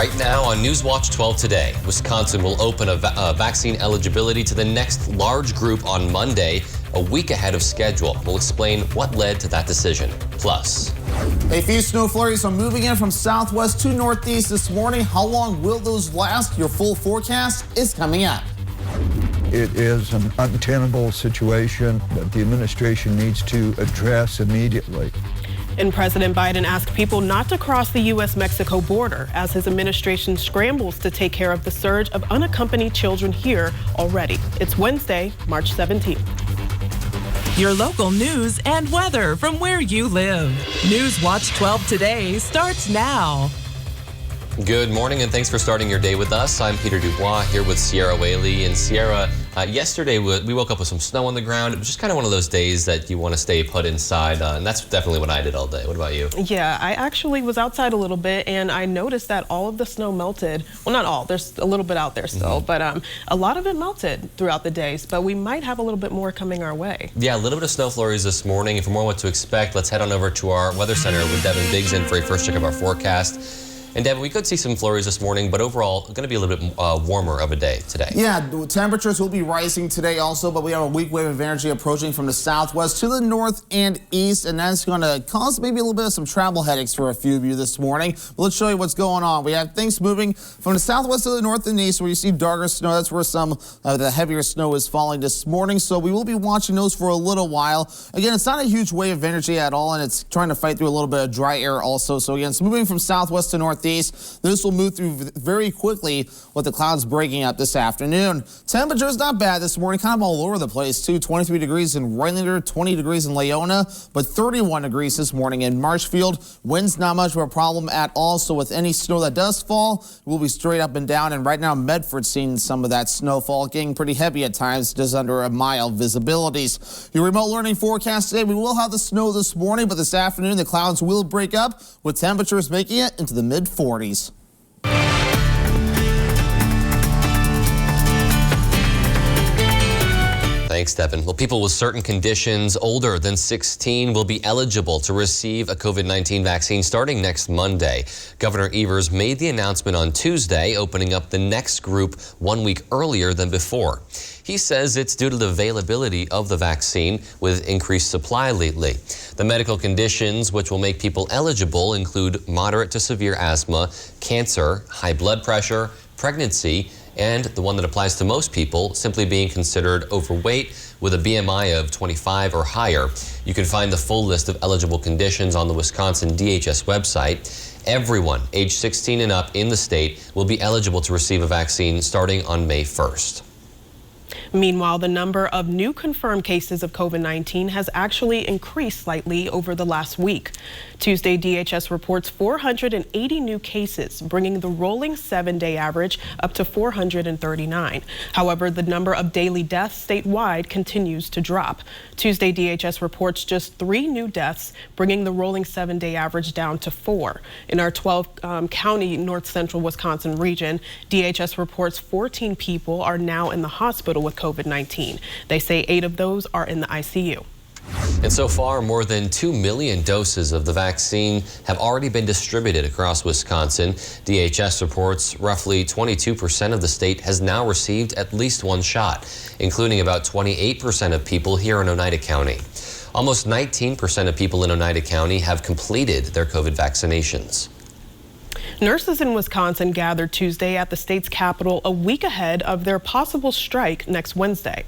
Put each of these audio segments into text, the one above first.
Right now on Newswatch 12 today, Wisconsin will open a vaccine eligibility to the next large group on Monday, a week ahead of schedule. We'll explain what led to that decision. Plus, a few snow flurries are moving in from southwest to northeast this morning. How long will those last? Your full forecast is coming up. It is an untenable situation that the administration needs to address immediately. And President Biden asked people not to cross the U.S.-Mexico border as his administration scrambles to take care of the surge of unaccompanied children here already. It's Wednesday, March 17th. Your local news and weather from where you live. Newswatch 12 today starts now. Good morning and thanks for starting your day with us. I'm Peter Dubois here with Sierra Whaley. And Sierra, yesterday we woke up with some snow on the ground. It was just kind of one of those days that you want to stay put inside, and that's definitely what I did all day. What about you? Yeah, I actually was outside a little bit and I noticed that all of the snow melted. Well, not all, there's a little bit out there still, but a lot of it melted throughout the days, but we might have a little bit more coming our way. Yeah, a little bit of snow flurries this morning. And for more what to expect, let's head on over to our weather center with Devin Biggs in for a first check of our forecast. And Devin, we could see some flurries this morning, but overall, going to be a little bit warmer of a day today. Yeah, the temperatures will be rising today also, but we have a weak wave of energy approaching from the southwest to the north and east, and that's going to cause maybe a little bit of some travel headaches for a few of you this morning. But let's show you what's going on. We have things moving from the southwest to the north and east where you see darker snow. That's where some of the heavier snow is falling this morning, so we will be watching those for a little while. Again, it's not a huge wave of energy at all, and it's trying to fight through a little bit of dry air also. So again, it's moving from southwest to northeast. This will move through very quickly with the clouds breaking up this afternoon. Temperatures not bad this morning, kind of all over the place too. 23 degrees in Rhinelander, 20 degrees in Leona, but 31 degrees this morning in Marshfield. Winds not much of a problem at all, so with any snow that does fall, we'll be straight up and down. And right now, Medford's seeing some of that snowfall, getting pretty heavy at times, just under a mile visibilities. Your remote learning forecast today, we will have the snow this morning, but this afternoon the clouds will break up with temperatures making it into the mid-40s. Thanks, Devin. Well, people with certain conditions older than 16 will be eligible to receive a COVID-19 vaccine starting next Monday. Governor Evers made the announcement on Tuesday, opening up the next group 1 week earlier than before. He says it's due to the availability of the vaccine with increased supply lately. The medical conditions which will make people eligible include moderate to severe asthma, cancer, high blood pressure, pregnancy, and the one that applies to most people, simply being considered overweight with a BMI of 25 or higher. You can find the full list of eligible conditions on the Wisconsin DHS website. Everyone age 16 and up in the state will be eligible to receive a vaccine starting on May 1st. Meanwhile, the number of new confirmed cases of COVID-19 has actually increased slightly over the last week. Tuesday, DHS reports 480 new cases, bringing the rolling 7-day average up to 439. However, the number of daily deaths statewide continues to drop. Tuesday, DHS reports just 3 new deaths, bringing the rolling 7-day average down to 4. In our 12-county north central Wisconsin region, DHS reports 14 people are now in the hospital with COVID-19. They say 8 of those are in the ICU. And so far, more than 2 million doses of the vaccine have already been distributed across Wisconsin. DHS reports roughly 22% of the state has now received at least one shot, including about 28% of people here in Oneida County. Almost 19% of people in Oneida County have completed their COVID vaccinations. Nurses in Wisconsin gathered Tuesday at the state's capital a week ahead of their possible strike next Wednesday.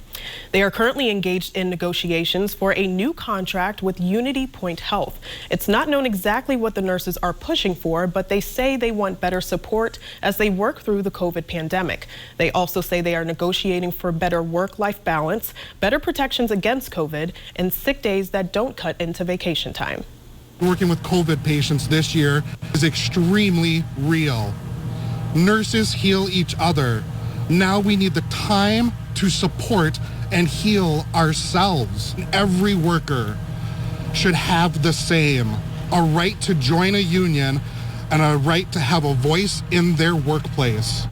They are currently engaged in negotiations for a new contract with Unity Point Health. It's not known exactly what the nurses are pushing for, but they say they want better support as they work through the COVID pandemic. They also say they are negotiating for better work-life balance, better protections against COVID, and sick days that don't cut into vacation time. Working with COVID patients this year is extremely real. Nurses heal each other. Now we need the time to support and heal ourselves. Every worker should have the same, a right to join a union and a right to have a voice in their workplace.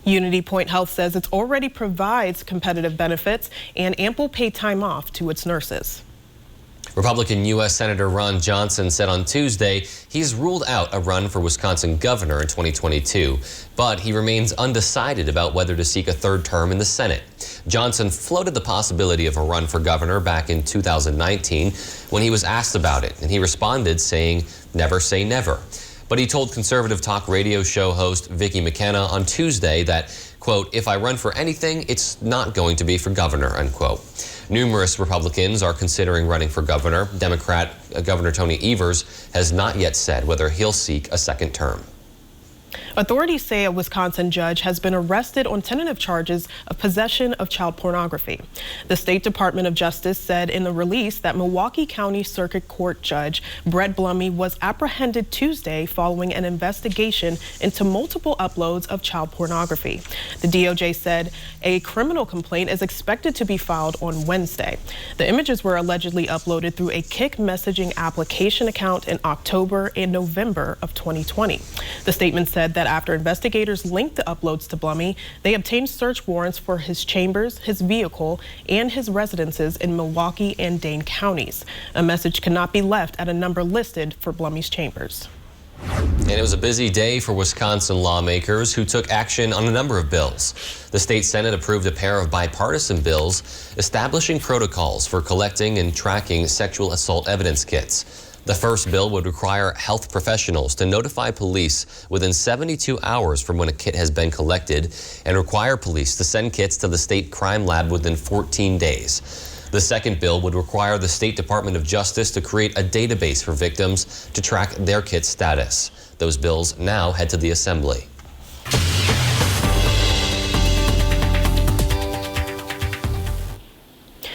Unity Point Health says it already provides competitive benefits and ample paid time off to its nurses. Republican U.S. Senator Ron Johnson said on Tuesday he's ruled out a run for Wisconsin governor in 2022, but he remains undecided about whether to seek a third term in the Senate. Johnson floated the possibility of a run for governor back in 2019 when he was asked about it, and he responded saying, "Never say never." But he told conservative talk radio show host Vicki McKenna on Tuesday that, quote, "If I run for anything, it's not going to be for governor," unquote. Numerous Republicans are considering running for governor. Democrat Governor Tony Evers has not yet said whether he'll seek a second term. Authorities say a Wisconsin judge has been arrested on tentative charges of possession of child pornography. The State Department of Justice said in the release that Milwaukee County Circuit Court Judge Brett Blumey was apprehended Tuesday following an investigation into multiple uploads of child pornography. The DOJ said a criminal complaint is expected to be filed on Wednesday. The images were allegedly uploaded through a Kik messaging application account in October and November of 2020. The statement said that after investigators linked the uploads to Blumey, they obtained search warrants for his chambers, his vehicle, and his residences in Milwaukee and Dane counties. A message cannot be left at a number listed for Blumey's chambers. And it was a busy day for Wisconsin lawmakers who took action on a number of bills. The state Senate approved a pair of bipartisan bills establishing protocols for collecting and tracking sexual assault evidence kits. The first bill would require health professionals to notify police within 72 hours from when a kit has been collected and require police to send kits to the state crime lab within 14 days. The second bill would require the State Department of Justice to create a database for victims to track their kit status. Those bills now head to the Assembly.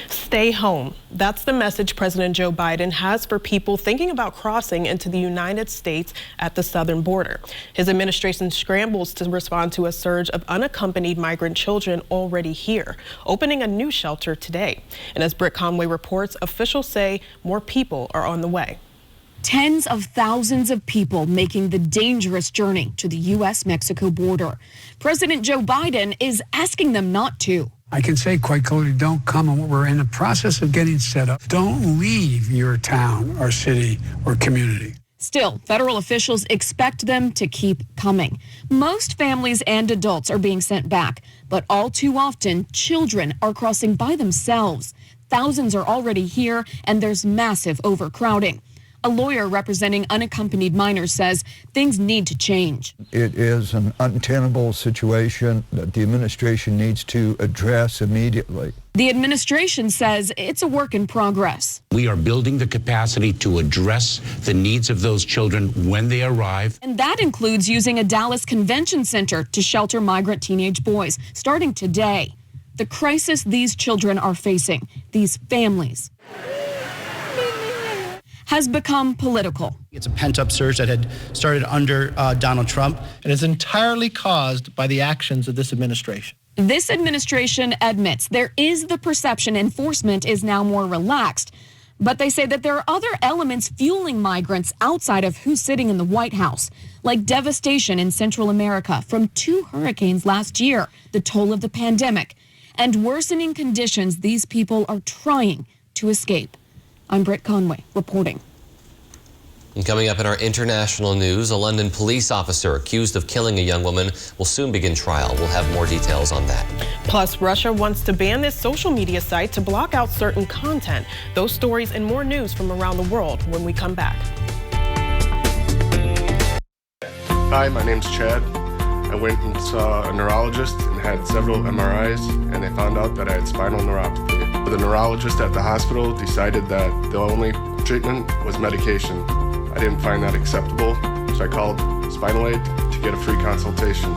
Stay home. That's the message President Joe Biden has for people thinking about crossing into the United States at the southern border. His administration scrambles to respond to a surge of unaccompanied migrant children already here, opening a new shelter today. And as Britt Conway reports, officials say more people are on the way. Tens of thousands of people making the dangerous journey to the U.S.-Mexico border. President Joe Biden is asking them not to. I can say quite clearly, don't come, and we're in the process of getting set up. Don't leave your town or city or community. Still, federal officials expect them to keep coming. Most families and adults are being sent back, but all too often, children are crossing by themselves. Thousands are already here, and there's massive overcrowding. A lawyer representing unaccompanied minors says things need to change. It is an untenable situation that the administration needs to address immediately. The administration says it's a work in progress. We are building the capacity to address the needs of those children when they arrive. And that includes using a Dallas convention center to shelter migrant teenage boys, starting today. The crisis these children are facing, these families, has become political. It's a pent-up surge that had started under Donald Trump. It is entirely caused by the actions of this administration. This administration admits there is the perception enforcement is now more relaxed, but they say that there are other elements fueling migrants outside of who's sitting in the White House, like devastation in Central America from 2 hurricanes last year, the toll of the pandemic, and worsening conditions these people are trying to escape. I'm Britt Conway reporting. And coming up in our international news, a London police officer accused of killing a young woman will soon begin trial. We'll have more details on that. Plus, Russia wants to ban this social media site to block out certain content. Those stories and more news from around the world when we come back. Hi, my name's Chad. I went and saw a neurologist and had several MRIs, and they found out that I had spinal neuropathy. The neurologist at the hospital decided that the only treatment was medication. I didn't find that acceptable, so I called Spinal Aid to get a free consultation.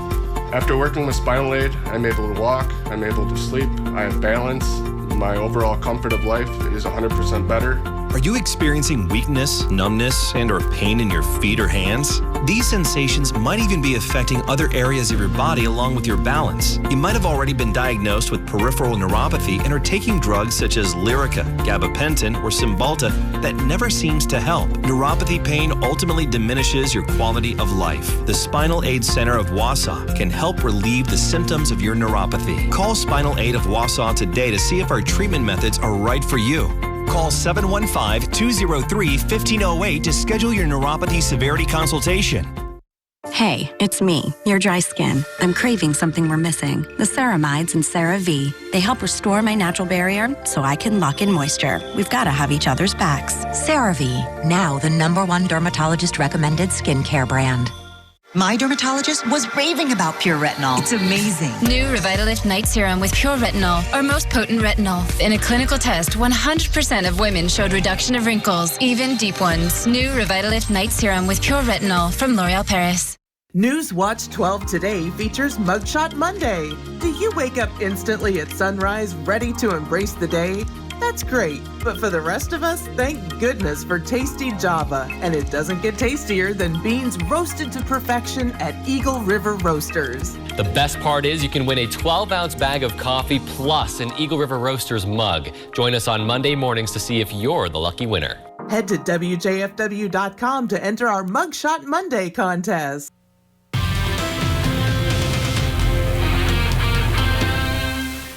After working with Spinal Aid, I'm able to walk, I'm able to sleep, I have balance, my overall comfort of life is 100% better. Are you experiencing weakness, numbness, and/or pain in your feet or hands? These sensations might even be affecting other areas of your body along with your balance. You might have already been diagnosed with peripheral neuropathy and are taking drugs such as Lyrica, gabapentin, or Cymbalta that never seems to help. Neuropathy pain ultimately diminishes your quality of life. The Spinal Aid Center of Wausau can help relieve the symptoms of your neuropathy. Call Spinal Aid of Wausau today to see if our treatment methods are right for you. call 715-203-1508 to schedule your neuropathy severity consultation. Hey, it's me, your dry skin. I'm craving something we're missing. The ceramides in CeraVe. They help restore my natural barrier so I can lock in moisture. We've got to have each other's backs. CeraVe, now the #1 dermatologist-recommended skincare brand. My dermatologist was raving about Pure Retinol. It's amazing. New Revitalift Night Serum with Pure Retinol, our most potent retinol. In a clinical test, 100% of women showed reduction of wrinkles, even deep ones. New Revitalift Night Serum with Pure Retinol from L'Oréal Paris. Newswatch 12 Today features Mugshot Monday. Do you wake up instantly at sunrise, ready to embrace the day? That's great, but for the rest of us, thank goodness for tasty Java. And it doesn't get tastier than beans roasted to perfection at Eagle River Roasters. The best part is you can win a 12-ounce bag of coffee plus an Eagle River Roasters mug. Join us on Monday mornings to see if you're the lucky winner. Head to WJFW.com to enter our Mugshot Monday contest.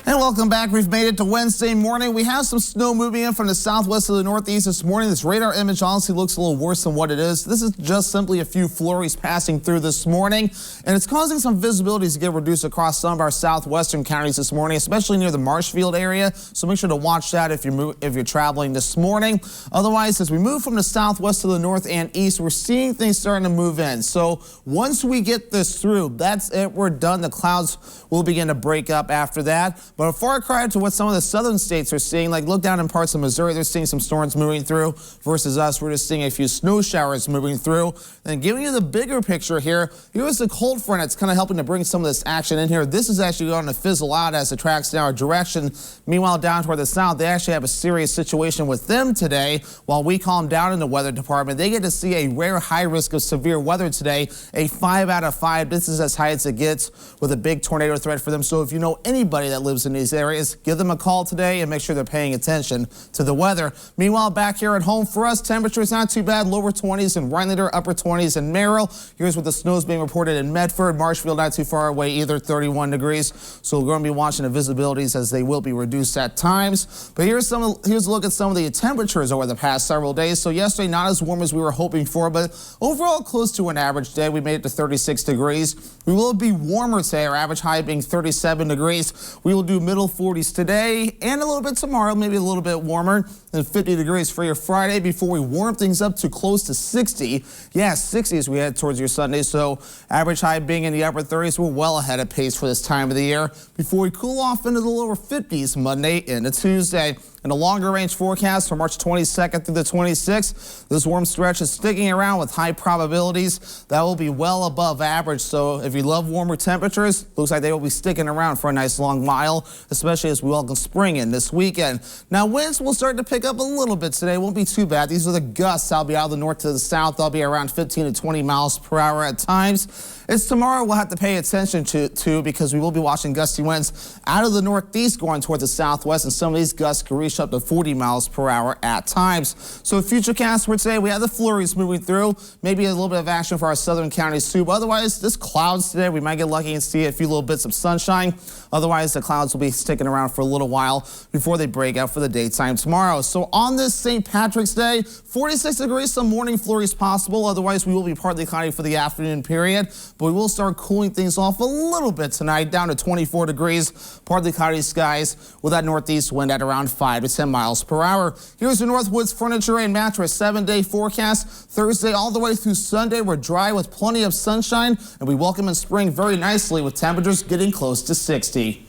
And welcome back. We've made it to Wednesday morning. We have some snow moving in from the southwest to the northeast this morning. This radar image honestly looks a little worse than what it is. This is just simply a few flurries passing through this morning, and it's causing some visibilities to get reduced across some of our southwestern counties this morning, especially near the Marshfield area. So make sure to watch that if you're traveling this morning. Otherwise, as we move from the southwest to the north and east, we're seeing things starting to move in. So once we get this through, that's it. We're done. The clouds will begin to break up after that. But a far cry to what some of the southern states are seeing, like look down in parts of Missouri, they're seeing some storms moving through, versus us, we're just seeing a few snow showers moving through. And giving you the bigger picture here, here's the cold front that's kind of helping to bring some of this action in here. This is actually going to fizzle out as it tracks in our direction. Meanwhile, down toward the south, they actually have a serious situation with them today. While we calm down in the weather department, they get to see a rare high risk of severe weather today, a 5 out of 5. This is as high as it gets with a big tornado threat for them. So if you know anybody that lives in these areas, give them a call today and make sure they're paying attention to the weather. Meanwhile, back here at home for us, temperatures not too bad, lower 20s in Rhinelander, upper 20s in Merrill. Here's what the snow is being reported in Medford. Marshfield not too far away either, 31 degrees. So we're going to be watching the visibilities as they will be reduced at times. But here's a look at some of the temperatures over the past several days. So yesterday, not as warm as we were hoping for, but overall close to an average day. We made it to 36 degrees. We will be warmer today, our average high being 37 degrees. We will do middle 40s today and a little bit tomorrow, maybe a little bit warmer than 50 degrees for your Friday before we warm things up to close to 60. Yeah, 60 as we head towards your Sunday. So average high being in the upper 30s. We're well ahead of pace for this time of the year before we cool off into the lower 50s Monday into Tuesday. And a longer range forecast for March 22nd through the 26th. This warm stretch is sticking around with high probabilities. That will be well above average. So if you love warmer temperatures, looks like they will be sticking around for a nice long while, especially as we welcome spring in this weekend. Now winds will start to pick up a little bit today. Won't be too bad. These are the gusts. They'll be out of the north to the south. They'll be around 15 to 20 miles per hour at times. It's tomorrow we'll have to pay attention to because we will be watching gusty winds out of the northeast going towards the southwest, and some of these gusts can reach up to 40 miles per hour at times. So futurecast for today, we have the flurries moving through, maybe a little bit of action for our southern counties too. But otherwise, this clouds today, we might get lucky and see a few little bits of sunshine. Otherwise, the clouds will be sticking around for a little while before they break out for the daytime tomorrow. So on this St. Patrick's Day, 46 degrees, some morning flurries possible. Otherwise, we will be partly cloudy for the afternoon period. But we will start cooling things off a little bit tonight, down to 24 degrees, partly cloudy skies with that northeast wind at around 5 to 10 miles per hour. Here's your Northwoods Furniture and Mattress 7-day forecast. Thursday all the way through Sunday, we're dry with plenty of sunshine, and we welcome in spring very nicely with temperatures getting close to 60.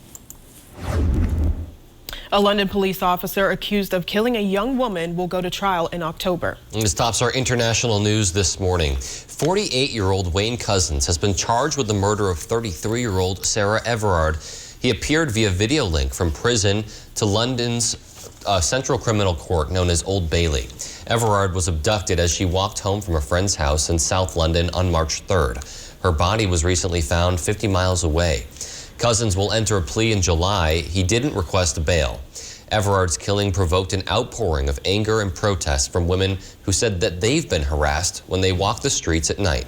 A London police officer accused of killing a young woman will go to trial in October. And this tops our international news this morning. 48-year-old Wayne Cousins has been charged with the murder of 33-year-old Sarah Everard. He appeared via video link from prison to London's Central Criminal Court, known as Old Bailey. Everard was abducted as she walked home from a friend's house in South London on March 3rd. Her body was recently found 50 miles away. Cousins will enter a plea in July. He didn't request a bail. Everard's killing provoked an outpouring of anger and protest from women who said that they've been harassed when they walk the streets at night.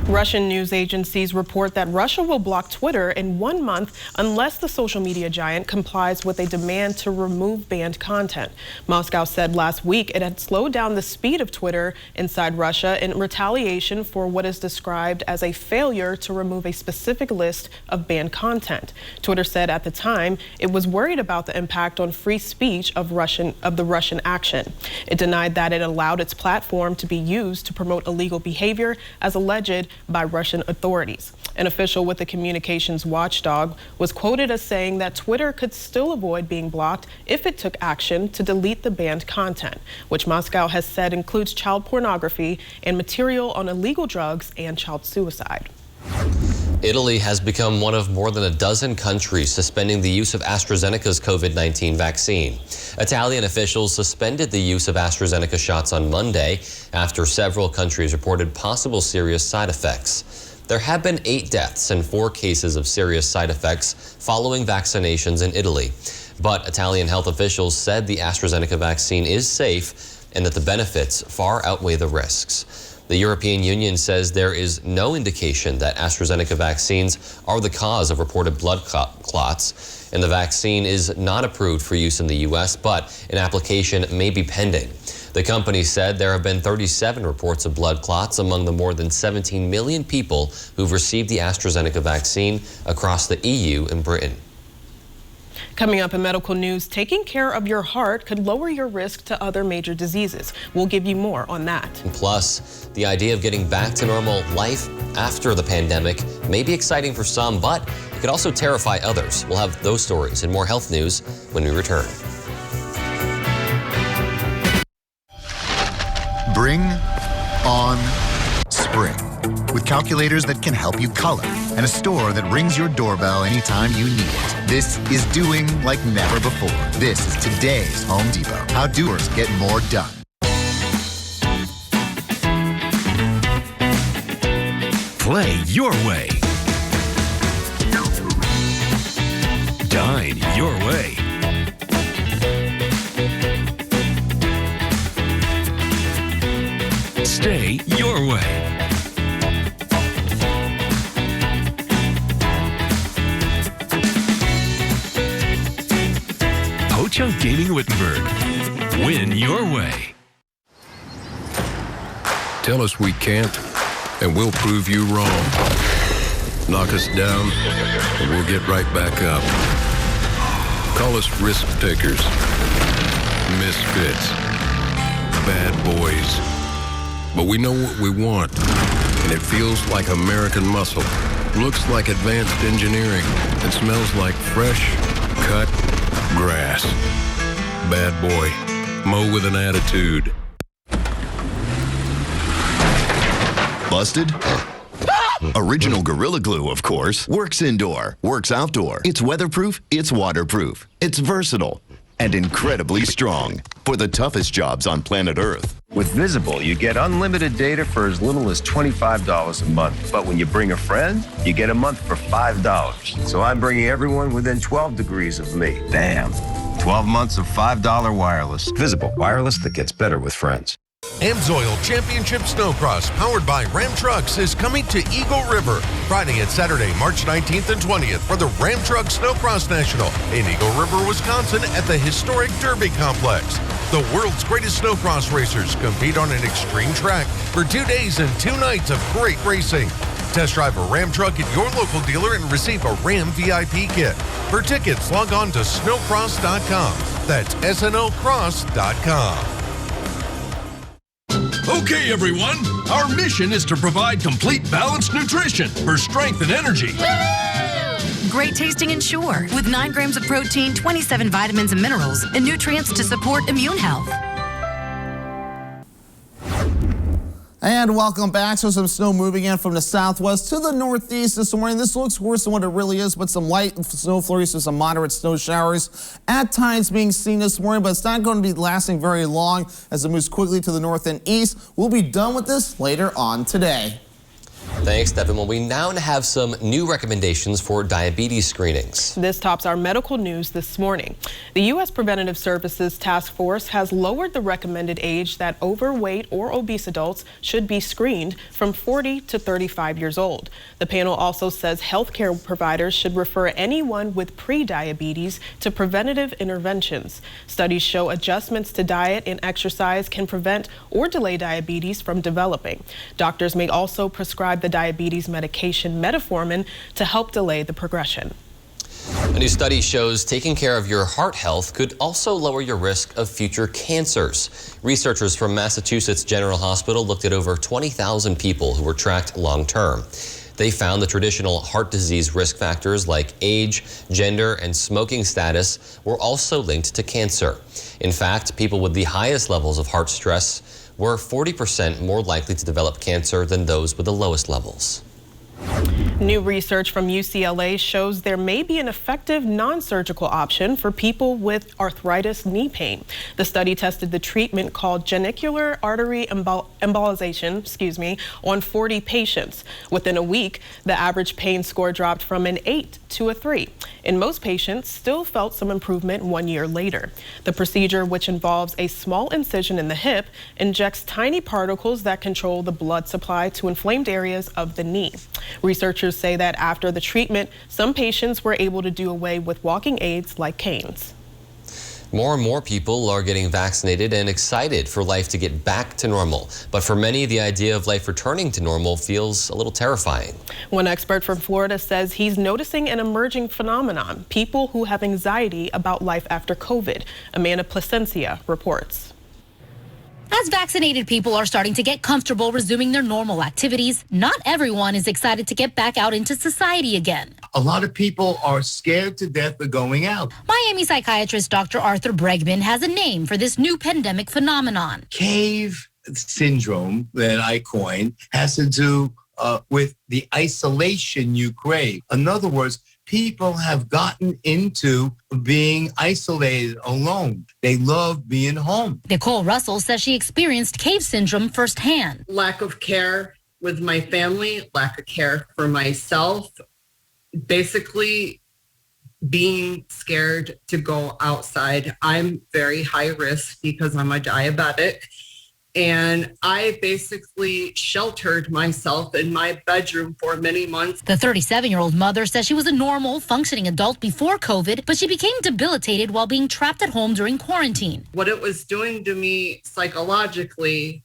Russian news agencies report that Russia will block Twitter in 1 month unless the social media giant complies with a demand to remove banned content. Moscow said last week it had slowed down the speed of Twitter inside Russia in retaliation for what is described as a failure to remove a specific list of banned content. Twitter said at the time it was worried about the impact on free speech of the Russian action. It denied that it allowed its platform to be used to promote illegal behavior as alleged by Russian authorities. An official with the communications watchdog was quoted as saying that Twitter could still avoid being blocked if it took action to delete the banned content, which Moscow has said includes child pornography and material on illegal drugs and child suicide. Italy has become one of more than a dozen countries suspending the use of AstraZeneca's COVID-19 vaccine. Italian officials suspended the use of AstraZeneca shots on Monday after several countries reported possible serious side effects. There have been 8 deaths and 4 cases of serious side effects following vaccinations in Italy. But Italian health officials said the AstraZeneca vaccine is safe and that the benefits far outweigh the risks. The European Union says there is no indication that AstraZeneca vaccines are the cause of reported blood clots, and the vaccine is not approved for use in the U.S., but an application may be pending. The company said there have been 37 reports of blood clots among the more than 17 million people who've received the AstraZeneca vaccine across the EU and Britain. Coming up in medical news, taking care of your heart could lower your risk to other major diseases. We'll give you more on that. And plus, the idea of getting back to normal life after the pandemic may be exciting for some, but it could also terrify others. We'll have those stories and more health news when we return. Bring on spring with calculators that can help you color and a store that rings your doorbell anytime you need it. This is doing like never before. This is today's Home Depot. How doers get more done. Play your way. Dine your way. Stay your way. Ho-Chunk Gaming Wittenberg. Win your way. Tell us we can't, and we'll prove you wrong. Knock us down, and we'll get right back up. Call us risk takers, misfits, bad boys. But we know what we want, and it feels like American muscle, looks like advanced engineering, and smells like fresh, cut grass. Bad boy. Mow with an attitude. Busted? Original Gorilla Glue, of course. Works indoor, works outdoor. It's weatherproof, it's waterproof. It's versatile and incredibly strong for the toughest jobs on planet Earth. With Visible, you get unlimited data for as little as $25 a month. But when you bring a friend, you get a month for $5. So I'm bringing everyone within 12 degrees of me. Damn. 12 months of $5 wireless. Visible, wireless that gets better with friends. Amsoil Championship Snowcross, powered by Ram Trucks, is coming to Eagle River Friday and Saturday, March 19th and 20th for the Ram Truck Snowcross National in Eagle River, Wisconsin at the historic Derby Complex. The world's greatest snowcross racers compete on an extreme track for 2 days and 2 nights of great racing. Test drive a Ram truck at your local dealer and receive a Ram VIP kit. For tickets, log on to snowcross.com. That's snocross.com. Okay, everyone, our mission is to provide complete balanced nutrition for strength and energy. Great tasting Ensure with 9 grams of protein, 27 vitamins and minerals, and nutrients to support immune health. And welcome back. So some snow moving in from the southwest to the northeast this morning. This looks worse than what it really is, but some light snow flurries and some moderate snow showers at times being seen this morning, but it's not going to be lasting very long as it moves quickly to the north and east. We'll be done with this later on today. Thanks, Devin. Well, we now have some new recommendations for diabetes screenings. This tops our medical news this morning. The U.S. Preventative Services Task Force has lowered the recommended age that overweight or obese adults should be screened from 40 to 35 years old. The panel also says healthcare providers should refer anyone with pre-diabetes to preventative interventions. Studies show adjustments to diet and exercise can prevent or delay diabetes from developing. Doctors may also prescribe the diabetes medication metformin to help delay the progression. A new study shows taking care of your heart health could also lower your risk of future cancers. Researchers from Massachusetts General Hospital looked at over 20,000 people who were tracked long-term. They found the traditional heart disease risk factors like age, gender, and smoking status were also linked to cancer. In fact, people with the highest levels of heart stress were 40% more likely to develop cancer than those with the lowest levels. New research from UCLA shows there may be an effective non-surgical option for people with arthritis knee pain. The study tested the treatment called genicular artery embolization, on 40 patients. Within a week, the average pain score dropped from an 8 to a 3. And most patients still felt some improvement 1 year later. The procedure, which involves a small incision in the hip, injects tiny particles that control the blood supply to inflamed areas of the knee. Researchers say that after the treatment, some patients were able to do away with walking aids like canes. More and more people are getting vaccinated and excited for life to get back to normal. But for many, the idea of life returning to normal feels a little terrifying. One expert from Florida says he's noticing an emerging phenomenon, people who have anxiety about life after COVID. Amanda Placencia reports. As vaccinated people are starting to get comfortable resuming their normal activities, not everyone is excited to get back out into society again. A lot of people are scared to death of going out. Miami psychiatrist Dr. Arthur Bregman has a name for this new pandemic phenomenon. Cave syndrome that I coined has to do with the isolation you crave. In other words, people have gotten into being isolated, alone. They love being home. Nicole Russell says she experienced cave syndrome firsthand. Lack of care with my family, lack of care for myself, basically being scared to go outside. I'm very high risk because I'm a diabetic. And I basically sheltered myself in my bedroom for many months. The 37-year-old mother says she was a normal, functioning adult before COVID, but she became debilitated while being trapped at home during quarantine. What it was doing to me psychologically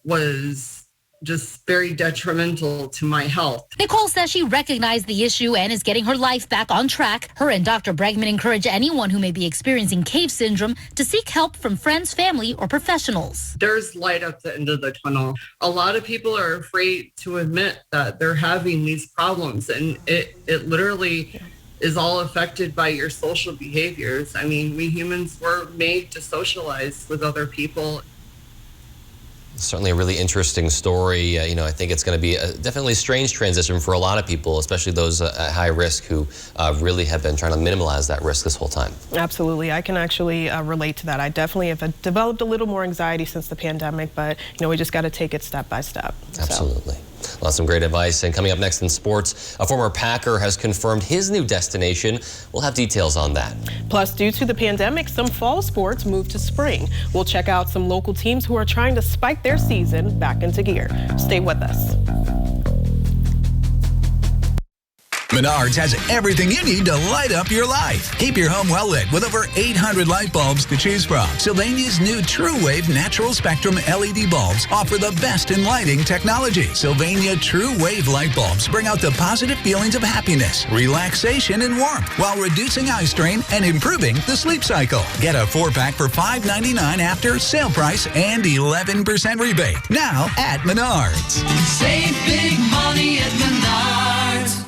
was just very detrimental to my health. Nicole says she recognized the issue and is getting her life back on track. Her and Dr. Bregman encourage anyone who may be experiencing cave syndrome to seek help from friends, family, or professionals. There's light at the end of the tunnel. A lot of people are afraid to admit that they're having these problems, and it literally is all affected by your social behaviors. I mean, we humans were made to socialize with other people. Certainly a really interesting story. I think it's going to be a definitely strange transition for a lot of people, especially those at high risk who really have been trying to minimize that risk this whole time. Absolutely. I can actually relate to that. I definitely have developed a little more anxiety since the pandemic, but we just got to take it step by step. Absolutely. Well, some great advice. And coming up next in sports, a former Packer has confirmed his new destination. We'll have details on that. Plus, due to the pandemic, some fall sports moved to spring. We'll check out some local teams who are trying to spike their season back into gear. Stay with us. Menards has everything you need to light up your life. Keep your home well lit with over 800 light bulbs to choose from. Sylvania's new True Wave Natural Spectrum LED bulbs offer the best in lighting technology. Sylvania True Wave light bulbs bring out the positive feelings of happiness, relaxation, and warmth while reducing eye strain and improving the sleep cycle. Get a 4-pack for $5.99 after sale price and 11% rebate. Now at Menards. Save big money at Menards.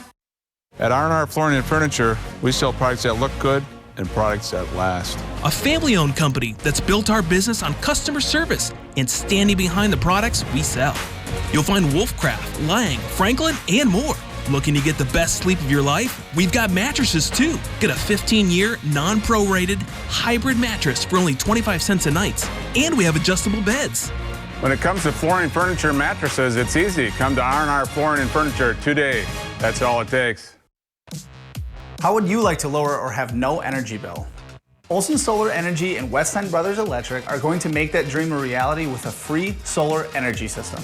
At R&R Flooring and Furniture, we sell products that look good and products that last. A family-owned company that's built our business on customer service and standing behind the products we sell. You'll find Wolfcraft, Lang, Franklin, and more. Looking to get the best sleep of your life? We've got mattresses too. Get a 15-year, non-prorated, hybrid mattress for only 25 cents a night. And we have adjustable beds. When it comes to flooring, furniture, and mattresses, it's easy. Come to R&R Flooring and Furniture today. That's all it takes. How would you like to lower or have no energy bill? Olson Solar Energy and Westside Brothers Electric are going to make that dream a reality with a free solar energy system.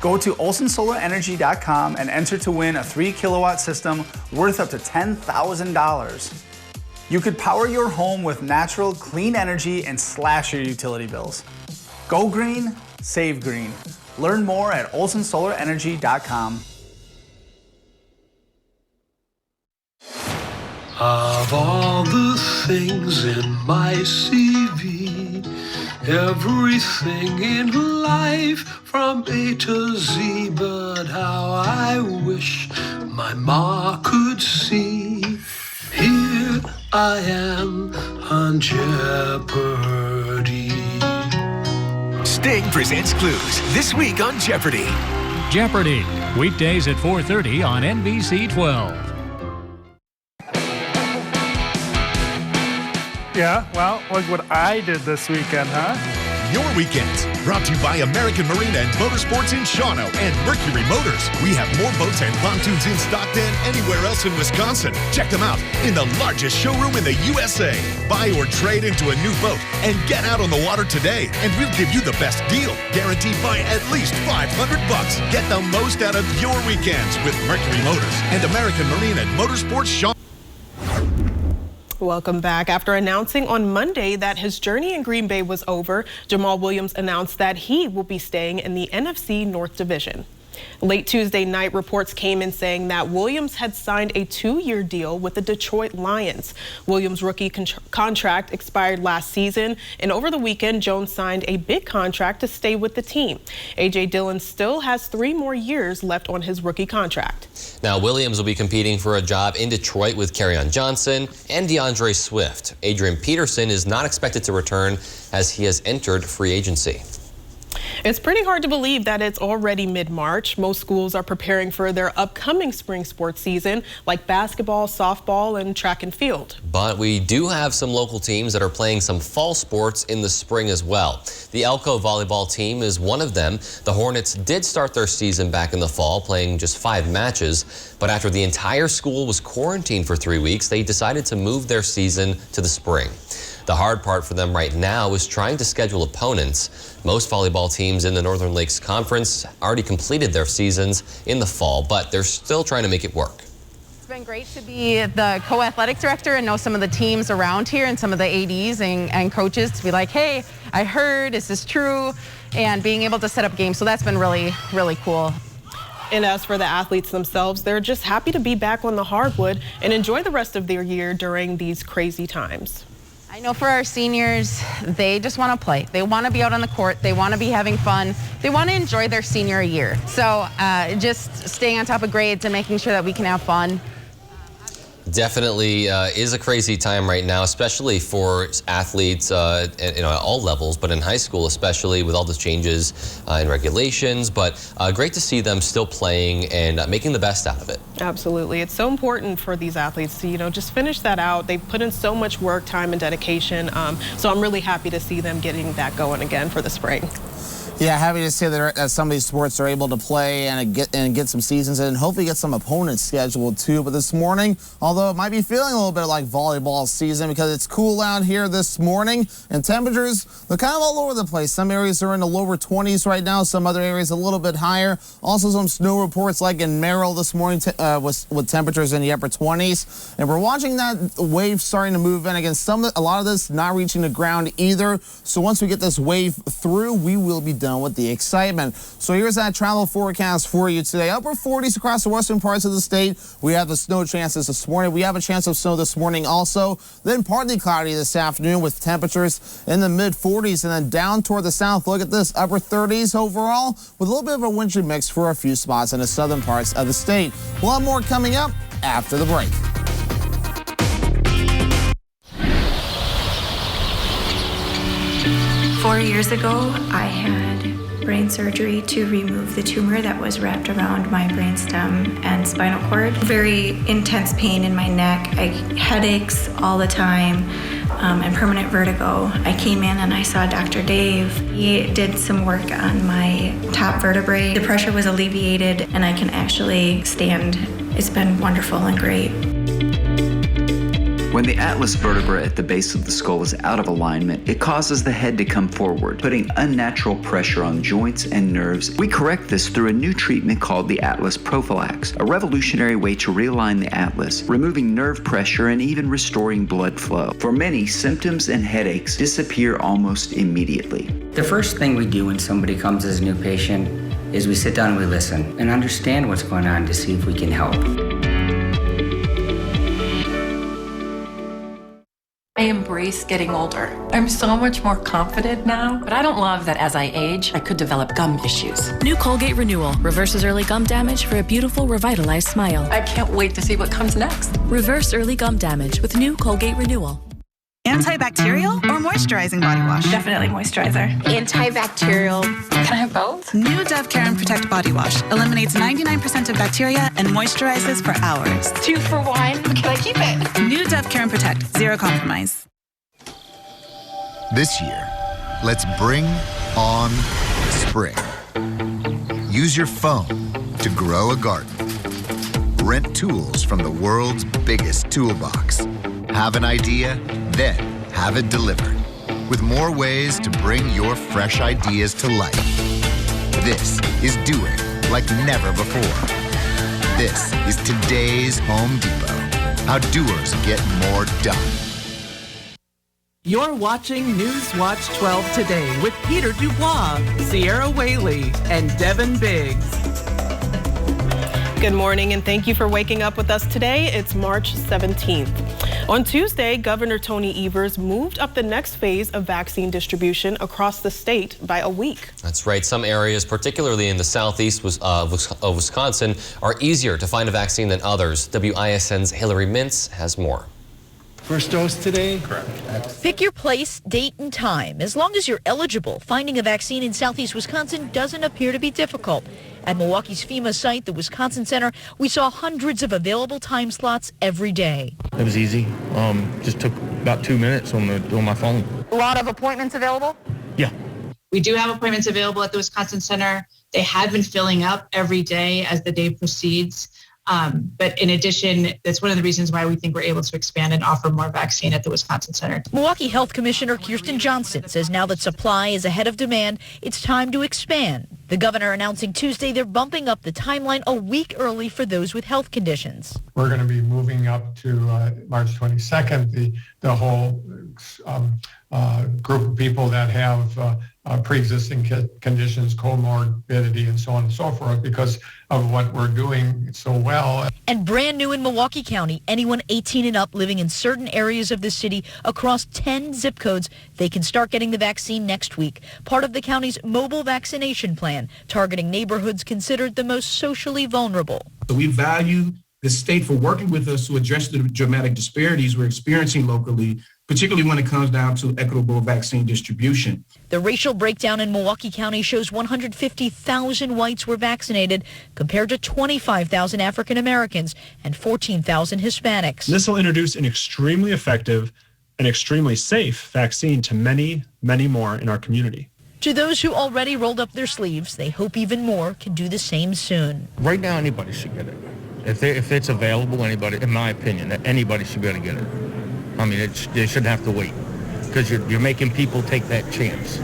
Go to olsonsolarenergy.com and enter to win a 3 kilowatt system worth up to $10,000. You could power your home with natural, clean energy and slash your utility bills. Go green, save green. Learn more at olsonsolarenergy.com. Of all the things in my CV, everything in life from A to Z, but how I wish my ma could see. Here I am on Jeopardy! Sting presents Clues this week on Jeopardy! Jeopardy! Weekdays at 4:30 on NBC 12. Yeah, well, look what I did this weekend, huh? Your Weekends, brought to you by American Marine and Motorsports in Shawano and Mercury Motors. We have more boats and pontoons in stock than anywhere else in Wisconsin. Check them out in the largest showroom in the USA. Buy or trade into a new boat and get out on the water today, and we'll give you the best deal. Guaranteed by at least $500. Get the most out of your weekends with Mercury Motors and American Marine and Motorsports Shawano. Welcome back. After announcing on Monday that his journey in Green Bay was over, Jamal Williams announced that he will be staying in the NFC North Division. Late Tuesday night, reports came in saying that Williams had signed a 2-year deal with the Detroit Lions. Williams' rookie contract expired last season, and over the weekend, Jones signed a big contract to stay with the team. A.J. Dillon still has 3 more years left on his rookie contract. Now, Williams will be competing for a job in Detroit with Kerryon Johnson and DeAndre Swift. Adrian Peterson is not expected to return as he has entered free agency. It's pretty hard to believe that it's already mid-March. Most schools are preparing for their upcoming spring sports season, like basketball, softball, and track and field. But we do have some local teams that are playing some fall sports in the spring as well. The Elko volleyball team is one of them. The Hornets did start their season back in the fall, playing just 5 matches. But after the entire school was quarantined for 3 weeks, they decided to move their season to the spring. The hard part for them right now is trying to schedule opponents. Most volleyball teams in the Northern Lakes Conference already completed their seasons in the fall, but they're still trying to make it work. It's been great to be the co-athletic director and know some of the teams around here and some of the ADs and coaches to be like, hey, I heard, is this true? And being able to set up games. So that's been really, really cool. And as for the athletes themselves, they're just happy to be back on the hardwood and enjoy the rest of their year during these crazy times. I know for our seniors, they just want to play. They want to be out on the court. They want to be having fun. They want to enjoy their senior year. So just staying on top of grades and making sure that we can have fun. Definitely is a crazy time right now, especially for athletes at all levels, but in high school especially with all the changes in regulations. But great to see them still playing and making the best out of it. Absolutely. It's so important for these athletes to, just finish that out. They've put in so much work, time, and dedication. So I'm really happy to see them getting that going again for the spring. Yeah, happy to see that some of these sports are able to play and get some seasons in, and hopefully get some opponents scheduled too. But this morning, although it might be feeling a little bit like volleyball season because it's cool out here this morning, and temperatures, they're kind of all over the place. Some areas are in the lower 20s right now, some other areas a little bit higher. Also some snow reports like in Merrill this morning with temperatures in the upper 20s. And we're watching that wave starting to move in. Again, a lot of this not reaching the ground either. So once we get this wave through, we will be done with the excitement. So here's that travel forecast for you today. Upper 40s across the western parts of the state. We have the snow chances this morning. We have a chance of snow this morning also. Then partly cloudy this afternoon with temperatures in the mid 40s, and then down toward the south. Look at this, upper 30s overall with a little bit of a wintry mix for a few spots in the southern parts of the state. We'll have more coming up after the break. Four years ago, I had brain surgery to remove the tumor that was wrapped around my brainstem and spinal cord. Very intense pain in my neck, headaches all the time, and permanent vertigo. I came in and I saw Dr. Dave. He did some work on my top vertebrae. The pressure was alleviated and I can actually stand. It's been wonderful and great. When the atlas vertebra at the base of the skull is out of alignment, it causes the head to come forward, putting unnatural pressure on joints and nerves. We correct this through a new treatment called the Atlas Prophylax, a revolutionary way to realign the atlas, removing nerve pressure and even restoring blood flow. For many, symptoms and headaches disappear almost immediately. The first thing we do when somebody comes as a new patient is we sit down and we listen and understand what's going on to see if we can help. I embrace getting older. I'm so much more confident now, but I don't love that as I age, I could develop gum issues. New Colgate Renewal reverses early gum damage for a beautiful, revitalized smile. I can't wait to see what comes next. Reverse early gum damage with new Colgate Renewal. Antibacterial or moisturizing body wash? Definitely moisturizer. Antibacterial. Can I have both? New Dove Care and Protect body wash eliminates 99% of bacteria and moisturizes for hours. 2 for 1. Can I keep it? New Dove Care and Protect. Zero compromise. This year, let's bring on spring. Use your phone to grow a garden. Rent tools from the world's biggest toolbox. Have an idea, then have it delivered. With more ways to bring your fresh ideas to life. This is doing like never before. This is today's Home Depot. How doers get more done. You're watching Newswatch 12 today with Peter Dubois, Sierra Whaley, and Devin Biggs. Good morning and thank you for waking up with us today. It's March 17th. On Tuesday, Governor Tony Evers moved up the next phase of vaccine distribution across the state by a week. That's right. Some areas, particularly in the southeast of Wisconsin, are easier to find a vaccine than others. WISN's Hillary Mintz has more. First dose today? Correct. Pick your place, date, and time. As long as you're eligible, finding a vaccine in southeast Wisconsin doesn't appear to be difficult. At Milwaukee's FEMA site, the Wisconsin Center, we saw hundreds of available time slots every day. It was easy. Just took about 2 minutes on my phone. A lot of appointments available? Yeah. We do have appointments available at the Wisconsin Center. They have been filling up every day as the day proceeds. But in addition, that's one of the reasons why we think we're able to expand and offer more vaccine at the Wisconsin Center. Milwaukee Health Commissioner Kirsten Johnson says now that supply is ahead of demand, it's time to expand. The governor announcing Tuesday they're bumping up the timeline a week early for those with health conditions. We're going to be moving up to March 22nd, the whole group of people that have pre-existing conditions, comorbidity, and so on and so forth, because of what we're doing so well. And brand new in Milwaukee County, anyone 18 and up living in certain areas of the city across 10 zip codes, they can start getting the vaccine next week. Part of the county's mobile vaccination plan, targeting neighborhoods considered the most socially vulnerable. So we value the state for working with us to address the dramatic disparities we're experiencing locally, particularly when it comes down to equitable vaccine distribution. The racial breakdown in Milwaukee County shows 150,000 whites were vaccinated compared to 25,000 African Americans and 14,000 Hispanics. This will introduce an extremely effective and extremely safe vaccine to many, many more in our community. To those who already rolled up their sleeves, they hope even more can do the same soon. Right now, anybody should get it. If it's available, anybody, in my opinion, anybody should be able to get it. I mean, they shouldn't have to wait because you're making people take that chance.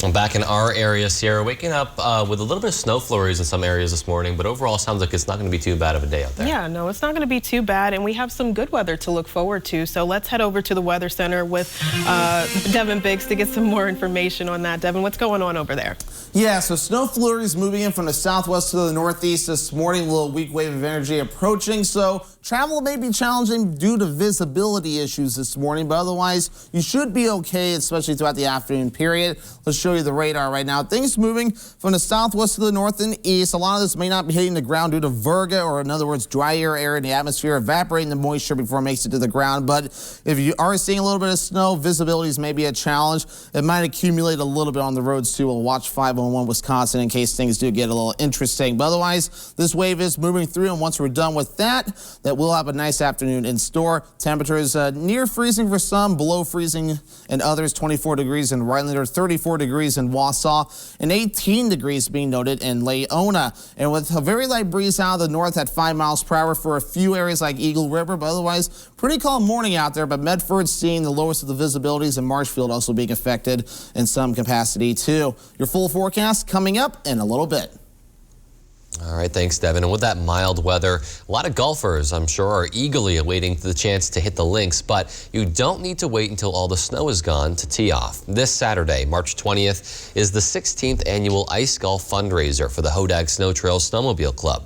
Well, back in our area, Sierra, waking up with a little bit of snow flurries in some areas this morning, but overall sounds like it's not going to be too bad of a day out there. Yeah, no, it's not going to be too bad, and we have some good weather to look forward to. So let's head over to the Weather Center with Devin Biggs to get some more information on that. Devin, what's going on over there? Yeah, so snow flurries moving in from the southwest to the northeast this morning. A little weak wave of energy approaching, so travel may be challenging due to visibility issues this morning, but otherwise you should be okay, especially throughout the afternoon period. Let's show show you the radar right now. Things moving from the southwest to the north and east. A lot of this may not be hitting the ground due to virga, or in other words, dry air in the atmosphere, evaporating the moisture before it makes it to the ground. But if you are seeing a little bit of snow, visibilities may be a challenge. It might accumulate a little bit on the roads too. We'll watch 501 Wisconsin in case things do get a little interesting. But otherwise, this wave is moving through, and once we're done with that we'll have a nice afternoon in store. Temperatures near freezing for some, below freezing in others. 24 degrees in Rhinelander, 34 degrees in Wausau, and 18 degrees being noted in Leona. And with a very light breeze out of the north at 5 miles per hour for a few areas like Eagle River, but otherwise pretty calm morning out there. But Medford's seeing the lowest of the visibilities, and Marshfield also being affected in some capacity too. Your full forecast coming up in a little bit. All right, thanks, Devin. And with that mild weather, a lot of golfers, I'm sure, are eagerly awaiting the chance to hit the links, but you don't need to wait until all the snow is gone to tee off. This Saturday, March 20th, is the 16th annual ice golf fundraiser for the Hodag Snow Trail Snowmobile Club.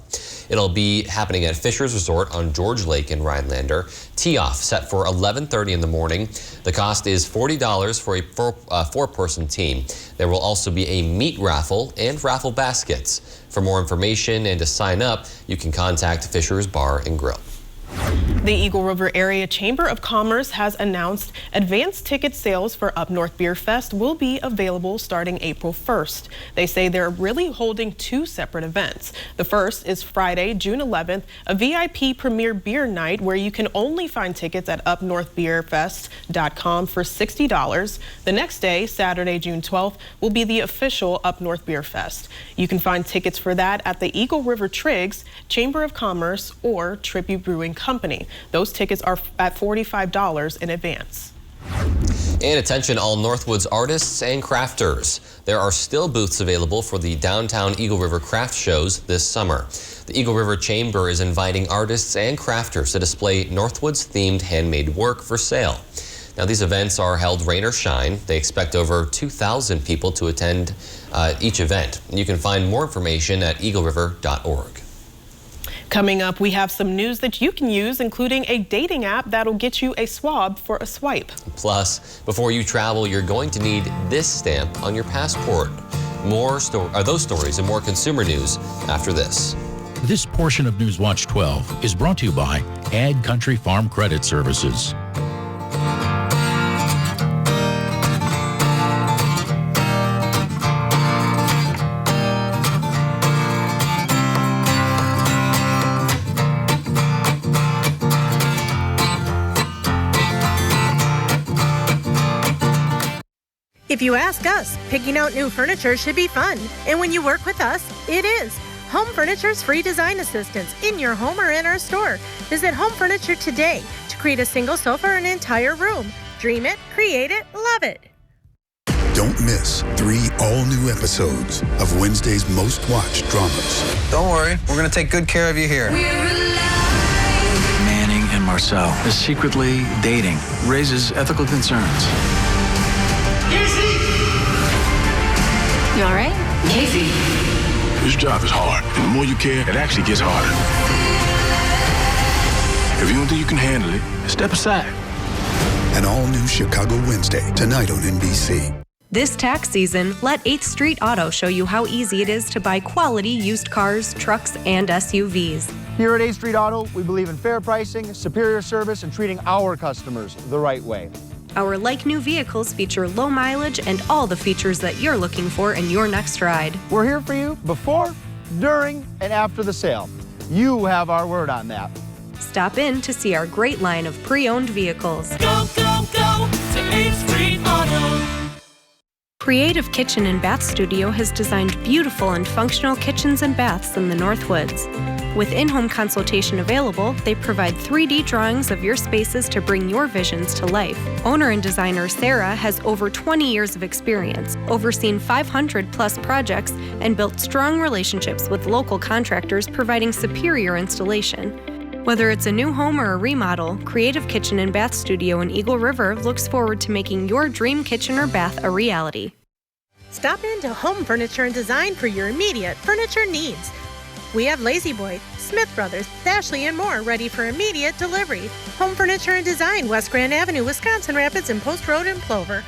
It'll be happening at Fisher's Resort on George Lake in Rhinelander. Tee-off set for 11:30 in the morning. The cost is $40 for a four-person team. There will also be a meat raffle and raffle baskets. For more information and to sign up, you can contact Fisher's Bar and Grill. The Eagle River Area Chamber of Commerce has announced advanced ticket sales for Up North Beer Fest will be available starting April 1st. They say they're really holding two separate events. The first is Friday, June 11th, a VIP premier beer night where you can only find tickets at upnorthbeerfest.com for $60. The next day, Saturday, June 12th, will be the official Up North Beer Fest. You can find tickets for that at the Eagle River Triggs, Chamber of Commerce, or Tribute Brewing Company. Those tickets are at $45 in advance. And attention all Northwoods artists and crafters. There are still booths available for the downtown Eagle River craft shows this summer. The Eagle River Chamber is inviting artists and crafters to display Northwoods themed handmade work for sale. Now, these events are held rain or shine. They expect over 2,000 people to attend each event. You can find more information at eagleriver.org. Coming up, we have some news that you can use, including a dating app that'll get you a swab for a swipe. Plus, before you travel, you're going to need this stamp on your passport. Those stories and more consumer news after this. This portion of Newswatch 12 is brought to you by Ag Country Farm Credit Services. If you ask us, picking out new furniture should be fun. And when you work with us, it is. Home Furniture's free design assistance in your home or in our store. Visit Home Furniture today to create a single sofa or an entire room. Dream it, create it, love it. Don't miss 3 all-new episodes of Wednesday's most watched dramas. Don't worry, we're going to take good care of you here. Manning and Marcel is secretly dating, raises ethical concerns. You all right? Casey. This job is hard, and the more you care, it actually gets harder. If you don't think you can handle it, step aside. An all-new Chicago Wednesday, tonight on NBC. This tax season, let 8th Street Auto show you how easy it is to buy quality used cars, trucks, and SUVs. Here at 8th Street Auto, we believe in fair pricing, superior service, and treating our customers the right way. Our like-new vehicles feature low mileage and all the features that you're looking for in your next ride. We're here for you before, during, and after the sale. You have our word on that. Stop in to see our great line of pre-owned vehicles. Go, go, go to 8th Street Auto. Creative Kitchen and Bath Studio has designed beautiful and functional kitchens and baths in the Northwoods. With in-home consultation available, they provide 3D drawings of your spaces to bring your visions to life. Owner and designer Sarah has over 20 years of experience, overseen 500-plus projects, and built strong relationships with local contractors providing superior installation. Whether it's a new home or a remodel, Creative Kitchen and Bath Studio in Eagle River looks forward to making your dream kitchen or bath a reality. Stop into Home Furniture and Design for your immediate furniture needs. We have Lazy Boy, Smith Brothers, Ashley, and more ready for immediate delivery. Home Furniture and Design, West Grand Avenue, Wisconsin Rapids, and Post Road in Plover.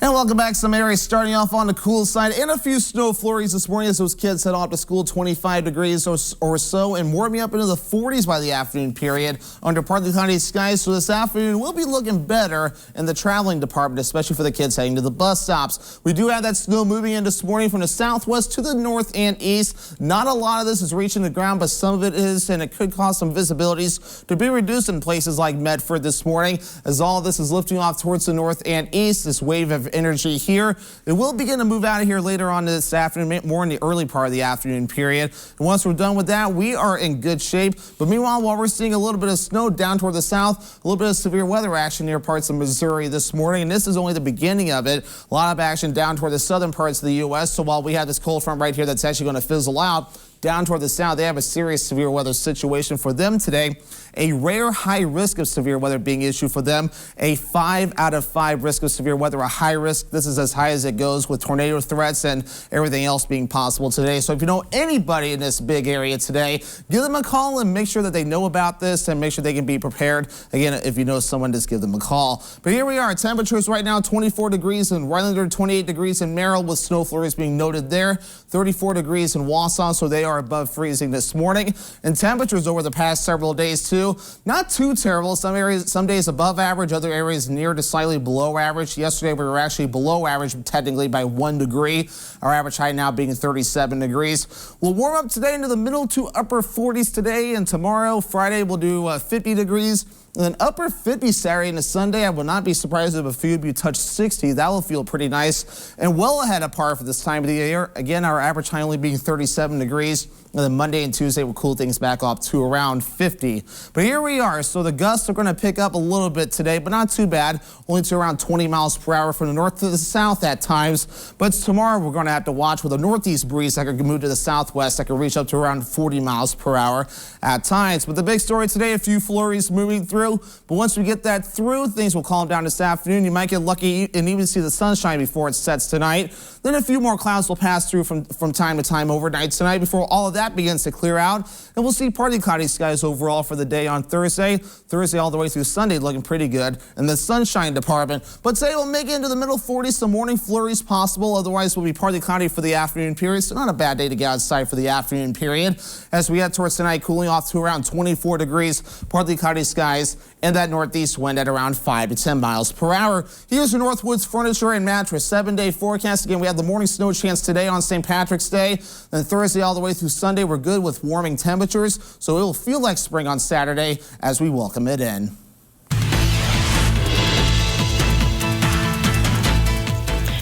And welcome back. Some areas starting off on the cool side and a few snow flurries this morning as those kids head off to school. 25 degrees or so and warming up into the 40s by the afternoon period under partly cloudy skies. So this afternoon we'll be looking better in the traveling department, especially for the kids heading to the bus stops. We do have that snow moving in this morning from the southwest to the north and east. Not a lot of this is reaching the ground, but some of it is, and it could cause some visibilities to be reduced in places like Medford this morning as all this is lifting off towards the north and east. This wave of energy here. It will begin to move out of here later on this afternoon, more in the early part of the afternoon period. And once we're done with that, we are in good shape. But meanwhile, while we're seeing a little bit of snow down toward the south, a little bit of severe weather action near parts of Missouri this morning. And this is only the beginning of it. A lot of action down toward the southern parts of the U.S. So while we have this cold front right here that's actually going to fizzle out, down toward the south, they have a serious severe weather situation for them today. A rare high risk of severe weather being issued for them. A 5 out of 5 risk of severe weather, a high risk. This is as high as it goes with tornado threats and everything else being possible today. So if you know anybody in this big area today, give them a call and make sure that they know about this and make sure they can be prepared. Again, if you know someone, just give them a call. But here we are. Temperatures right now, 24 degrees in Rhinelander, 28 degrees in Merrill with snow flurries being noted there. 34 degrees in Wausau, so they are above freezing this morning. And temperatures over the past several days too, not too terrible. Some areas, some days above average, other areas near to slightly below average. Yesterday we were actually below average technically by 1 degree. Our average height now being 37 degrees. We'll warm up today into the middle to upper 40s today, and tomorrow, Friday, we'll do 50 degrees. And then upper 50 Saturday into Sunday. I will not be surprised if a few of you touch 60. That will feel pretty nice and well ahead of par for this time of the year. Again, our average high only being 37 degrees. And then Monday and Tuesday will cool things back off to around 50. But here we are. So the gusts are going to pick up a little bit today, but not too bad. Only to around 20 miles per hour from the north to the south at times. But tomorrow we're going to have to watch with a northeast breeze that could move to the southwest that could reach up to around 40 miles per hour at times. But the big story today, a few flurries moving through. But once we get that through, things will calm down this afternoon. You might get lucky and even see the sunshine before it sets tonight. Then a few more clouds will pass through from time to time overnight tonight before all of that begins to clear out. And we'll see partly cloudy skies overall for the day on Thursday. Thursday all the way through Sunday looking pretty good in the sunshine department. But today we'll make it into the middle 40s. Some morning flurries possible. Otherwise we'll be partly cloudy for the afternoon period. So not a bad day to get outside for the afternoon period. As we head towards tonight, cooling off to around 24 degrees. Partly cloudy skies and that northeast wind at around 5 to 10 miles per hour. Here's your Northwoods Furniture and Mattress 7-day forecast. Again, we have the morning snow chance today on St. Patrick's Day. Then Thursday all the way through Sunday, we're good with warming temperatures. So it will feel like spring on Saturday as we welcome it in.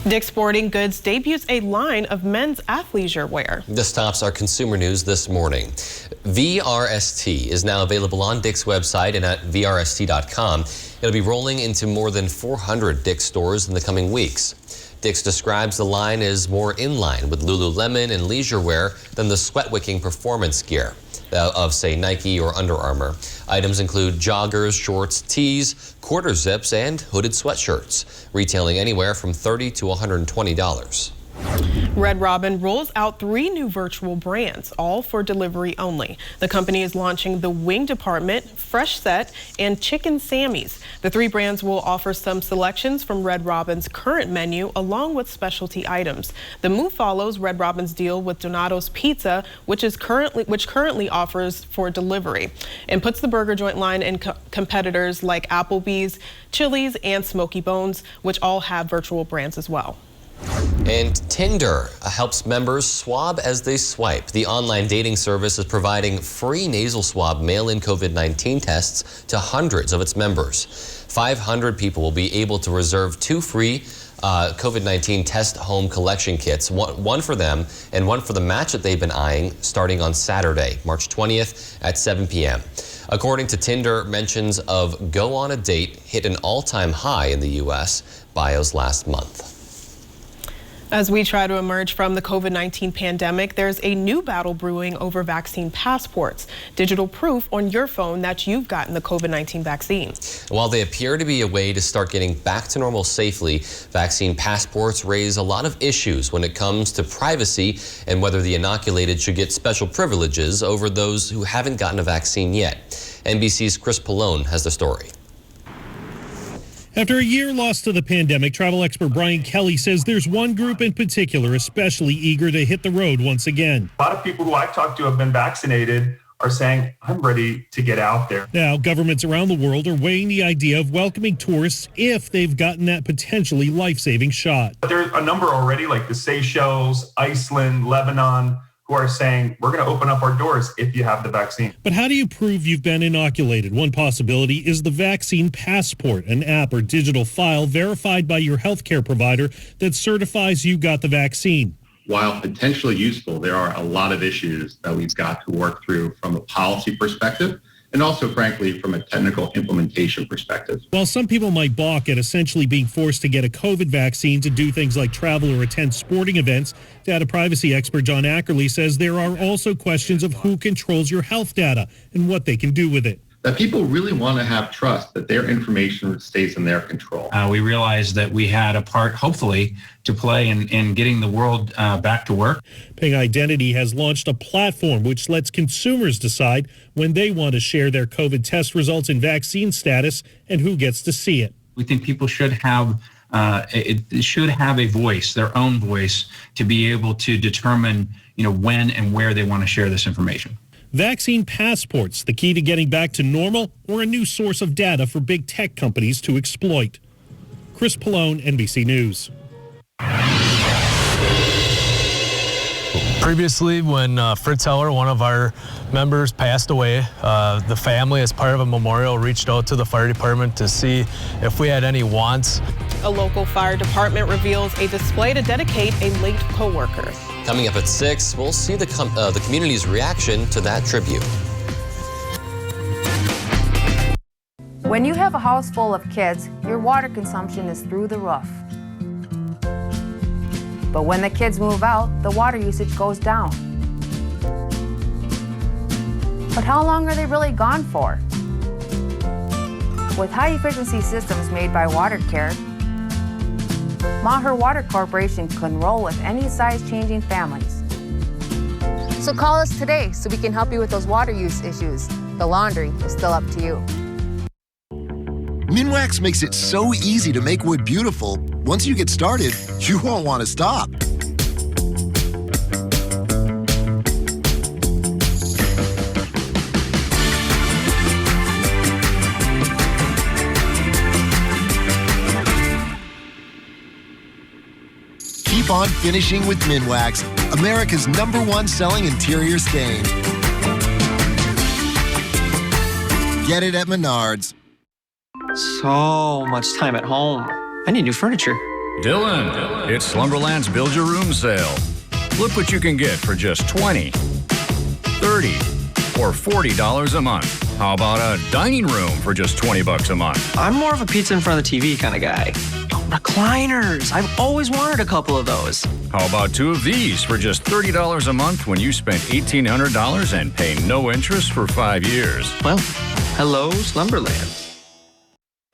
Dick's Sporting Goods debuts a line of men's athleisure wear. This tops our consumer news this morning. VRST is now available on Dick's website and at vrst.com. It'll be rolling into more than 400 Dick's stores in the coming weeks. Dick's describes the line as more in line with Lululemon and leisure wear than the sweat-wicking performance gear of, say, Nike or Under Armour. Items include joggers, shorts, tees, quarter zips, and hooded sweatshirts, retailing anywhere from $30 to $120. Red Robin rolls out 3 new virtual brands, all for delivery only. The company is launching the Wing Department, Fresh Set, and Chicken Sammy's. The 3 brands will offer some selections from Red Robin's current menu, along with specialty items. The move follows Red Robin's deal with Donato's Pizza, which currently offers for delivery, and puts the burger joint line in competitors like Applebee's, Chili's, and Smoky Bones, which all have virtual brands as well. And Tinder helps members swab as they swipe. The online dating service is providing free nasal swab mail-in COVID-19 tests to hundreds of its members. 500 people will be able to reserve 2 free COVID-19 test home collection kits, one for them and one for the match that they've been eyeing, starting on Saturday, March 20th at 7 p.m. According to Tinder, mentions of go on a date hit an all-time high in the U.S. bios last month. As we try to emerge from the COVID-19 pandemic, there's a new battle brewing over vaccine passports, digital proof on your phone that you've gotten the COVID-19 vaccine. While they appear to be a way to start getting back to normal safely, vaccine passports raise a lot of issues when it comes to privacy and whether the inoculated should get special privileges over those who haven't gotten a vaccine yet. NBC's Chris Pallone has the story. After a year lost to the pandemic, travel expert Brian Kelly says there's one group in particular especially eager to hit the road once again. A lot of people who I've talked to have been vaccinated are saying, I'm ready to get out there. Now, governments around the world are weighing the idea of welcoming tourists if they've gotten that potentially life-saving shot. There's a number already, like the Seychelles, Iceland, Lebanon, who are saying, we're going to open up our doors if you have the vaccine. But how do you prove you've been inoculated? One possibility is the vaccine passport, an app or digital file verified by your healthcare provider that certifies you got the vaccine. While potentially useful, there are a lot of issues that we've got to work through from a policy perspective and also, frankly, from a technical implementation perspective. While some people might balk at essentially being forced to get a COVID vaccine to do things like travel or attend sporting events, data privacy expert John Ackerley says there are also questions of who controls your health data and what they can do with it. That people really want to have trust that their information stays in their control. We realized that we had a part, hopefully, to play in getting the world back to work. Ping Identity has launched a platform which lets consumers decide when they want to share their COVID test results and vaccine status and who gets to see it. We think people should have a voice, their own voice, to be able to determine, when and where they want to share this information. Vaccine passports, the key to getting back to normal, or a new source of data for big tech companies to exploit. Chris Pallone, NBC News. Previously, when Fritz Heller, one of our members, passed away, the family, as part of a memorial, reached out to the fire department to see if we had any wants. A local fire department reveals a display to dedicate a late coworker. Coming up at 6, we'll see the community's reaction to that tribute. When you have a house full of kids, your water consumption is through the roof. But when the kids move out, the water usage goes down. But how long are they really gone for? With high-efficiency systems made by WaterCare, Maher Water Corporation can roll with any size-changing families. So call us today so we can help you with those water use issues. The laundry is still up to you. Minwax makes it so easy to make wood beautiful. Once you get started, you won't want to stop. Keep on finishing with Minwax, America's #1 selling interior stain. Get it at Menards. So much time at home. I need new furniture. Dylan, it's Slumberland's Build Your Room sale. Look what you can get for just $20, $30, or $40 a month. How about a dining room for just $20 a month? I'm more of a pizza in front of the TV kind of guy. Oh, recliners. I've always wanted a couple of those. How about 2 of these for just $30 a month when you spend $1,800 and pay no interest for 5 years? Well, hello, Slumberland.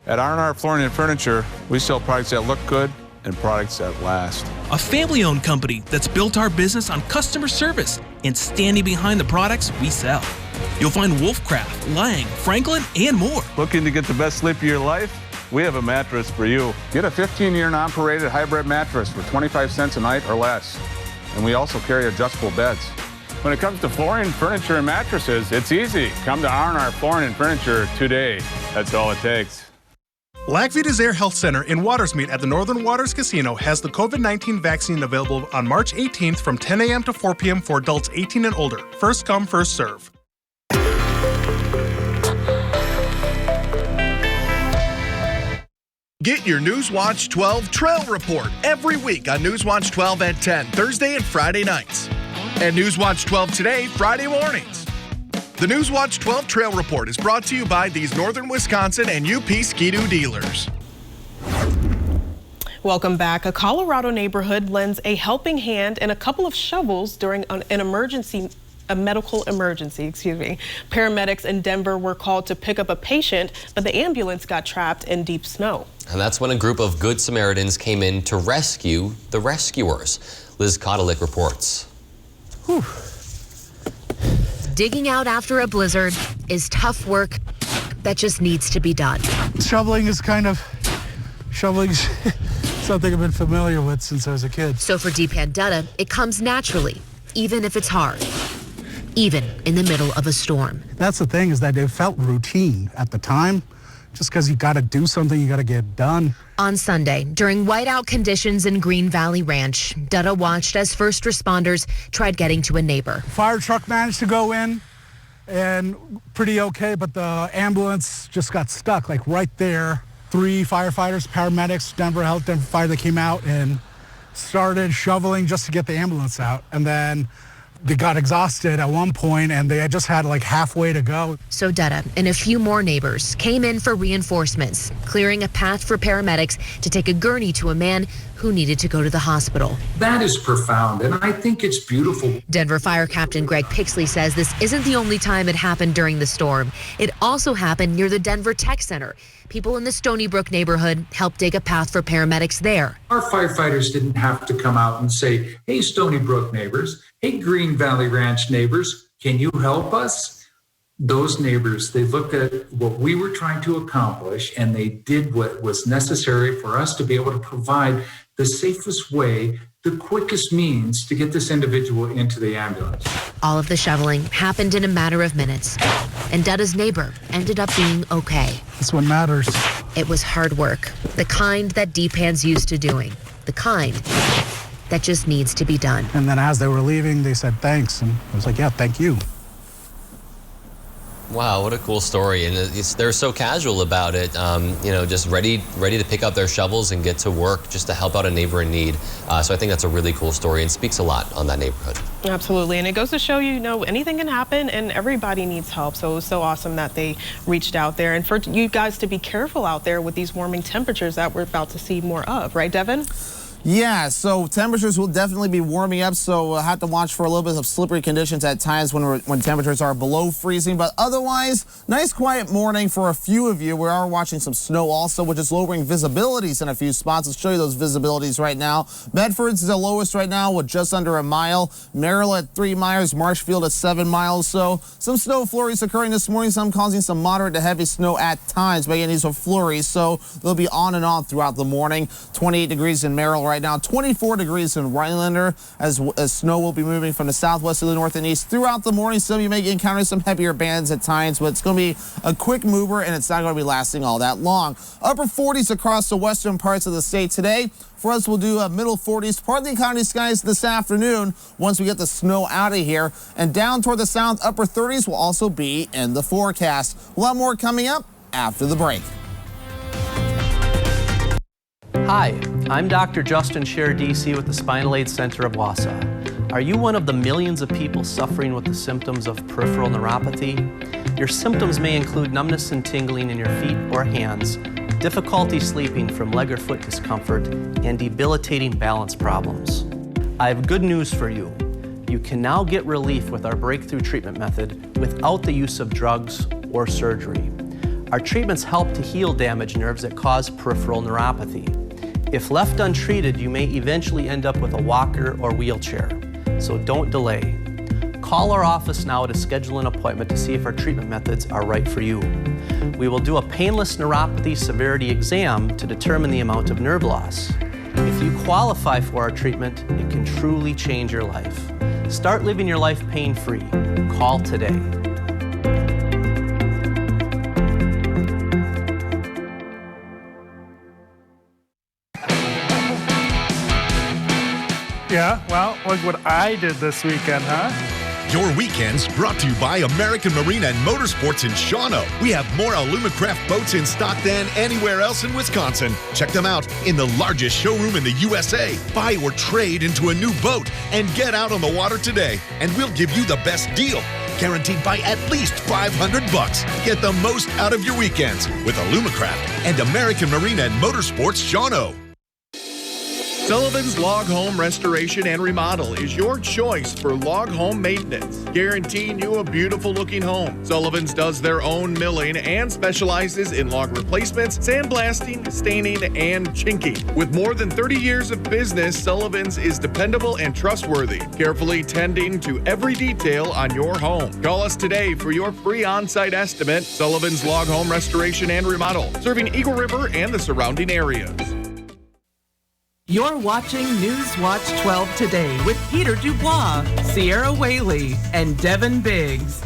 At R&R Flooring and Furniture, we sell products that look good and products that last. A family-owned company that's built our business on customer service and standing behind the products we sell. You'll find Wolfcraft, Lang, Franklin, and more. Looking to get the best sleep of your life? We have a mattress for you. Get a 15-year non-paraded hybrid mattress for 25 cents a night or less. And we also carry adjustable beds. When it comes to flooring, furniture, and mattresses, it's easy. Come to R&R Flooring and Furniture today. That's all it takes. Lac Vita's Air Health Center in Watersmeet at the Northern Waters Casino has the COVID-19 vaccine available on March 18th from 10 a.m. to 4 p.m. for adults 18 and older. First come, first serve. Get your Newswatch 12 Trail Report every week on Newswatch 12 at 10, Thursday and Friday nights. And Newswatch 12 Today, Friday mornings. The Newswatch 12 Trail Report is brought to you by these Northern Wisconsin and UP Ski-Doo dealers. Welcome back. A Colorado neighborhood lends a helping hand and a couple of shovels during a medical emergency. Paramedics in Denver were called to pick up a patient, but the ambulance got trapped in deep snow. And that's when a group of Good Samaritans came in to rescue the rescuers. Liz Kodalik reports. Whew. Digging out after a blizzard is tough work that just needs to be done. Shoveling is kind of Shoveling's something I've been familiar with since I was a kid. So for Deepan Dutta, it comes naturally, even if it's hard, even in the middle of a storm. That's the thing, is that it felt routine at the time. Just because you got to do something, you got to get done. On Sunday, during whiteout conditions in Green Valley Ranch, Dutta watched as first responders tried getting to a neighbor. Fire truck managed to go in and pretty okay, but the ambulance just got stuck, like right there. 3 firefighters, paramedics, Denver Health, Denver Fire, they came out and started shoveling just to get the ambulance out. And then they got exhausted at one point, and they just had like halfway to go. So Dutta and a few more neighbors came in for reinforcements, clearing a path for paramedics to take a gurney to a man who needed to go to the hospital. That is profound, and I think it's beautiful. Denver Fire Captain Greg Pixley says this isn't the only time it happened during the storm. It also happened near the Denver Tech Center. People in the Stony Brook neighborhood helped dig a path for paramedics there. Our firefighters didn't have to come out and say, hey, Stony Brook neighbors, hey, Green Valley Ranch neighbors, can you help us? Those neighbors, they looked at what we were trying to accomplish, and they did what was necessary for us to be able to provide the safest way, the quickest means to get this individual into the ambulance. All of the shoveling happened in a matter of minutes, and Dutta's neighbor ended up being okay. That's what matters. It was hard work, the kind that Deepan's used to doing, the kind that just needs to be done. And then as they were leaving, they said thanks, and I was like, yeah, thank you. Wow, what a cool story. And they're so casual about it, just ready to pick up their shovels and get to work just to help out a neighbor in need. So I think that's a really cool story and speaks a lot on that neighborhood. Absolutely. And it goes to show anything can happen and everybody needs help. So it was so awesome that they reached out there. And for you guys to be careful out there with these warming temperatures that we're about to see more of, right, Devin? Yeah, so temperatures will definitely be warming up, so we'll have to watch for a little bit of slippery conditions at times when temperatures are below freezing. But otherwise, nice quiet morning for a few of you. We are watching some snow also, which is lowering visibilities in a few spots. Let's show you those visibilities right now. Bedford's the lowest right now with just under a mile. Merrill at 3 miles, Marshfield at 7 miles. So some snow flurries occurring this morning, some causing some moderate to heavy snow at times. But again, these are flurries, so they'll be on and on throughout the morning. 28 degrees in Merrill right now, 24 degrees in Rhinelander as snow will be moving from the southwest to the north and east throughout the morning. Some of you may encounter some heavier bands at times, but it's going to be a quick mover and it's not going to be lasting all that long. Upper 40s across the western parts of the state today. For us, we'll do middle 40s, partly cloudy skies this afternoon once we get the snow out of here. And down toward the south, upper 30s will also be in the forecast. A lot more coming up after the break. Hi, I'm Dr. Justin Scher, DC with the Spinal Aid Center of Wausau. Are you one of the millions of people suffering with the symptoms of peripheral neuropathy? Your symptoms may include numbness and tingling in your feet or hands, difficulty sleeping from leg or foot discomfort, and debilitating balance problems. I have good news for you. You can now get relief with our breakthrough treatment method without the use of drugs or surgery. Our treatments help to heal damaged nerves that cause peripheral neuropathy. If left untreated, you may eventually end up with a walker or wheelchair, so don't delay. Call our office now to schedule an appointment to see if our treatment methods are right for you. We will do a painless neuropathy severity exam to determine the amount of nerve loss. If you qualify for our treatment, it can truly change your life. Start living your life pain-free. Call today. Yeah, well, look what I did this weekend, huh? Your weekends brought to you by American Marine and Motorsports in Shawano. We have more Alumacraft boats in stock than anywhere else in Wisconsin. Check them out in the largest showroom in the USA. Buy or trade into a new boat and get out on the water today. And we'll give you the best deal, guaranteed by at least $500. Get the most out of your weekends with Alumacraft and American Marine and Motorsports Shawano. Sullivan's Log Home Restoration and Remodel is your choice for log home maintenance, guaranteeing you a beautiful looking home. Sullivan's does their own milling and specializes in log replacements, sandblasting, staining, and chinking. With more than 30 years of business, Sullivan's is dependable and trustworthy, carefully tending to every detail on your home. Call us today for your free on-site estimate. Sullivan's Log Home Restoration and Remodel, serving Eagle River and the surrounding areas. You're watching Newswatch 12 today with Peter Dubois, Sierra Whaley, and Devin Biggs.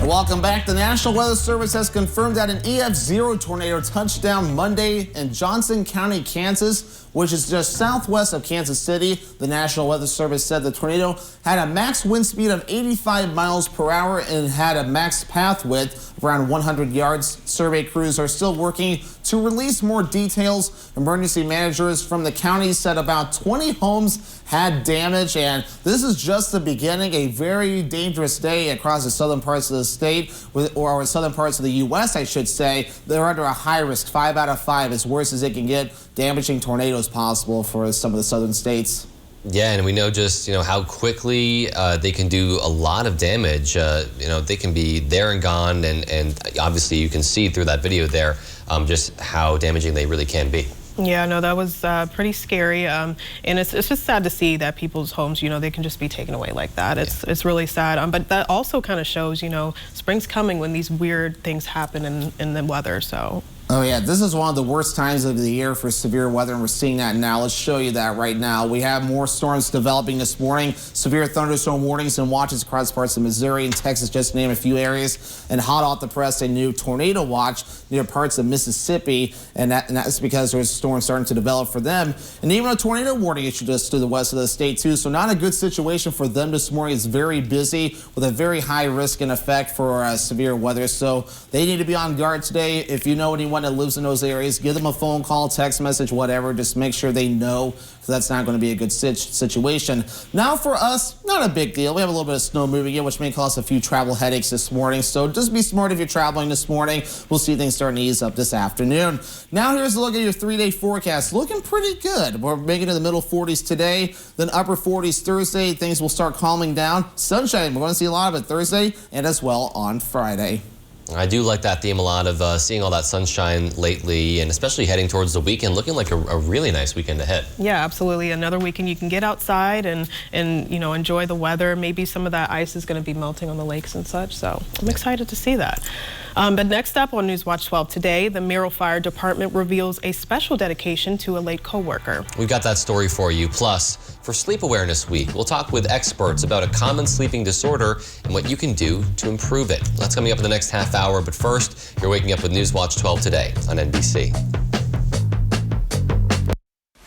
Welcome back. The National Weather Service has confirmed that an EF0 tornado touched down Monday in Johnson County, Kansas, which is just southwest of Kansas City. The National Weather Service said the tornado had a max wind speed of 85 miles per hour and had a max path width of around 100 yards. Survey crews are still working to release more details. Emergency managers from the county said about 20 homes had damage, and this is just the beginning. A very dangerous day across the southern parts of the state, or southern parts of the U.S., I should say. They're under a high risk, 5 out of 5, as worse as it can get. Damaging tornadoes possible for some of the southern states. Yeah, and we know just how quickly they can do a lot of damage. They can be there and gone, and obviously you can see through that video there just how damaging they really can be. Yeah, no, that was pretty scary, and it's just sad to see that people's homes, they can just be taken away like that. It's really sad, but that also kind of shows, spring's coming when these weird things happen in the weather. So. Oh yeah, this is one of the worst times of the year for severe weather, and we're seeing that now. Let's show you that right now. We have more storms developing this morning. Severe thunderstorm warnings and watches across parts of Missouri and Texas, just to name a few areas. And hot off the press, a new tornado watch near parts of Mississippi, and that's because there's storms starting to develop for them. And even a tornado warning issued just to the west of the state too. So not a good situation for them this morning. It's very busy with a very high risk and effect for severe weather. So they need to be on guard today. If you know anyone that lives in those areas, give them a phone call, text message, whatever. Just make sure they know, because that's not going to be a good situation. Now for us, not a big deal. We have a little bit of snow moving in, which may cause a few travel headaches this morning. So just be smart if you're traveling this morning. We'll see things starting to ease up this afternoon. Now here's a look at your 3-day forecast. Looking pretty good. We're making it in the middle 40s today, then upper 40s Thursday. Things will start calming down. Sunshine, we're going to see a lot of it Thursday and as well on Friday. I do like that theme a lot of seeing all that sunshine lately, and especially heading towards the weekend, looking like a really nice weekend ahead. Yeah, absolutely. Another weekend you can get outside and enjoy the weather. Maybe some of that ice is going to be melting on the lakes and such, so I'm excited to see that. But next up on Newswatch 12 today, the Merrill Fire Department reveals a special dedication to a late coworker. We've got that story for you. Plus, for Sleep Awareness Week, we'll talk with experts about a common sleeping disorder and what you can do to improve it. That's coming up in the next half hour, but first, you're waking up with Newswatch 12 today on NBC.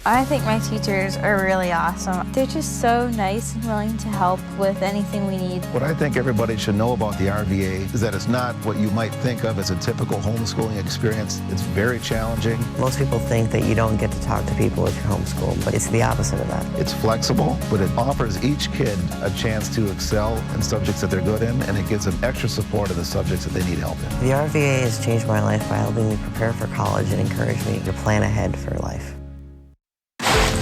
I think my teachers are really awesome. They're just so nice and willing to help with anything we need. What I think everybody should know about the RVA is that it's not what you might think of as a typical homeschooling experience. It's very challenging. Most people think that you don't get to talk to people if you're homeschooled, but it's the opposite of that. It's flexible, but it offers each kid a chance to excel in subjects that they're good in, and it gives them extra support in the subjects that they need help in. The RVA has changed my life by helping me prepare for college and encourage me to plan ahead for life.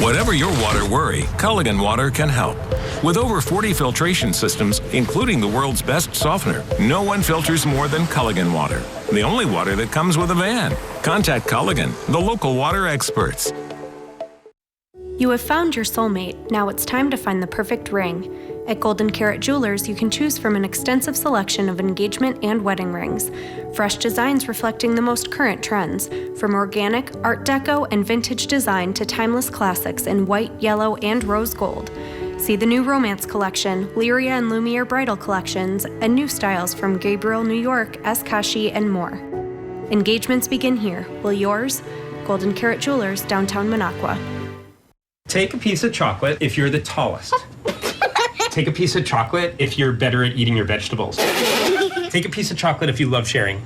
Whatever your water worry, Culligan Water can help. With over 40 filtration systems, including the world's best softener, no one filters more than Culligan Water. The only water that comes with a van. Contact Culligan, the local water experts. You have found your soulmate. Now it's time to find the perfect ring. At Golden Carat Jewelers, you can choose from an extensive selection of engagement and wedding rings. Fresh designs reflecting the most current trends, from organic, art deco, and vintage design to timeless classics in white, yellow, and rose gold. See the new Romance Collection, Lyria and Lumiere Bridal Collections, and new styles from Gabriel New York, S. Kashi, and more. Engagements begin here. Will yours? Golden Carat Jewelers, downtown Minocqua. Take a piece of chocolate if you're the tallest. Take a piece of chocolate if you're better at eating your vegetables. Take a piece of chocolate if you love sharing.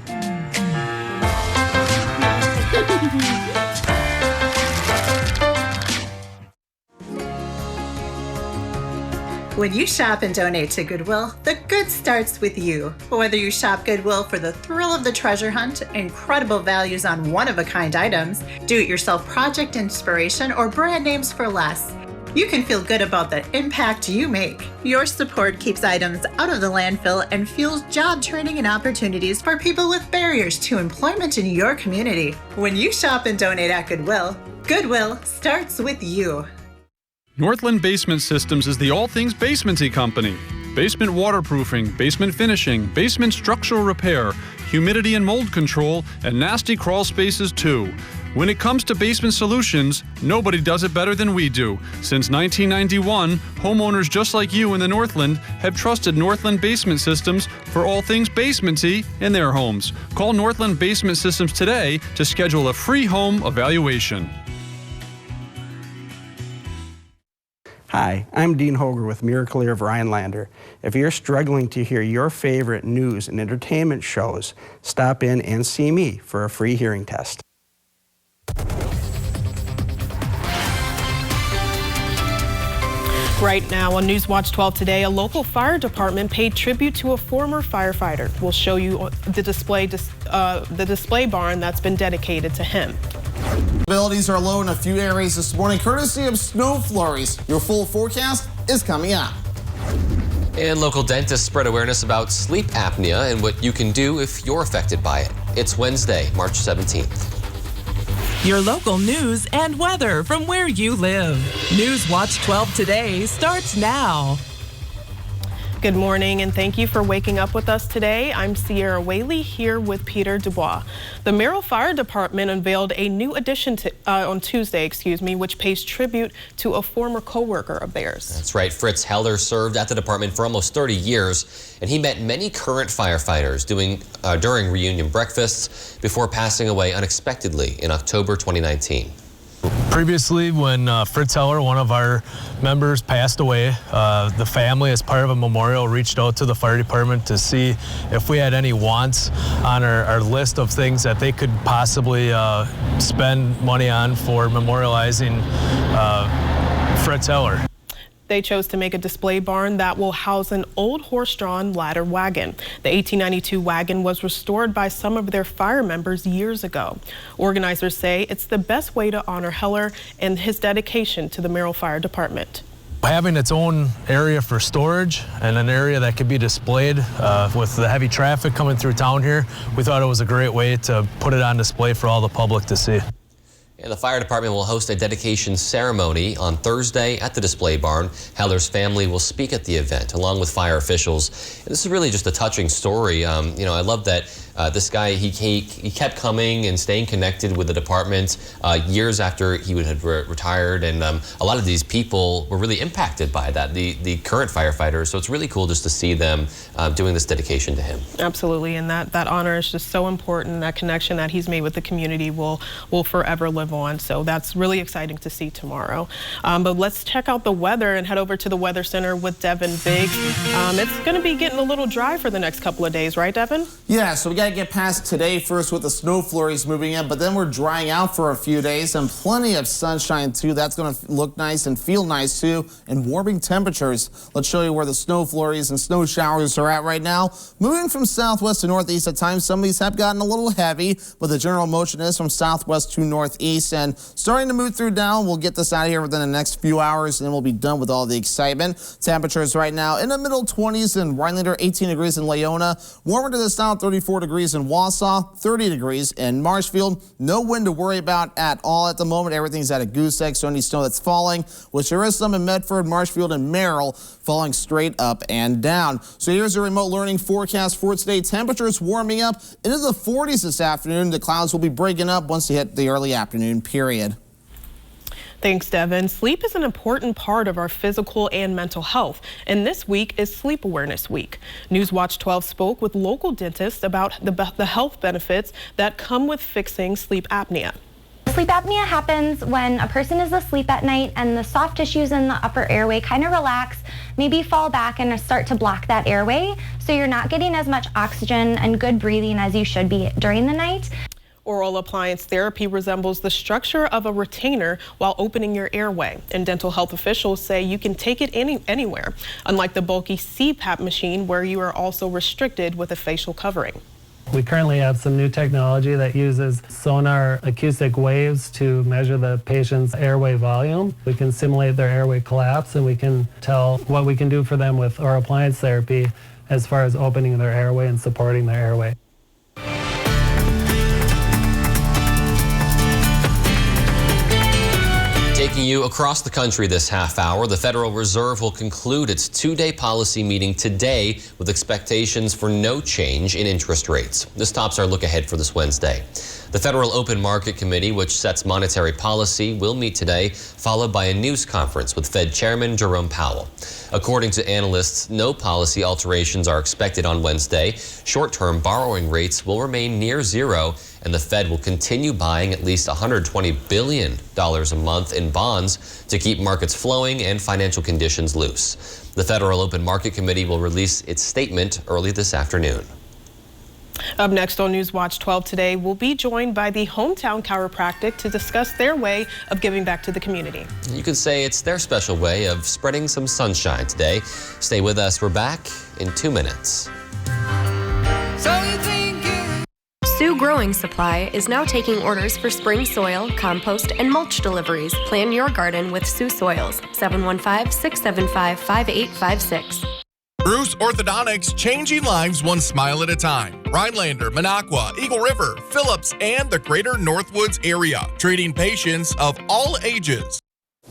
When you shop and donate to Goodwill, the good starts with you. Whether you shop Goodwill for the thrill of the treasure hunt, incredible values on one-of-a-kind items, do-it-yourself project inspiration, or brand names for less, you can feel good about the impact you make. Your support keeps items out of the landfill and fuels job training and opportunities for people with barriers to employment in your community. When you shop and donate at Goodwill, Goodwill starts with you. Northland Basement Systems is the all things basementy company. Basement waterproofing, basement finishing, basement structural repair, humidity and mold control, and nasty crawl spaces too. When it comes to basement solutions, nobody does it better than we do. Since 1991, homeowners just like you in the Northland have trusted Northland Basement Systems for all things basementy in their homes. Call Northland Basement Systems today to schedule a free home evaluation. Hi, I'm Dean Hoger with Miracle of Rhinelander. If you're struggling to hear your favorite news and entertainment shows, stop in and see me for a free hearing test. Right now on Newswatch 12 today, a local fire department paid tribute to a former firefighter. We'll show you the display barn that's been dedicated to him. Visibilities are low in a few areas this morning, courtesy of snow flurries. Your full forecast is coming up. And local dentists spread awareness about sleep apnea and what you can do if you're affected by it. It's Wednesday, March 17th. Your local news and weather from where you live. Newswatch 12 today starts now. Good morning and thank you for waking up with us today. I'm Sierra Whaley here with Peter Dubois. The Merrill Fire Department unveiled a new addition on Tuesday, which pays tribute to a former co-worker of theirs. That's right. Fritz Heller served at the department for almost 30 years, and he met many current firefighters during reunion breakfasts before passing away unexpectedly in October 2019. Previously, when Fritz Heller, one of our members, passed away, the family, as part of a memorial, reached out to the fire department to see if we had any wants on our list of things that they could possibly spend money on for memorializing Fritz Heller. They chose to make a display barn that will house an old horse-drawn ladder wagon. The 1892 wagon was restored by some of their fire members years ago. Organizers say it's the best way to honor Heller and his dedication to the Merrill Fire Department. Having its own area for storage and an area that could be displayed with the heavy traffic coming through town here, we thought it was a great way to put it on display for all the public to see. And the fire department will host a dedication ceremony on Thursday at the display barn. Heller's family will speak at the event along with fire officials. And this is really just a touching story. I love that this guy, he kept coming and staying connected with the department years after he had retired. And a lot of these people were really impacted by that, the current firefighters. So it's really cool just to see them doing this dedication to him. Absolutely. And that honor is just so important. That connection that he's made with the community will forever live on. So that's really exciting to see tomorrow. But let's check out the weather and head over to the Weather Center with Devin Biggs. It's going to be getting a little dry for the next couple of days, right, Devin? Yeah, so we got to get past today first with the snow flurries moving in, but then we're drying out for a few days and plenty of sunshine too. That's going to look nice and feel nice too, and warming temperatures. Let's show you where the snow flurries and snow showers are at right now. Moving from southwest to northeast at times, some of these have gotten a little heavy, but the general motion is from southwest to northeast and starting to move through down. We'll get this out of here within the next few hours and then we'll be done with all the excitement. Temperatures right now in the middle 20s in Rhinelander, 18 degrees in Leona, warmer to the south, 34 degrees in Wausau, 30 degrees in Marshfield. No wind to worry about at all at the moment. Everything's at a goose egg, so any snow that's falling, which there is some in Medford, Marshfield, and Merrill, falling straight up and down. So here's a remote learning forecast for today. Temperatures warming up into the 40s this afternoon. The clouds will be breaking up once they hit the early afternoon period. Thanks, Devin. Sleep is an important part of our physical and mental health, and this week is Sleep Awareness Week. Newswatch 12 spoke with local dentists about the health benefits that come with fixing sleep apnea. Sleep apnea happens when a person is asleep at night and the soft tissues in the upper airway kind of relax, maybe fall back and start to block that airway, so you're not getting as much oxygen and good breathing as you should be during the night. Oral appliance therapy resembles the structure of a retainer while opening your airway, and dental health officials say you can take it anywhere, unlike the bulky CPAP machine where you are also restricted with a facial covering. We currently have some new technology that uses sonar acoustic waves to measure the patient's airway volume. We can simulate their airway collapse, and we can tell what we can do for them with oral appliance therapy as far as opening their airway and supporting their airway. Taking you across the country this half hour, the Federal Reserve will conclude its two-day policy meeting today with expectations for no change in interest rates. This tops our look ahead for this Wednesday. The Federal Open Market Committee, which sets monetary policy, will meet today, followed by a news conference with Fed Chairman Jerome Powell. According to analysts, no policy alterations are expected on Wednesday. Short-term borrowing rates will remain near zero, and the Fed will continue buying at least $120 billion a month in bonds to keep markets flowing and financial conditions loose. The Federal Open Market Committee will release its statement early this afternoon. Up next on Newswatch 12 today, we'll be joined by the Hometown Chiropractic to discuss their way of giving back to the community. You could say it's their special way of spreading some sunshine today. Stay with us. We're back in 2 minutes. Sioux Growing Supply is now taking orders for spring soil, compost, and mulch deliveries. Plan your garden with Sioux Soils. 715-675-5856. Bruce Orthodontics, changing lives one smile at a time. Rhinelander, Minocqua, Eagle River, Phillips, and the greater Northwoods area. Treating patients of all ages.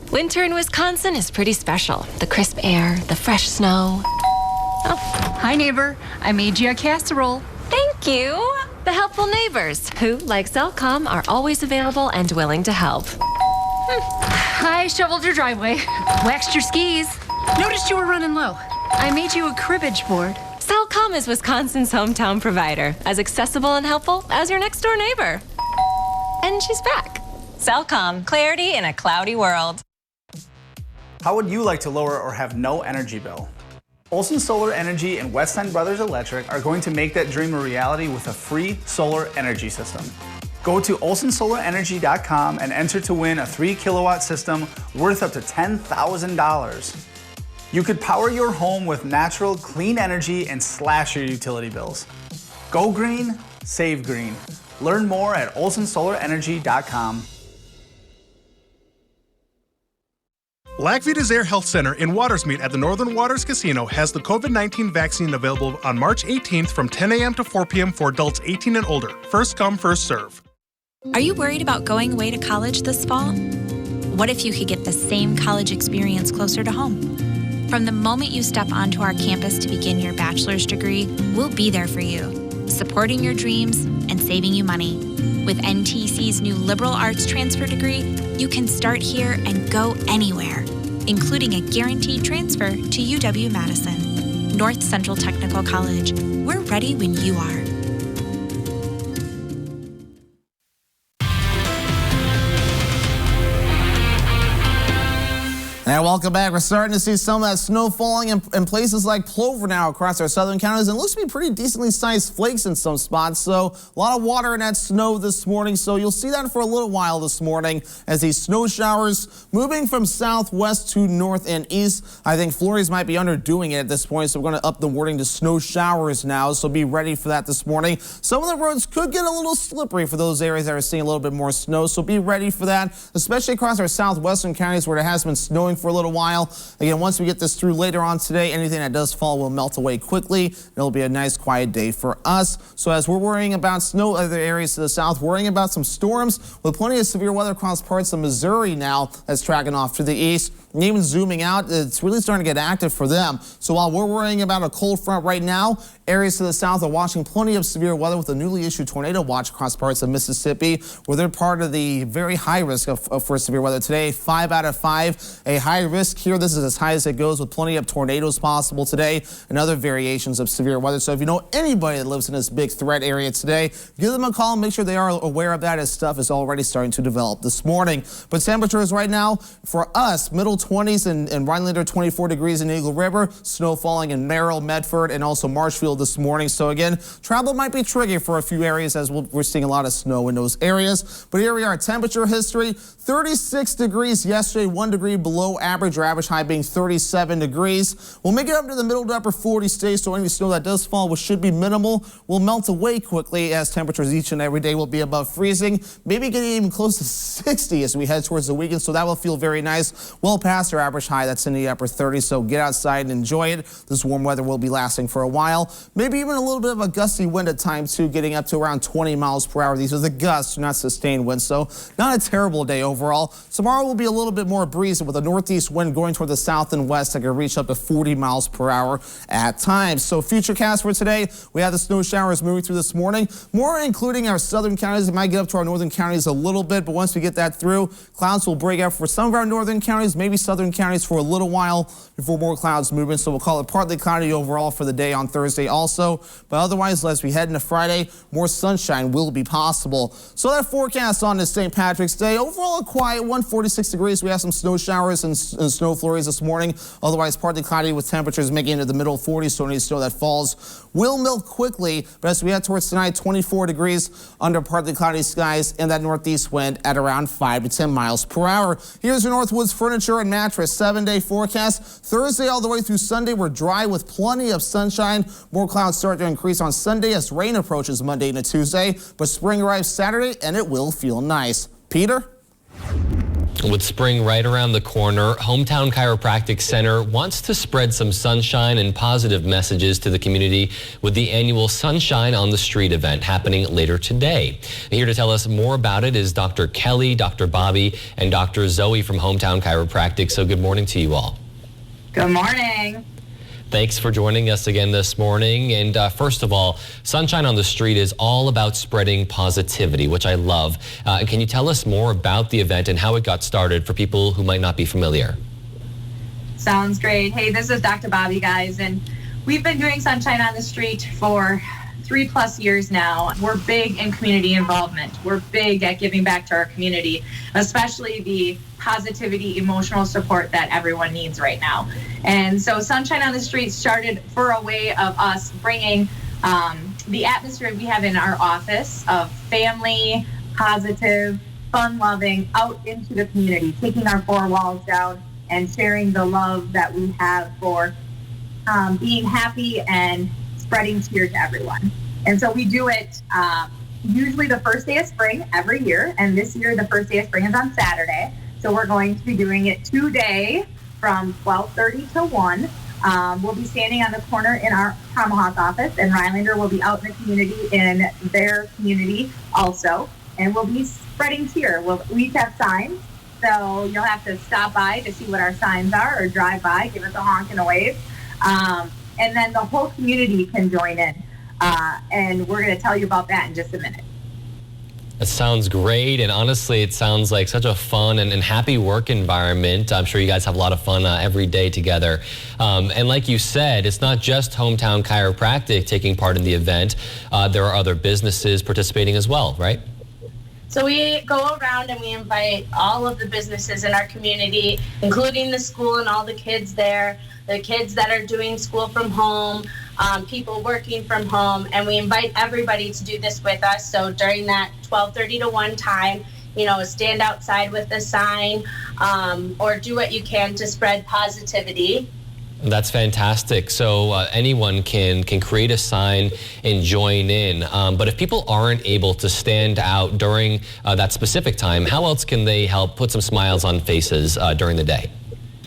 Winter in Wisconsin is pretty special. The crisp air, the fresh snow. Oh, hi neighbor. I made you a casserole. Thank you. The helpful neighbors who, like Cellcom, are always available and willing to help. I shoveled your driveway, waxed your skis. Noticed you were running low. I made you a cribbage board. Cellcom is Wisconsin's hometown provider, as accessible and helpful as your next door neighbor. And she's back. Cellcom, clarity in a cloudy world. How would you like to lower or have no energy bill? Olson Solar Energy and Westside Brothers Electric are going to make that dream a reality with a free solar energy system. Go to olsonsolarenergy.com and enter to win a 3 kilowatt system worth up to $10,000. You could power your home with natural, clean energy and slash your utility bills. Go green, save green. Learn more at olsonsolarenergy.com. Lac-Vida's Air Health Center in Watersmeet at the Northern Waters Casino has the COVID-19 vaccine available on March 18th from 10 a.m. to 4 p.m. for adults 18 and older. First come, first serve. Are you worried about going away to college this fall? What if you could get the same college experience closer to home? From the moment you step onto our campus to begin your bachelor's degree, we'll be there for you, supporting your dreams and saving you money. With NTC's new liberal arts transfer degree, you can start here and go anywhere, including a guaranteed transfer to UW-Madison. North Central Technical College. We're ready when you are. And welcome back. We're starting to see some of that snow falling in places like Plover now across our southern counties, and it looks to be pretty decently sized flakes in some spots. So a lot of water in that snow this morning. So you'll see that for a little while this morning as these snow showers moving from southwest to north and east. I think flurries might be underdoing it at this point, so we're going to up the wording to snow showers now. So be ready for that this morning. Some of the roads could get a little slippery for those areas that are seeing a little bit more snow. So be ready for that, especially across our southwestern counties where it has been snowing for a little while. Again, once we get this through later on today, anything that does fall will melt away quickly. It'll be a nice quiet day for us. So as we're worrying about snow other areas to the south, worrying about some storms with plenty of severe weather across parts of Missouri now that's tracking off to the east. And even zooming out, it's really starting to get active for them. So while we're worrying about a cold front right now, areas to the south are watching plenty of severe weather with a newly issued tornado watch across parts of Mississippi, where they're part of the very high risk for severe weather today. 5 out of 5, a high risk here. This is as high as it goes with plenty of tornadoes possible today and other variations of severe weather. So if you know anybody that lives in this big threat area today, give them a call and make sure they are aware of that as stuff is already starting to develop this morning. But temperatures right now for us, middle 20s in Rhinelander, 24 degrees in Eagle River. Snow falling in Merrill, Medford, and also Marshfield this morning. So again, travel might be tricky for a few areas as we're seeing a lot of snow in those areas. But here we are, temperature history. 36 degrees yesterday, 1 degree below average. Our average high being 37 degrees. We'll make it up to the middle to upper 40s today, so any snow that does fall, which should be minimal, will melt away quickly as temperatures each and every day will be above freezing. Maybe getting even close to 60 as we head towards the weekend, so that will feel very nice. Well past our average high, that's in the upper 30s, so get outside and enjoy it. This warm weather will be lasting for a while. Maybe even a little bit of a gusty wind at times too, getting up to around 20 miles per hour. These are the gusts, not sustained winds, so not a terrible day overall. Tomorrow will be a little bit more breezy with a northeast wind going toward the south and west that can reach up to 40 miles per hour at times. So futurecast for today, we have the snow showers moving through this morning, more including our southern counties. It might get up to our northern counties a little bit, but once we get that through, clouds will break out for some of our northern counties, maybe southern counties for a little while before more clouds move in. So we'll call it partly cloudy overall for the day on Thursday also. But otherwise, as we head into Friday, more sunshine will be possible. So that forecast on this St. Patrick's Day, overall a quiet 146 degrees. We have some snow showers and snow flurries this morning. Otherwise, partly cloudy with temperatures making into the middle 40s. So any snow that falls will melt quickly. But as we head towards tonight, 24 degrees under partly cloudy skies and that northeast wind at around 5 to 10 miles per hour. Here's your Northwoods Furniture and Mattress 7-day forecast. Thursday all the way through Sunday, we're dry with plenty of sunshine. More clouds start to increase on Sunday as rain approaches Monday into Tuesday. But spring arrives Saturday and it will feel nice. Peter? With spring right around the corner, Hometown Chiropractic Center wants to spread some sunshine and positive messages to the community with the annual Sunshine on the Street event happening later today. Here to tell us more about it is Dr. Kelly, Dr. Bobby, and Dr. Zoe from Hometown Chiropractic. So good morning to you all. Good morning. Thanks for joining us again this morning. And first of all, Sunshine on the Street is all about spreading positivity, which I love. Can you tell us more about the event and how it got started for people who might not be familiar? Sounds great. Hey, this is Dr. Bobby, guys, and we've been doing Sunshine on the Street for 3+ years now. We're big in community involvement. We're big at giving back to our community, especially the positivity, emotional support that everyone needs right now. And so Sunshine on the Street started for a way of us bringing the atmosphere we have in our office of family, positive, fun-loving out into the community, taking our 4 walls down and sharing the love that we have for being happy and spreading cheer to everyone. And so we do it usually the first day of spring every year. And this year, the first day of spring is on Saturday. So we're going to be doing it today from 12:30 to 1. We'll be standing on the corner in our Tomahawk office, and Rhinelander will be out in the community in their community also. And we'll be spreading cheer. We'll each have signs. So you'll have to stop by to see what our signs are or drive by, give us a honk and a wave. And then the whole community can join in. And we're going to tell you about that in just a minute. That sounds great, and honestly, it sounds like such a fun and happy work environment. I'm sure you guys have a lot of fun every day together. And like you said, it's not just Hometown Chiropractic taking part in the event. There are other businesses participating as well, right? So we go around and we invite all of the businesses in our community, including the school and all the kids there, the kids that are doing school from home, people working from home, and we invite everybody to do this with us. So during that 12:30 to 1 time, you know, stand outside with a sign or do what you can to spread positivity. That's fantastic. So anyone can create a sign and join in. But if people aren't able to stand out during that specific time, how else can they help put some smiles on faces during the day?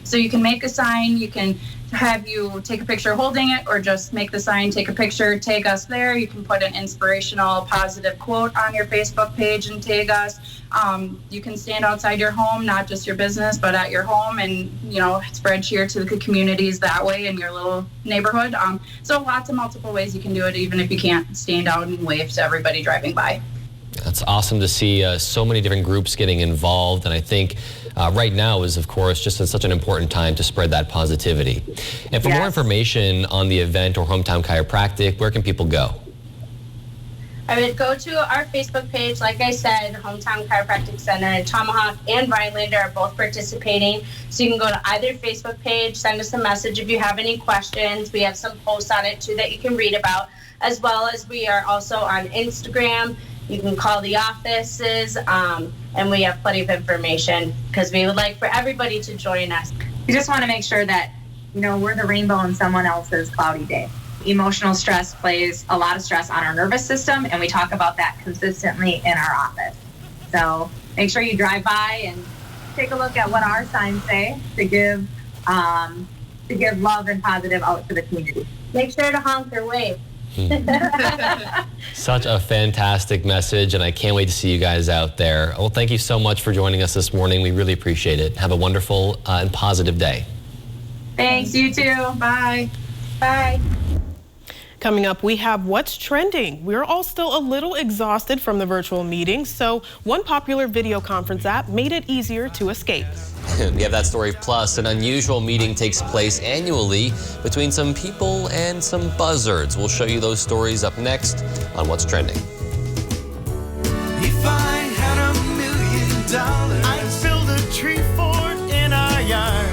So you can make a sign, you can have you take a picture holding it, or just make the sign, take a picture, tag us there. You can put an inspirational, positive quote on your Facebook page and tag us. You can stand outside your home, not just your business, but at your home, and you know, spread cheer to the communities that way in your little neighborhood. So lots of multiple ways you can do it, even if you can't stand out and wave to everybody driving by. That's awesome to see so many different groups getting involved, and I think right now is, of course, just such an important time to spread that positivity. And for more information on the event or Hometown Chiropractic, where can people go? I would go to our Facebook page. Like I said, Hometown Chiropractic Center and Tomahawk and Rhinelander are both participating. So you can go to either Facebook page, send us a message if you have any questions. We have some posts on it too that you can read about, as well as we are also on Instagram. You can call the offices, and we have plenty of information because we would like for everybody to join us. We just want to make sure that, we're the rainbow in someone else's cloudy day. Emotional stress plays a lot of stress on our nervous system, and we talk about that consistently in our office. So make sure you drive by and take a look at what our signs say to give love and positive out to the community. Make sure to honk or wave. Such a fantastic message, and I can't wait to see you guys out there. Well, thank you so much for joining us this morning. We really appreciate it. Have a wonderful and positive day. Thanks, you too. Bye. Bye. Coming up, we have What's Trending. We're all still a little exhausted from the virtual meetings, so one popular video conference app made it easier to escape. We have that story, plus an unusual meeting takes place annually between some people and some buzzards. We'll show you those stories up next on What's Trending. If I had $1 million, I'd build a tree fort in our yard.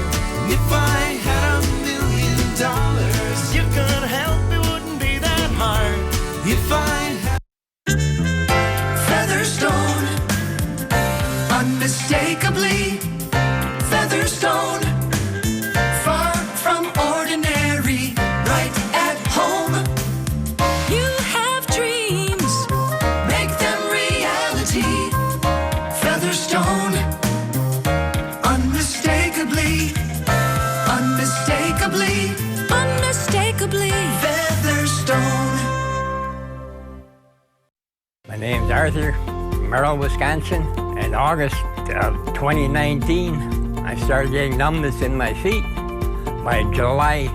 If I had $1 million, you could help. If I had Featherstone, unmistakably Featherstone, far from ordinary, right at home. You have dreams, make them reality. Featherstone, unmistakably, unmistakably, unmistakably Featherstone. My name's Arthur, Merrill, Wisconsin. In August of 2019, I started getting numbness in my feet. By July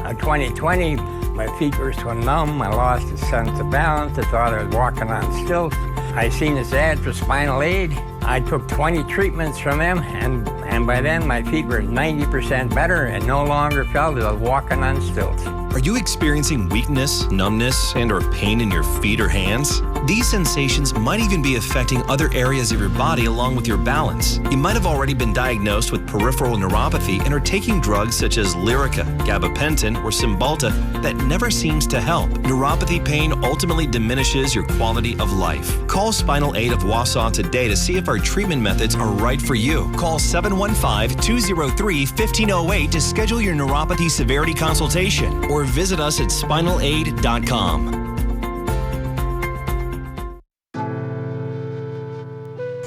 of 2020, my feet were so numb, I lost a sense of balance. I thought I was walking on stilts. I seen this ad for Spinal Aid. I took 20 treatments from them, and by then my feet were 90% better and no longer felt as I was walking on stilts. Are you experiencing weakness, numbness, and/or pain in your feet or hands? These sensations might even be affecting other areas of your body along with your balance. You might have already been diagnosed with peripheral neuropathy and are taking drugs such as Lyrica, gabapentin, or Cymbalta that never seems to help. Neuropathy pain ultimately diminishes your quality of life. Call Spinal Aid of Wausau today to see if our treatment methods are right for you. Call 715-203-1508 to schedule your neuropathy severity consultation or visit us at spinalaid.com.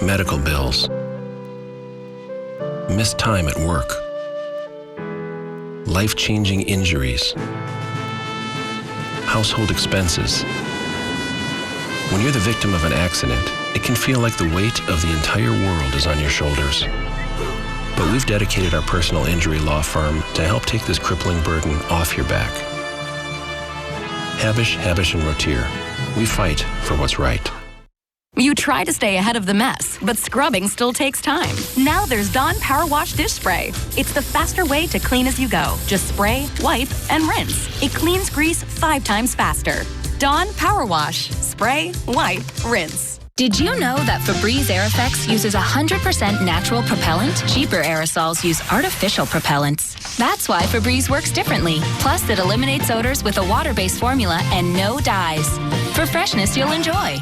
Medical bills, missed time at work, life-changing injuries, household expenses. When you're the victim of an accident, it can feel like the weight of the entire world is on your shoulders. But we've dedicated our personal injury law firm to help take this crippling burden off your back. Havish, and Rotier. We fight for what's right. You try to stay ahead of the mess, but scrubbing still takes time. Now there's Dawn Power Wash Dish Spray. It's the faster way to clean as you go. Just spray, wipe, and rinse. It cleans grease 5 times faster. Dawn Power Wash. Spray, wipe, rinse. Did you know that Febreze Air Effects uses 100% natural propellant? Cheaper aerosols use artificial propellants. That's why Febreze works differently. Plus, it eliminates odors with a water-based formula and no dyes. For freshness you'll enjoy.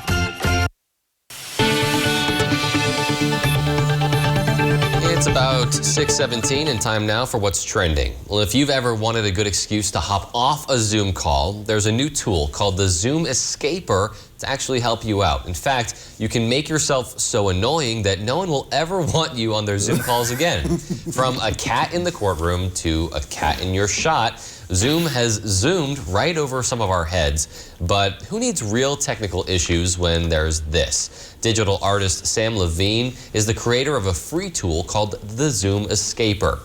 It's about 6:17 and time now for What's Trending. Well, if you've ever wanted a good excuse to hop off a Zoom call, there's a new tool called the Zoom Escaper to actually help you out. In fact, you can make yourself so annoying that no one will ever want you on their Zoom calls again. From a cat in the courtroom to a cat in your shot, Zoom has zoomed right over some of our heads. But who needs real technical issues when there's this? Digital artist Sam Levine is the creator of a free tool called the Zoom Escaper.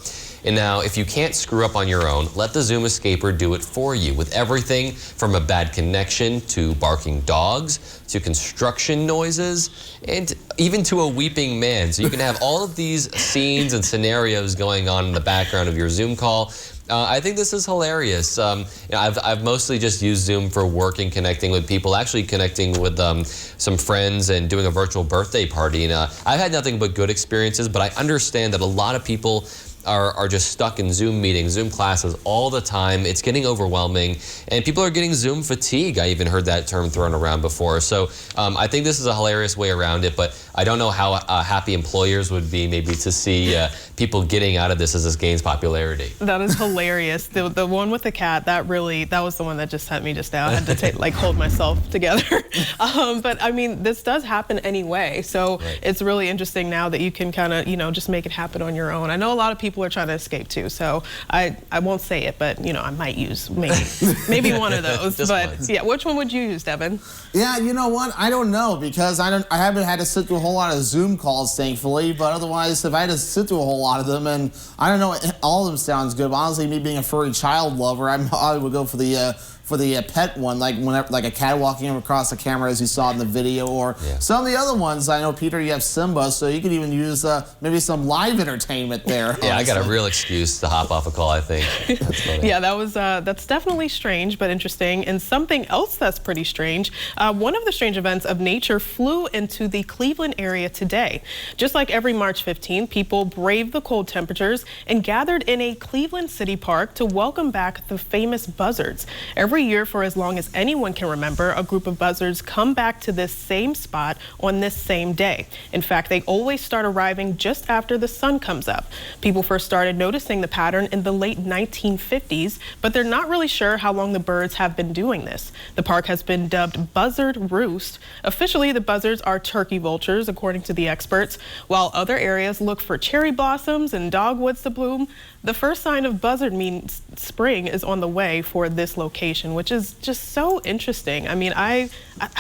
And now, if you can't screw up on your own, let the Zoom Escaper do it for you with everything from a bad connection to barking dogs to construction noises and even to a weeping man. So you can have all of these scenes and scenarios going on in the background of your Zoom call. I think this is hilarious. I've mostly just used Zoom for work and connecting with people, actually connecting with some friends and doing a virtual birthday party. And I've had nothing but good experiences, but I understand that a lot of people are just stuck in Zoom meetings, Zoom classes all the time. It's getting overwhelming, and people are getting Zoom fatigue. I even heard that term thrown around before. So I think this is a hilarious way around it, but I don't know how happy employers would be maybe to see people getting out of this as this gains popularity. That is hilarious. The one with the cat, that was the one that just sent me just now. I had to hold myself together. But I mean, this does happen anyway. So It's really interesting now that you can kind of, just make it happen on your own. I know a lot of people are trying to escape too, so I won't say it, but I might use maybe one of those. But yeah, which one would you use, Devin? Yeah, you know what? I don't know, because I haven't had to sit through a whole lot of Zoom calls, thankfully. But otherwise, if I had to sit through a whole lot of them, and I don't know, all of them sounds good. But honestly, me being a furry child lover, I would go for the pet one, like a cat walking across the camera, as you saw in the video, or some of the other ones. I know, Peter, you have Simba, so you could even use maybe some live entertainment there. Yeah, I got a real excuse to hop off a call, I think. That's funny. Yeah, that's definitely strange but interesting. And something else that's pretty strange, one of the strange events of nature flew into the Cleveland area today. Just like every March 15th, people braved the cold temperatures and gathered in a Cleveland City Park to welcome back the famous buzzards. Every year, for as long as anyone can remember, a group of buzzards come back to this same spot on this same day. In fact, they always start arriving just after the sun comes up. People first started noticing the pattern in the late 1950s, but they're not really sure how long the birds have been doing this. The park has been dubbed Buzzard Roost. Officially, the buzzards are turkey vultures, according to the experts. While other areas look for cherry blossoms and dogwoods to bloom, the first sign of buzzard means spring is on the way for this location, which is just so interesting. I mean, I've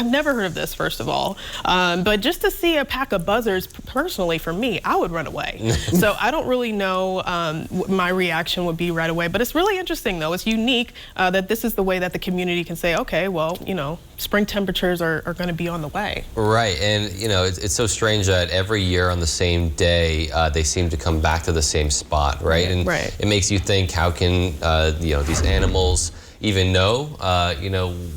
never heard of this, first of all, but just to see a pack of buzzards, personally for me, I would run away. So I don't really know what my reaction would be right away, but it's really interesting though. It's unique that this is the way that the community can say, okay, well, spring temperatures are going to be on the way. Right, and it's so strange that every year on the same day, they seem to come back to the same spot, right? And it makes you think, how can these animals even know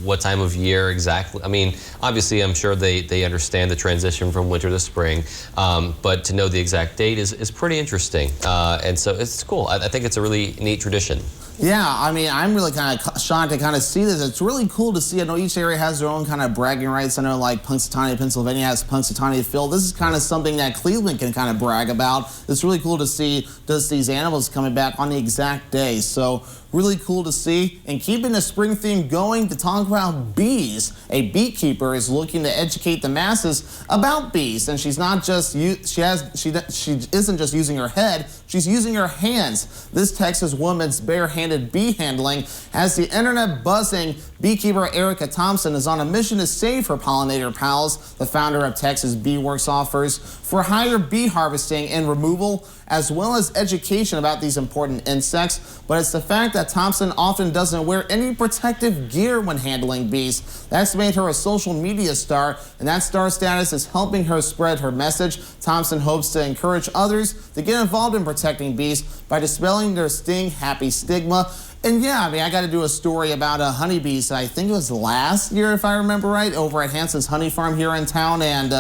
what time of year exactly? I mean, obviously I'm sure they understand the transition from winter to spring, but to know the exact date is pretty interesting, and so it's cool. I think it's a really neat tradition. Yeah, I mean, I'm really kind of shocked to kind of see this. It's really cool to see. I know each area has their own kind of bragging rights. I know, like, Punxsutawney, Pennsylvania has Punxsutawney Phil. This is kind of something that Cleveland can kind of brag about. It's really cool to see these animals coming back on the exact day. So really cool to see. And keeping the spring theme going, to talk about bees. A beekeeper is looking to educate the masses about bees, and she's not just she isn't just using her head, she's using her hands. This Texas woman's barehanded bee handling has the internet buzzing. Beekeeper Erica Thompson is on a mission to save her pollinator pals. The founder of Texas Bee Works offers for hire bee harvesting and removal, as well as education about these important insects. But it's the fact that Thompson often doesn't wear any protective gear when handling bees. That's made her a social media star, and that star status is helping her spread her message. Thompson hopes to encourage others to get involved in protecting bees by dispelling their sting-happy stigma. And yeah, I mean, I got to do a story about honeybees. I think it was last year, if I remember right, over at Hanson's Honey Farm here in town. And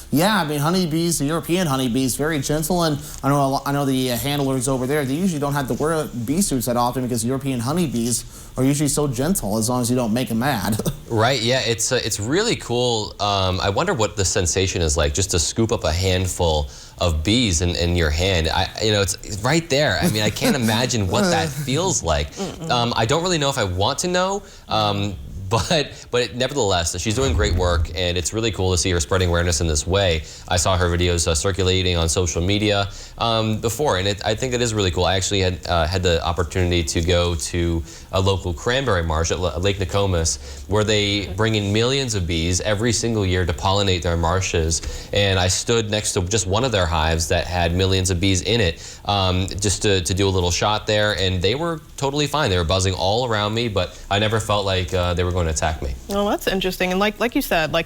yeah, I mean, honeybees, the European honeybees, very gentle. And I know the handlers over there, they usually don't have to wear bee suits that often, because European honeybees are usually so gentle, as long as you don't make them mad. Right, yeah, it's really cool. I wonder what the sensation is like, just to scoop up a handful of bees in your hand. It's right there. I mean, I can't imagine what that feels like. I don't really know if I want to know, but nevertheless, she's doing great work, and it's really cool to see her spreading awareness in this way. I saw her videos circulating on social media before, and I think it is really cool. I actually had the opportunity to go to a local cranberry marsh at Lake Nokomis, where they bring in millions of bees every single year to pollinate their marshes. And I stood next to just one of their hives that had millions of bees in it, just to do a little shot there, and they were totally fine. They were buzzing all around me, but I never felt like they were going to attack me. Well, that's interesting. And like you said, I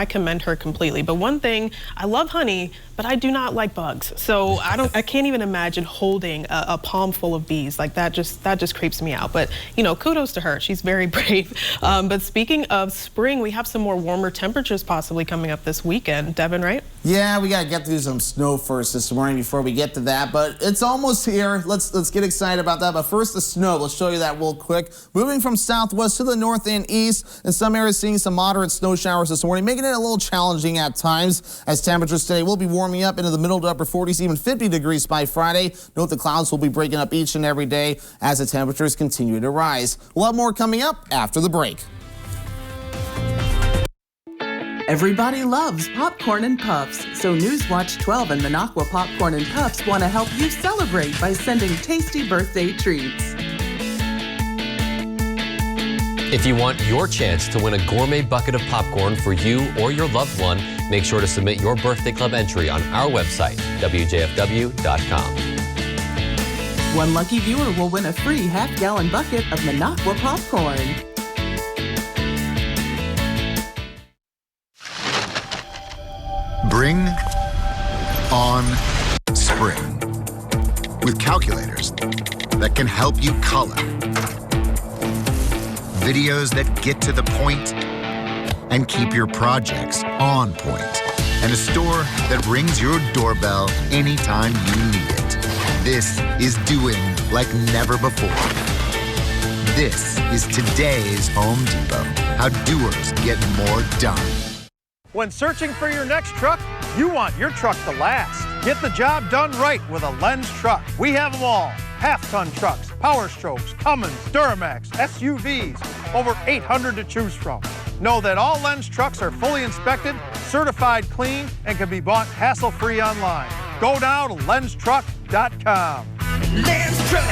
commend her completely. But one thing, I love honey, but but I do not like bugs. So I can't even imagine holding a palm full of bees. Like that just creeps me out. But you know, kudos to her. She's very brave. But speaking of spring, we have some more warmer temperatures possibly coming up this weekend. Devin, right? Yeah, we got to get through some snow first this morning before we get to that, but it's almost here. Let's get excited about that. But first, the snow. Let's show you that real quick. Moving from southwest to the north and east, in some areas seeing some moderate snow showers this morning, making it a little challenging at times as temperatures today will be warming up into the middle to upper 40s, even 50 degrees by Friday. Note the clouds will be breaking up each and every day as the temperatures continue to rise. We'll have more coming up after the break. Everybody loves popcorn and puffs, so Newswatch 12 and Minocqua Popcorn and Puffs want to help you celebrate by sending tasty birthday treats. If you want your chance to win a gourmet bucket of popcorn for you or your loved one, make sure to submit your birthday club entry on our website, WJFW.com. One lucky viewer will win a free half-gallon bucket of Minocqua popcorn. Bring on spring with calculators that can help you color, videos that get to the point and keep your projects on point, and a store that rings your doorbell anytime you need it. This is doing like never before. This is today's Home Depot. How doers get more done. When searching for your next truck, you want your truck to last. Get the job done right with a Lenz truck. We have them all. Half-ton trucks, Power Strokes, Cummins, Duramax, SUVs, over 800 to choose from. Know that all Lenz trucks are fully inspected, certified clean, and can be bought hassle-free online. Go now to lenztruck.com. Lenz Truck,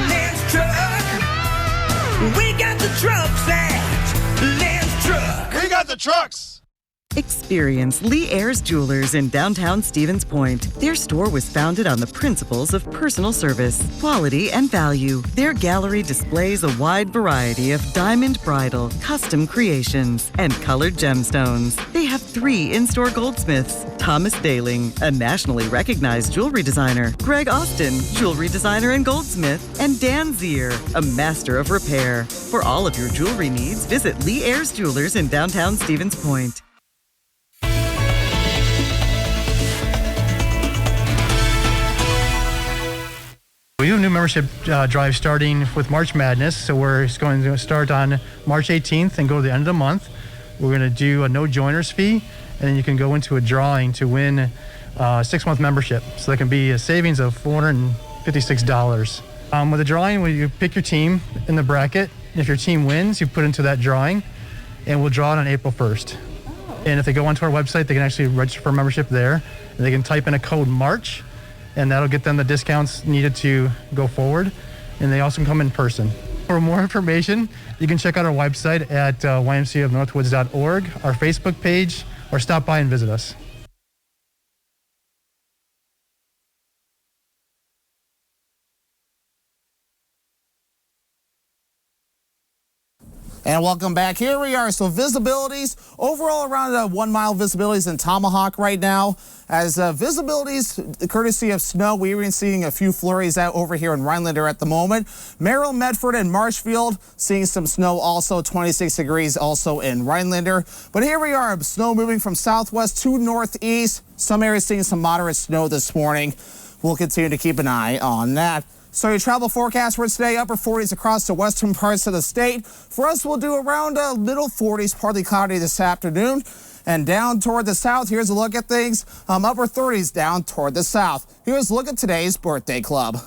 Lenz Truck. We got the trucks at Lenz Truck. We got the trucks. Experience Lee Ayres Jewelers in downtown Stevens Point. Their store was founded on the principles of personal service, quality, and value. Their gallery displays a wide variety of diamond bridal, custom creations, and colored gemstones. They have 3 in-store goldsmiths: Thomas Dailing, a nationally recognized jewelry designer; Greg Austin, jewelry designer and goldsmith; and Dan Zier, a master of repair. For all of your jewelry needs, visit Lee Ayres Jewelers in downtown Stevens Point. We do a new membership drive starting with March Madness, so we're going to start on March 18th and go to the end of the month. We're going to do a no joiners fee, and then you can go into a drawing to win a 6-month membership. So that can be a savings of $456. With the drawing, you pick your team in the bracket. If your team wins, you put into that drawing, and we'll draw it on April 1st. And if they go onto our website, they can actually register for membership there, and they can type in a code MARCH, and that'll get them the discounts needed to go forward. And they also can come in person. For more information, you can check out our website at ymcaofnorthwoods.org, our Facebook page, or stop by and visit us. And welcome back. Here we are. So visibilities, overall around 1 mile visibilities in Tomahawk right now. As visibilities, courtesy of snow, we're even seeing a few flurries out over here in Rhinelander at the moment. Merrill, Medford, and Marshfield seeing some snow also, 26 degrees also in Rhinelander. But here we are, snow moving from southwest to northeast. Some areas seeing some moderate snow this morning. We'll continue to keep an eye on that. So your travel forecast for today, upper 40s across the western parts of the state. For us, we'll do around middle 40s, partly cloudy this afternoon. And down toward the south, here's a look at things. Upper 30s down toward the south. Here's a look at today's birthday club.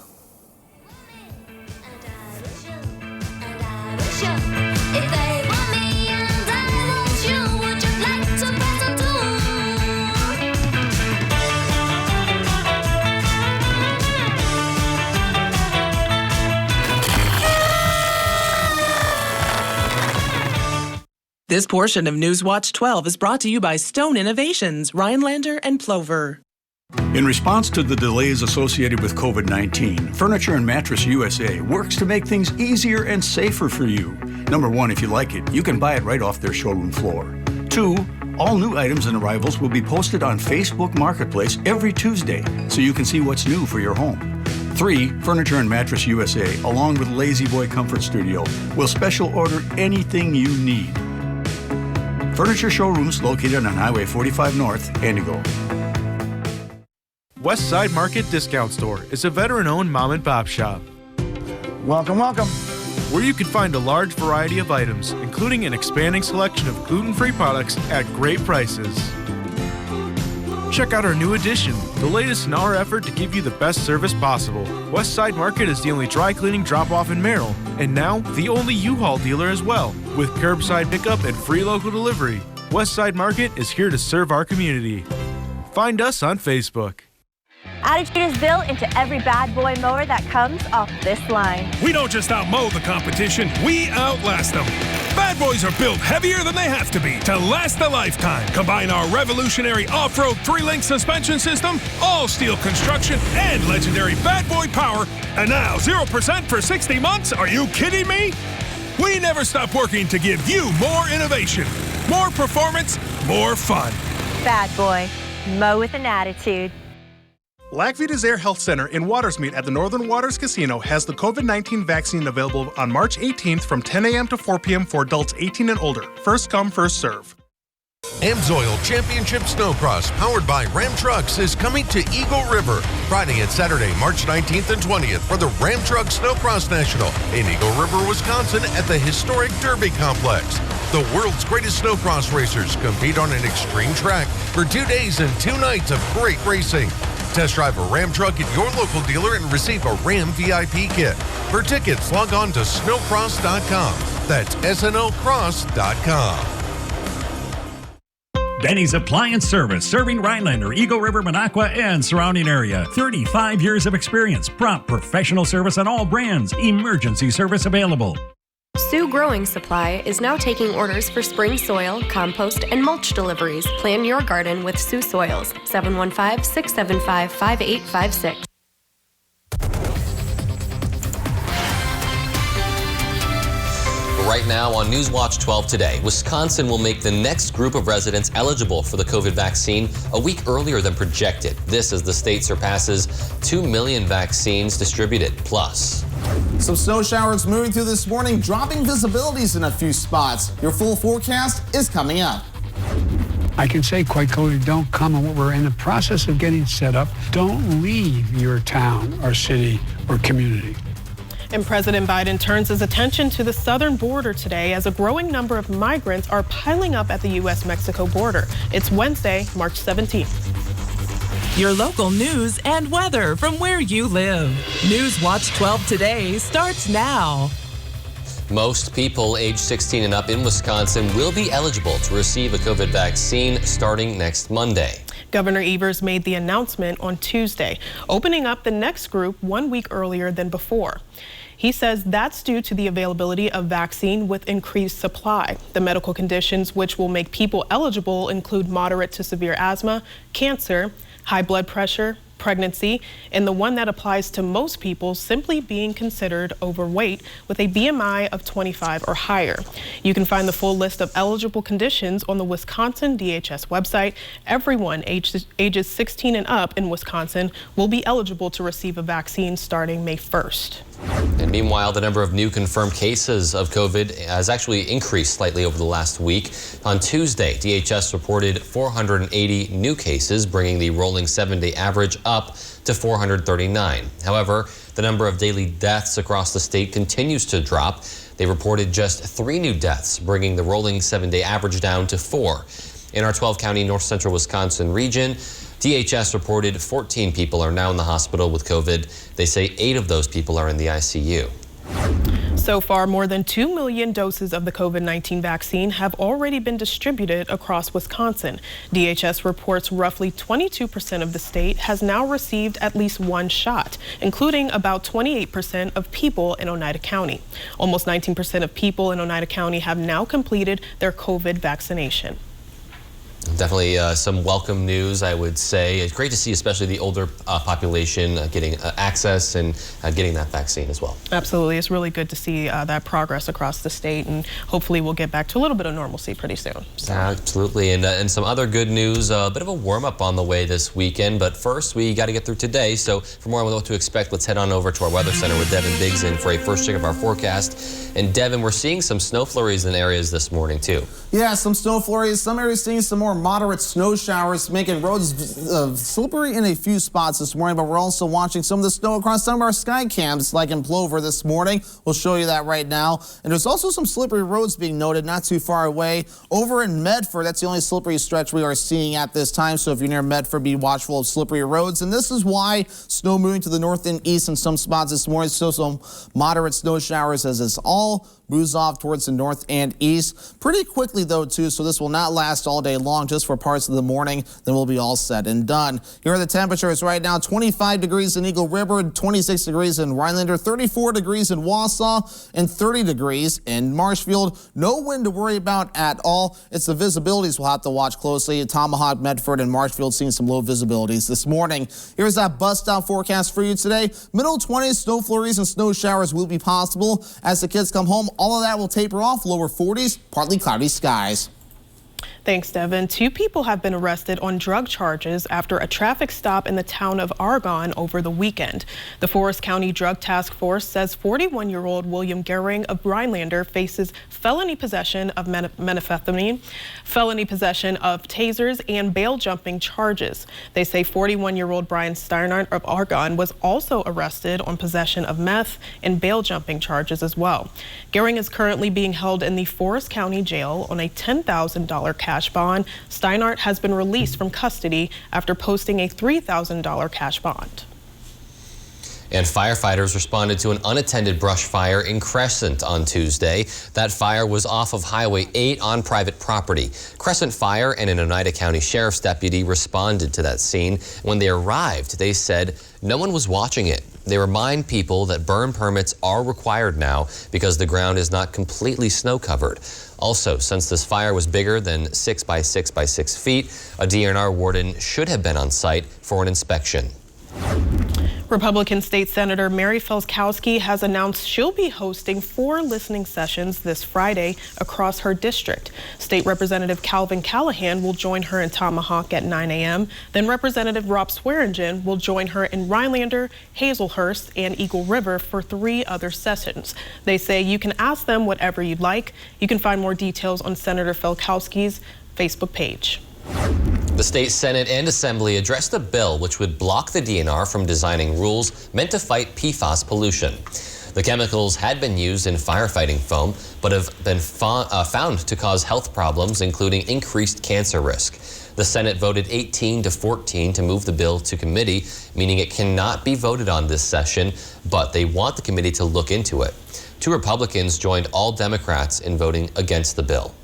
This portion of Newswatch 12 is brought to you by Stone Innovations, Rhinelander and Plover. In response to the delays associated with COVID-19, Furniture and Mattress USA works to make things easier and safer for you. Number one, if you like it, you can buy it right off their showroom floor. 2, All new items and arrivals will be posted on Facebook Marketplace every Tuesday, so you can see what's new for your home. 3, Furniture and Mattress USA, along with Lazy Boy Comfort Studio, will special order anything you need. Furniture showrooms located on Highway 45 North, Indigo. Westside Market Discount Store is a veteran-owned mom-and-pop shop. Welcome, welcome. Where you can find a large variety of items, including an expanding selection of gluten-free products at great prices. Check out our new addition, the latest in our effort to give you the best service possible. Westside Market is the only dry cleaning drop-off in Merrill, and now the only U-Haul dealer as well, with curbside pickup and free local delivery. Westside Market is here to serve our community. Find us on Facebook. Attitude is built into every bad boy mower that comes off this line. We don't just outmow the competition, we outlast them. Bad boys are built heavier than they have to be to last a lifetime. Combine our revolutionary off-road 3-link suspension system, all-steel construction, and legendary bad boy power, and now 0% for 60 months? Are you kidding me? We never stop working to give you more innovation, more performance, more fun. Bad boy, mow with an attitude. Lac-Vida's Air Health Center in Watersmeet at the Northern Waters Casino has the COVID-19 vaccine available on March 18th from 10 a.m. to 4 p.m. for adults 18 and older. First come, first serve. AMSOIL Championship Snowcross, powered by Ram Trucks, is coming to Eagle River Friday and Saturday, March 19th and 20th for the Ram Truck Snowcross National in Eagle River, Wisconsin at the historic Derby Complex. The world's greatest snowcross racers compete on an extreme track for 2 days and 2 nights of great racing. Test drive a Ram truck at your local dealer and receive a Ram VIP kit. For tickets, log on to snowcross.com. That's snocross.com. Benny's Appliance Service, serving Rhinelander, Eagle River, Minocqua, and surrounding area. 35 years of experience, prompt professional service on all brands, emergency service available. Sioux Growing Supply is now taking orders for spring soil, compost, and mulch deliveries. Plan your garden with Sioux Soils. 715-675-5856. Right now on Newswatch 12 today, Wisconsin will make the next group of residents eligible for the COVID vaccine a week earlier than projected. This as the state surpasses 2 million vaccines distributed. Plus, some snow showers moving through this morning, dropping visibilities in a few spots. Your full forecast is coming up. I can say quite clearly, don't come, and we're in the process of getting set up. Don't leave your town or city or community. And President Biden turns his attention to the southern border today as a growing number of migrants are piling up at the U.S.-Mexico border. It's Wednesday, March 17th. Your local news and weather from where you live. Newswatch 12 today starts now. Most people age 16 and up in Wisconsin will be eligible to receive a COVID vaccine starting next Monday. Governor Evers made the announcement on Tuesday, opening up the next group 1 week earlier than before. He says that's due to the availability of vaccine with increased supply. The medical conditions which will make people eligible include moderate to severe asthma, cancer, high blood pressure, pregnancy, and the one that applies to most people, simply being considered overweight with a BMI of 25 or higher. You can find the full list of eligible conditions on the Wisconsin DHS website. Everyone ages 16 and up in Wisconsin will be eligible to receive a vaccine starting May 1st. And meanwhile, the number of new confirmed cases of COVID has actually increased slightly over the last week. On Tuesday, DHS reported 480 new cases, bringing the rolling 7-day average up to 439. However, the number of daily deaths across the state continues to drop. They reported just 3 new deaths, bringing the rolling 7-day average down to 4. In our 12-county north central Wisconsin region, DHS reported 14 people are now in the hospital with COVID. They say 8 of those people are in the ICU. So far, more than 2 million doses of the COVID-19 vaccine have already been distributed across Wisconsin. DHS reports roughly 22% of the state has now received at least 1 shot, including about 28% of people in Oneida County. Almost 19% of people in Oneida County have now completed their COVID vaccination. Definitely some welcome news, I would say. It's great to see, especially the older population getting access and getting that vaccine as well. Absolutely. It's really good to see that progress across the state, and hopefully we'll get back to a little bit of normalcy pretty soon. So. Absolutely. And some other good news, a bit of a warm-up on the way this weekend. But first, we got to get through today. So for more on what to expect, let's head on over to our Weather Center with Devin Biggs in for a first check of our forecast. And Devin, we're seeing some snow flurries in areas this morning, too. Yeah, some snow flurries. Some areas seeing some more moderate snow showers, making roads slippery in a few spots this morning. But we're also watching some of the snow across some of our sky cams, like in Plover this morning. We'll show you that right now. And there's also some slippery roads being noted not too far away. Over in Medford, that's the only slippery stretch we are seeing at this time. So if you're near Medford, be watchful of slippery roads. And this is why snow moving to the north and east in some spots this morning. So some moderate snow showers as it's all moves off towards the north and east pretty quickly, though, too. So this will not last all day long, just for parts of the morning. Then we'll be all said and done. Here are the temperatures right now. 25 degrees in Eagle River, 26 degrees in Rhinelander, 34 degrees in Wausau, and 30 degrees in Marshfield. No wind to worry about at all. It's the visibilities we'll have to watch closely. Tomahawk, Medford, and Marshfield seeing some low visibilities this morning. Here's that bust out forecast for you today. Middle 20s, snow flurries and snow showers will be possible as the kids come home. All of that will taper off. Lower 40s, partly cloudy skies. Thanks, Devin. 2 people have been arrested on drug charges after a traffic stop in the town of Argonne over the weekend. The Forest County Drug Task Force says 41-year-old William Gehring of Rhinelander faces felony possession of methamphetamine, felony possession of tasers, and bail jumping charges. They say 41-year-old Brian Steinert of Argonne was also arrested on possession of meth and bail jumping charges as well. Gehring is currently being held in the Forest County Jail on a $10,000 cash bond. Steinert has been released from custody after posting a $3,000 cash bond. And firefighters responded to an unattended brush fire in Crescent on Tuesday. That fire was off of Highway 8 on private property. Crescent Fire and an Oneida County Sheriff's deputy responded to that scene. When they arrived, they said no one was watching it. They remind people that burn permits are required now because the ground is not completely snow covered. Also, since this fire was bigger than 6 by 6 by 6 feet, a DNR warden should have been on site for an inspection. Republican State Senator Mary Felskowski has announced she'll be hosting 4 listening sessions this Friday across her district. State Representative Calvin Callahan will join her in Tomahawk at 9 a.m. Then Representative Rob Swearingen will join her in Rhinelander, Hazelhurst, and Eagle River for 3 other sessions. They say you can ask them whatever you'd like. You can find more details on Senator Felkowski's Facebook page. The state Senate and Assembly addressed a bill which would block the DNR from designing rules meant to fight PFAS pollution. The chemicals had been used in firefighting foam, but have been found to cause health problems, including increased cancer risk. The Senate voted 18-14 to move the bill to committee, meaning it cannot be voted on this session, but they want the committee to look into it. 2 Republicans joined all Democrats in voting against the bill.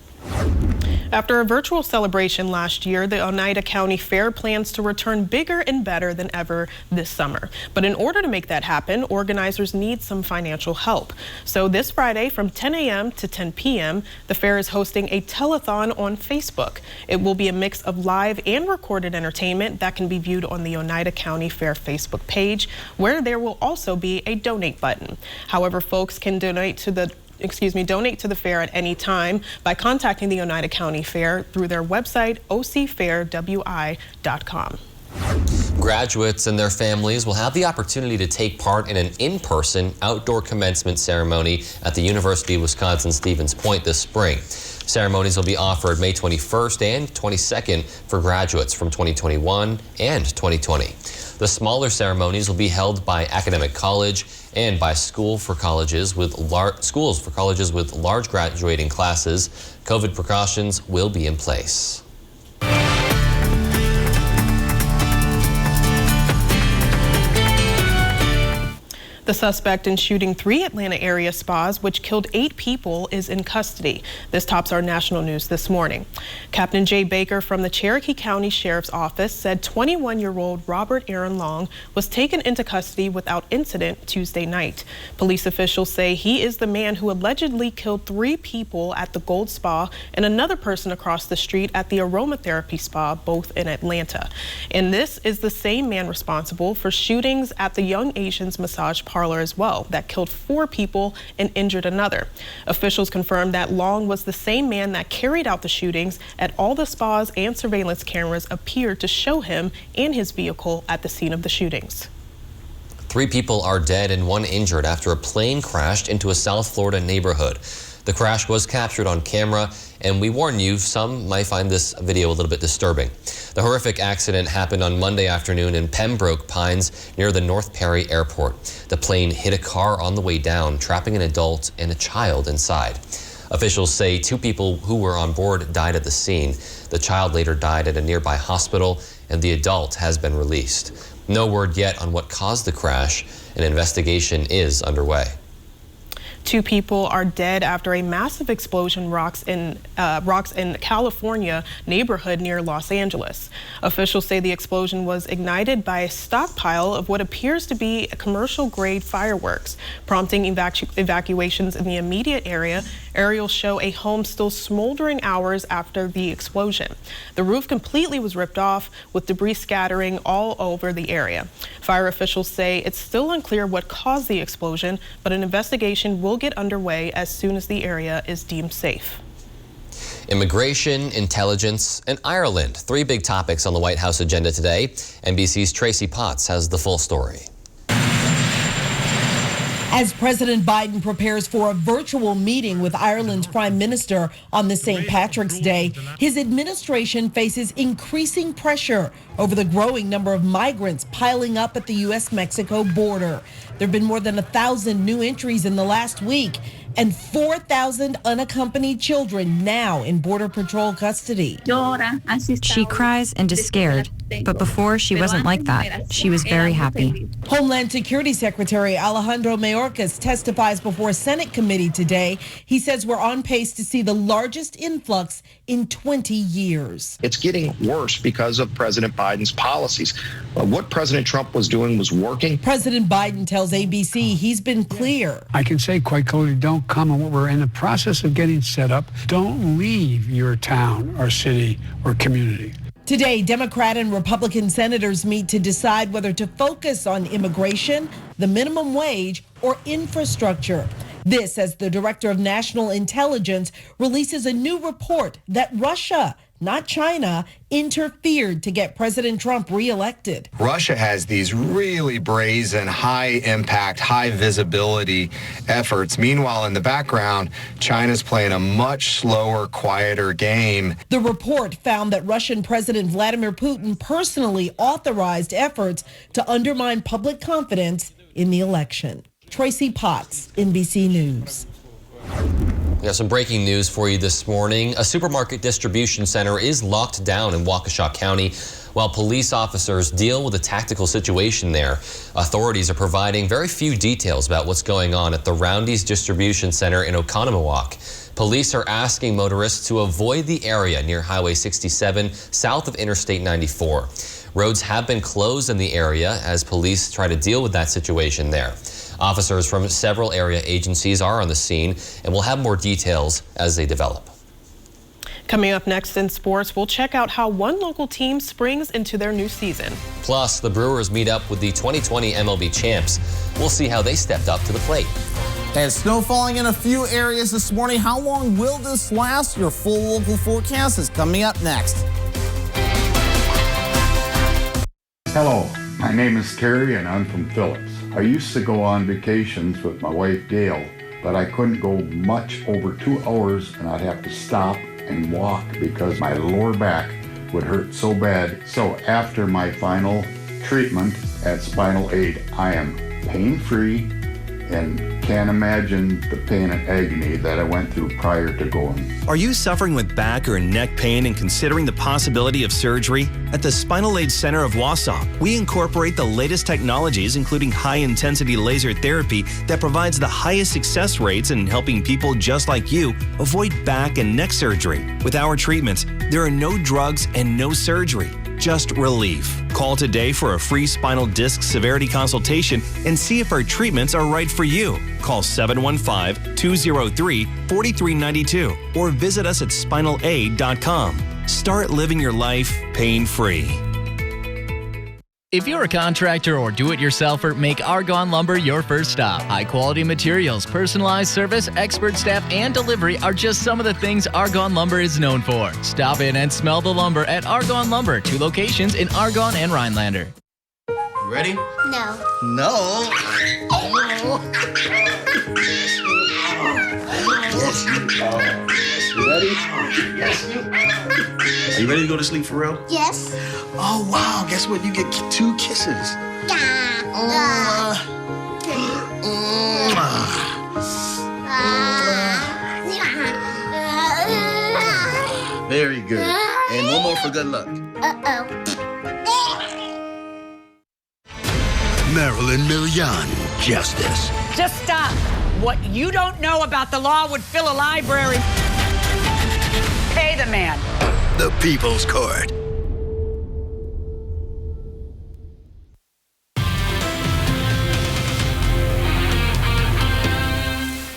After a virtual celebration last year, the Oneida County Fair plans to return bigger and better than ever this summer. But in order to make that happen, organizers need some financial help. So this Friday from 10 a.m. to 10 p.m., the fair is hosting a telethon on Facebook. It will be a mix of live and recorded entertainment that can be viewed on the Oneida County Fair Facebook page, where there will also be a donate button. However, folks can donate to the fair at any time by contacting the Oneida County Fair through their website, ocfairwi.com. Graduates and their families will have the opportunity to take part in an in-person outdoor commencement ceremony at the University of Wisconsin-Stevens Point this spring. Ceremonies will be offered May 21st and 22nd for graduates from 2021 and 2020. The smaller ceremonies will be held by Academic College and by schools for colleges with large graduating classes. COVID precautions will be in place. The The suspect in shooting 3 Atlanta area spas, which killed 8 people, is in custody. This tops our national news this morning. Captain Jay Baker from the Cherokee County Sheriff's Office said 21-year-old Robert Aaron Long was taken into custody without incident Tuesday night. Police officials say he is the man who allegedly killed 3 people at the Gold Spa and another person across the street at the Aromatherapy Spa, both in Atlanta. And this is the same man responsible for shootings at the Young Asians massage parlor as well that killed 4 people and injured another. Officials confirmed that Long was the same man that carried out the shootings at all the spas, and surveillance cameras appeared to show him and his vehicle at the scene of the shootings. 3 people are dead and 1 injured after a plane crashed into a South Florida neighborhood. The crash was captured on camera, and we warn you, some might find this video a little bit disturbing. The horrific accident happened on Monday afternoon in Pembroke Pines near the North Perry Airport. The plane hit a car on the way down, trapping an adult and a child inside. Officials say 2 people who were on board died at the scene. The child later died at a nearby hospital, and the adult has been released. No word yet on what caused the crash. An investigation is underway. 2 people are dead after a massive explosion rocks in California neighborhood near Los Angeles. Officials say the explosion was ignited by a stockpile of what appears to be commercial-grade fireworks, prompting evacuations in the immediate area. Aerials show a home still smoldering hours after the explosion. The roof completely was ripped off, with debris scattering all over the area. Fire officials say it's still unclear what caused the explosion, but an investigation will get underway as soon as the area is deemed safe. Immigration, intelligence, and Ireland. 3 big topics on the White House agenda today. NBC's Tracy Potts has the full story. As President Biden prepares for a virtual meeting with Ireland's Prime Minister on this St. Patrick's Day, his administration faces increasing pressure over the growing number of migrants piling up at the U.S.-Mexico border. There have been more than 1,000 new entries in the last week, and 4,000 unaccompanied children now in Border Patrol custody. She cries and is scared, but before she wasn't like that. She was very happy. Homeland Security Secretary Alejandro Mayorkas testifies before a Senate committee today. He says we're on pace to see the largest influx in 20 years. It's getting worse because of President Biden's policies. What President Trump was doing was working. President Biden tells ABC he's been clear. I can say quite clearly, don't come, and we're in the process of getting set up. Don't leave your town or city or community. Today, Democrat and Republican senators meet to decide whether to focus on immigration, the minimum wage, or infrastructure. This as the Director of National Intelligence releases a new report that Russia, not China, interfered to get President Trump reelected. Russia has these really brazen, high-impact, high-visibility efforts. Meanwhile, in the background, China's playing a much slower, quieter game. The report found that Russian President Vladimir Putin personally authorized efforts to undermine public confidence in the election. Tracy Potts, NBC News. We have some breaking news for you this morning. A supermarket distribution center is locked down in Waukesha County while police officers deal with a tactical situation there. Authorities are providing very few details about what's going on at the Roundy's Distribution Center in Oconomowoc. Police are asking motorists to avoid the area near Highway 67 south of Interstate 94. Roads have been closed in the area as police try to deal with that situation there. Officers from several area agencies are on the scene, and we'll have more details as they develop. Coming up next in sports, we'll check out how one local team springs into their new season. Plus, the Brewers meet up with the 2020 MLB champs. We'll see how they stepped up to the plate. And snow falling in a few areas this morning. How long will this last? Your full local forecast is coming up next. Hello, my name is Terry and I'm from Phillips. I used to go on vacations with my wife Gail, but I couldn't go much over 2 hours and I'd have to stop and walk because my lower back would hurt so bad. So after my final treatment at Spinal Aid, I am pain-free and can't imagine the pain and agony that I went through prior to going. Are you suffering with back or neck pain and considering the possibility of surgery? At the Spinal Aid Center of Wausau, we incorporate the latest technologies, including high-intensity laser therapy that provides the highest success rates in helping people just like you avoid back and neck surgery. With our treatments, there are no drugs and no surgery, just relief. Call today for a free spinal disc severity consultation and see if our treatments are right for you. Call 715-203-4392 or visit us at spinalaid.com. Start living your life pain-free. If you're a contractor or do-it-yourselfer, make Argonne Lumber your first stop. High-quality materials, personalized service, expert staff, and delivery are just some of the things Argonne Lumber is known for. Stop in and smell the lumber at Argonne Lumber, 2 locations in Argonne and Rhinelander. Ready? No. No. No. Yes, you are. You ready? Yes, you are. Are you ready to go to sleep for real? Yes. Oh, wow. Guess what? You get 2 kisses. Very good. And one more for good luck. Uh-oh. Marilyn Milian, Justice. Just stop. What you don't know about the law would fill a library. Pay the man. The People's Court.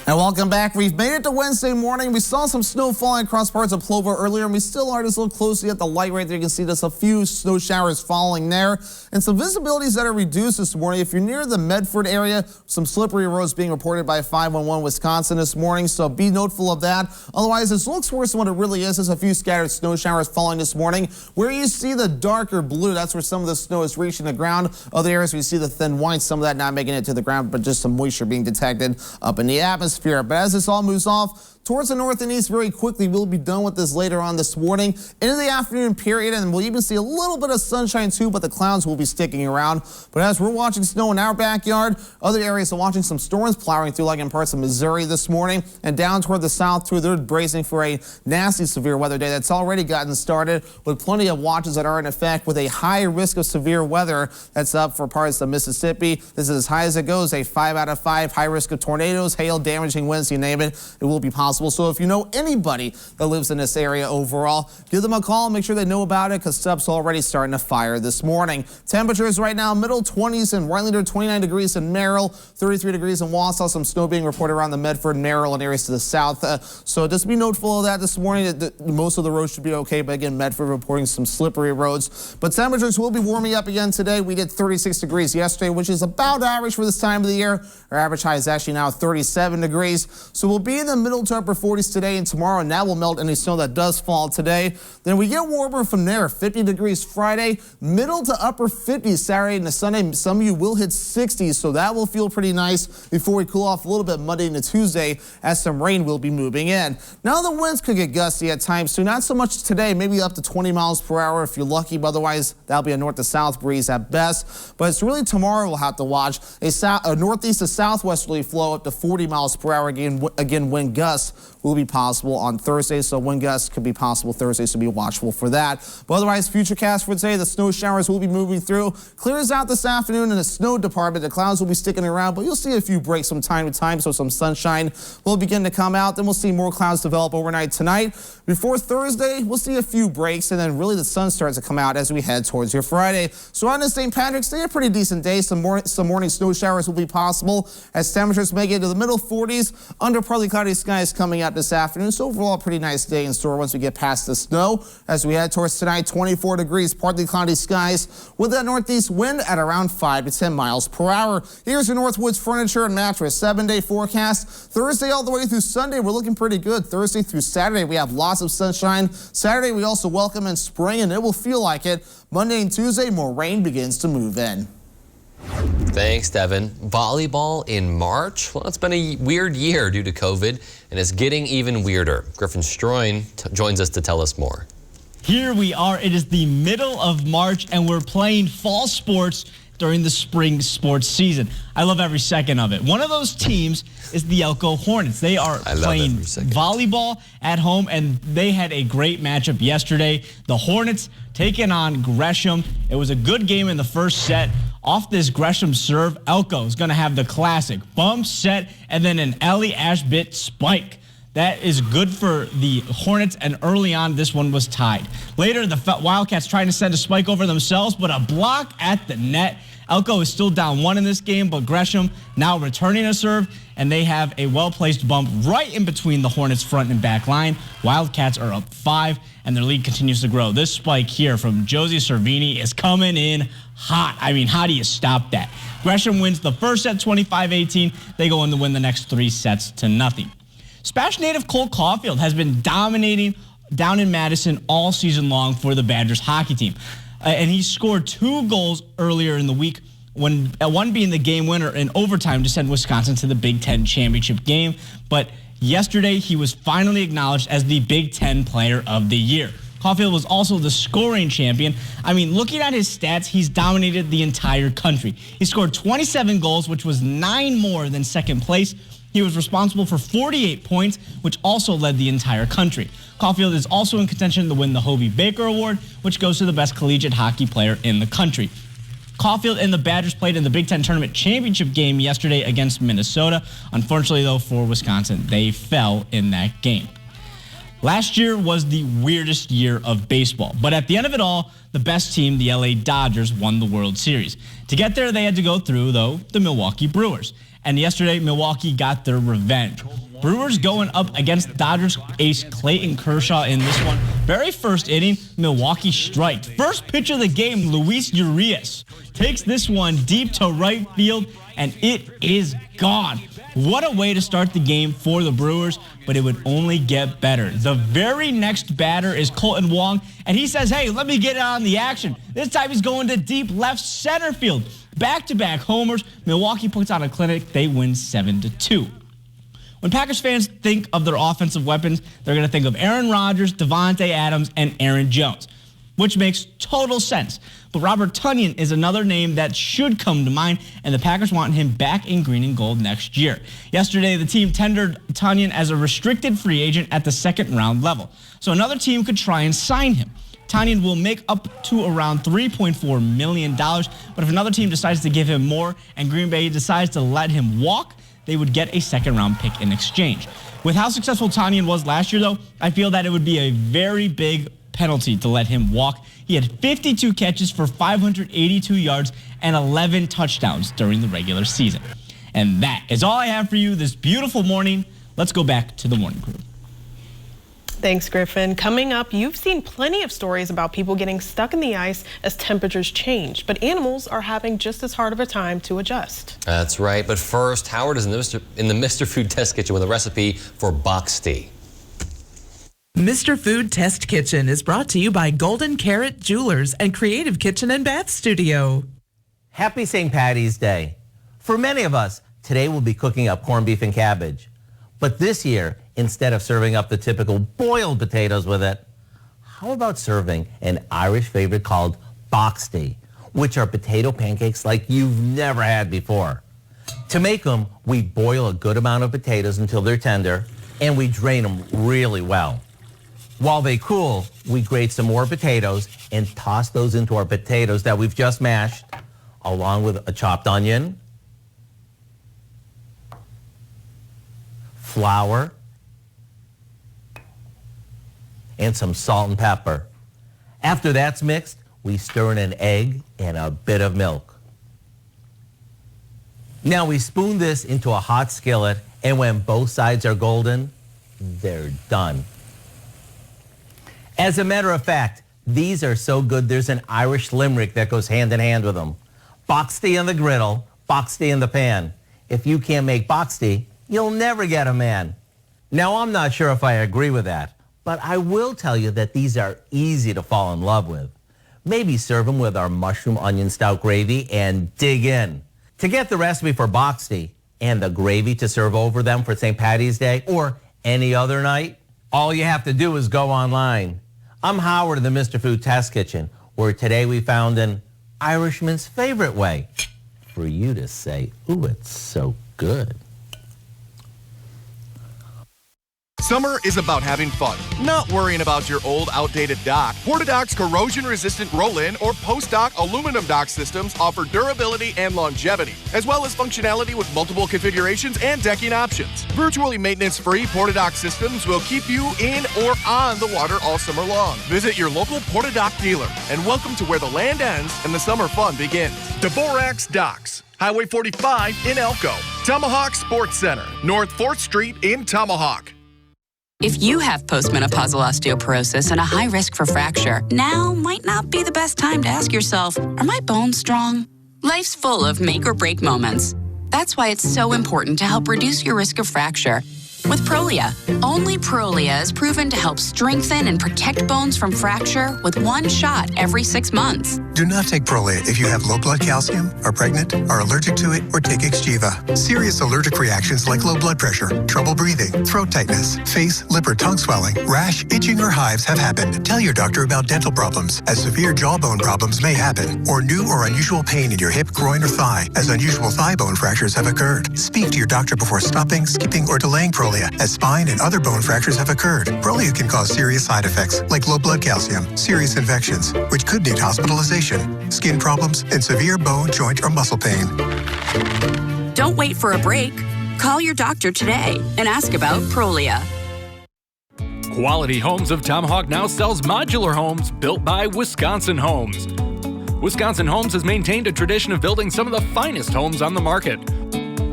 And welcome back. We've made it to Wednesday morning. We saw some snow falling across parts of Plover earlier, and we still are. Just look closely at the light right there. You can see just a few snow showers falling there, and some visibilities that are reduced this morning. If you're near the Medford area, some slippery roads being reported by 511 Wisconsin this morning, so be noteful of that. Otherwise, this looks worse than what it really is. There's a few scattered snow showers falling this morning. Where you see the darker blue, that's where some of the snow is reaching the ground. Other areas we see the thin white, some of that not making it to the ground, but just some moisture being detected up in the atmosphere. But as this all moves off towards the north and east very quickly, we'll be done with this later on this morning into the afternoon period, and we'll even see a little bit of sunshine too, but the clouds will be sticking around. But as we're watching snow in our backyard, other areas are watching some storms plowing through, like in parts of Missouri this morning, and down toward the south too. They're bracing for a nasty severe weather day that's already gotten started, with plenty of watches that are in effect, with a high risk of severe weather that's up for parts of Mississippi. This is as high as it goes, a 5 out of 5, high risk of tornadoes, hail, damaging winds, you name it, it will be possible. So if you know anybody that lives in this area overall, give them a call, make sure they know about it, because stuff's already starting to fire this morning. Temperatures right now, middle 20s in Rhinelander, 29 degrees in Merrill, 33 degrees in Wausau. Some snow being reported around the Medford, Merrill, and areas to the south. So just be noteful of that this morning. Most of the roads should be okay, but again, Medford reporting some slippery roads. But temperatures will be warming up again today. We did 36 degrees yesterday, which is about average for this time of the year. Our average high is actually now 37 degrees. So we'll be in the middle to upper 40s today and tomorrow, and that will melt any snow that does fall today. Then we get warmer from there. 50 degrees Friday, middle to upper 50s Saturday and Sunday. Some of you will hit 60s, so that will feel pretty nice before we cool off a little bit Monday into Tuesday, as some rain will be moving in. Now the winds could get gusty at times, so not so much today, maybe up to 20 miles per hour if you're lucky, but otherwise that'll be a north to south breeze at best. But it's really tomorrow we'll have to watch a northeast to southwesterly flow up to 40 miles per hour. Again, wind gusts will be possible on Thursday, so wind gusts could be possible Thursday, so be watchful for that. But otherwise, futurecast would say the snow showers will be moving through. Clears out this afternoon in the snow department. The clouds will be sticking around, but you'll see a few breaks from time to time, so some sunshine will begin to come out. Then we'll see more clouds develop overnight tonight. Before Thursday, we'll see a few breaks, and then really the sun starts to come out as we head towards your Friday. So on this St. Patrick's Day, a pretty decent day. Some morning snow showers will be possible as temperatures make it to the middle 40s, under partly cloudy skies coming out this afternoon. So overall, a pretty nice day in store once we get past the snow. As we head towards tonight, 24 degrees, partly cloudy skies with that northeast wind at around 5 to 10 miles per hour. Here's your Northwoods Furniture and Mattress 7-day forecast. Thursday all the way through Sunday, we're looking pretty good. Thursday through Saturday, we have lots of sunshine. Saturday, we also welcome in spring, and it will feel like it. Monday and Tuesday, more rain begins to move in. Thanks, Devin. Volleyball in March? Well, it's been a weird year due to COVID, and it's getting even weirder. Griffin Stroin joins us to tell us more. Here we are. It is the middle of March, and we're playing fall sports during the spring sports season. I love every second of it. One of those teams is the Elko Hornets. They are playing volleyball at home, and they had a great matchup yesterday. The Hornets taking on Gresham. It was a good game in the first set. Off this Gresham serve, Elko is going to have the classic bump set and then an Ellie Ashbit spike. That is good for the Hornets, and early on, this one was tied. Later, the Wildcats trying to send a spike over themselves, but a block at the net. Elko is still down 1 in this game, but Gresham now returning a serve, and they have a well-placed bump right in between the Hornets' front and back line. Wildcats are up 5, and their lead continues to grow. This spike here from Josie Cervini is coming in hot. I mean, how do you stop that? Gresham wins the first set 25-18. They go on to win the next 3 sets to nothing. Spash native Cole Caulfield has been dominating down in Madison all season long for the Badgers hockey team. And he scored 2 goals earlier in the week, one being the game winner in overtime to send Wisconsin to the Big Ten championship game. But yesterday, he was finally acknowledged as the Big Ten Player of the Year. Caulfield was also the scoring champion. I mean, looking at his stats, he's dominated the entire country. He scored 27 goals, which was 9 more than second place. He was responsible for 48 points, which also led the entire country. Caulfield is also in contention to win the Hobie Baker Award, which goes to the best collegiate hockey player in the country. Caulfield and the Badgers played in the Big Ten Tournament Championship game yesterday against Minnesota. Unfortunately, though, for Wisconsin, they fell in that game. Last year was the weirdest year of baseball, but at the end of it all, the best team, the LA Dodgers, won the World Series. To get there, they had to go through, though, the Milwaukee Brewers. And yesterday, Milwaukee got their revenge. Brewers going up against Dodgers ace Clayton Kershaw in this one. Very first inning, Milwaukee striked. First pitch of the game, Luis Urias takes this one deep to right field, and it is gone. What a way to start the game for the Brewers, but it would only get better. The very next batter is Colton Wong, and he says, hey, let me get on the action. This time he's going to deep left center field. Back-to-back homers. Milwaukee puts on a clinic. They win 7-2. When Packers fans think of their offensive weapons, they're going to think of Aaron Rodgers, Devontae Adams, and Aaron Jones, which makes total sense. But Robert Tonyan is another name that should come to mind, and the Packers want him back in green and gold next year. Yesterday, the team tendered Tonyan as a restricted free agent at the second-round level, so another team could try and sign him. Tonyan will make up to around $3.4 million, but if another team decides to give him more and Green Bay decides to let him walk, they would get a second-round pick in exchange. With how successful Tonyan was last year, though, I feel that it would be a very big penalty to let him walk. He had 52 catches for 582 yards and 11 touchdowns during the regular season. And that is all I have for you this beautiful morning. Let's go back to the morning crew. Thanks, Griffin. Coming up, you've seen plenty of stories about people getting stuck in the ice as temperatures change, but animals are having just as hard of a time to adjust. That's right. But first, Howard is in the Mr. Food Test Kitchen with a recipe for box tea. Mr. Food Test Kitchen is brought to you by Golden Carrot Jewelers and Creative Kitchen and Bath Studio. Happy St. Patty's Day. For many of us, today we'll be cooking up corned beef and cabbage. But this year, instead of serving up the typical boiled potatoes with it, how about serving an Irish favorite called box tea, which are potato pancakes like you've never had before. To make them, we boil a good amount of potatoes until they're tender, and we drain them really well. While they cool, we grate some more potatoes and toss those into our potatoes that we've just mashed, along with a chopped onion, flour, and some salt and pepper. After that's mixed, we stir in an egg and a bit of milk. Now we spoon this into a hot skillet, and when both sides are golden, they're done. As a matter of fact, these are so good there's an Irish limerick that goes hand in hand with them. Box tea on the griddle, box tea in the pan. If you can't make box tea, you'll never get a man. Now, I'm not sure if I agree with that, but I will tell you that these are easy to fall in love with. Maybe serve them with our mushroom onion stout gravy and dig in. To get the recipe for box tea and the gravy to serve over them for St. Patty's Day or any other night, all you have to do is go online. I'm Howard in the Mr. Food Test Kitchen, where today we found an Irishman's favorite way, for you to say, ooh, it's so good. Summer is about having fun, not worrying about your old, outdated dock. Portadoc's corrosion-resistant roll-in or post-dock aluminum dock systems offer durability and longevity, as well as functionality with multiple configurations and decking options. Virtually maintenance-free Portadoc systems will keep you in or on the water all summer long. Visit your local Portadoc dealer, and welcome to where the land ends and the summer fun begins. Dvorak's Docks, Highway 45 in Elko. Tomahawk Sports Center, North 4th Street in Tomahawk. If you have postmenopausal osteoporosis and a high risk for fracture, now might not be the best time to ask yourself, are my bones strong? Life's full of make or break moments. That's why it's so important to help reduce your risk of fracture. With Prolia, only Prolia is proven to help strengthen and protect bones from fracture with one shot every 6 months. Do not take Prolia if you have low blood calcium, are pregnant, are allergic to it, or take Xgeva. Serious allergic reactions like low blood pressure, trouble breathing, throat tightness, face, lip or tongue swelling, rash, itching, or hives have happened. Tell your doctor about dental problems, as severe jawbone problems may happen, or new or unusual pain in your hip, groin, or thigh, as unusual thigh bone fractures have occurred. Speak to your doctor before stopping, skipping, or delaying Prolia, as spine and other bone fractures have occurred. Prolia can cause serious side effects like low blood calcium, serious infections, which could need hospitalization, skin problems, and severe bone, joint, or muscle pain. Don't wait for a break. Call your doctor today and ask about Prolia. Quality Homes of Tomahawk now sells modular homes built by Wisconsin Homes. Wisconsin Homes has maintained a tradition of building some of the finest homes on the market.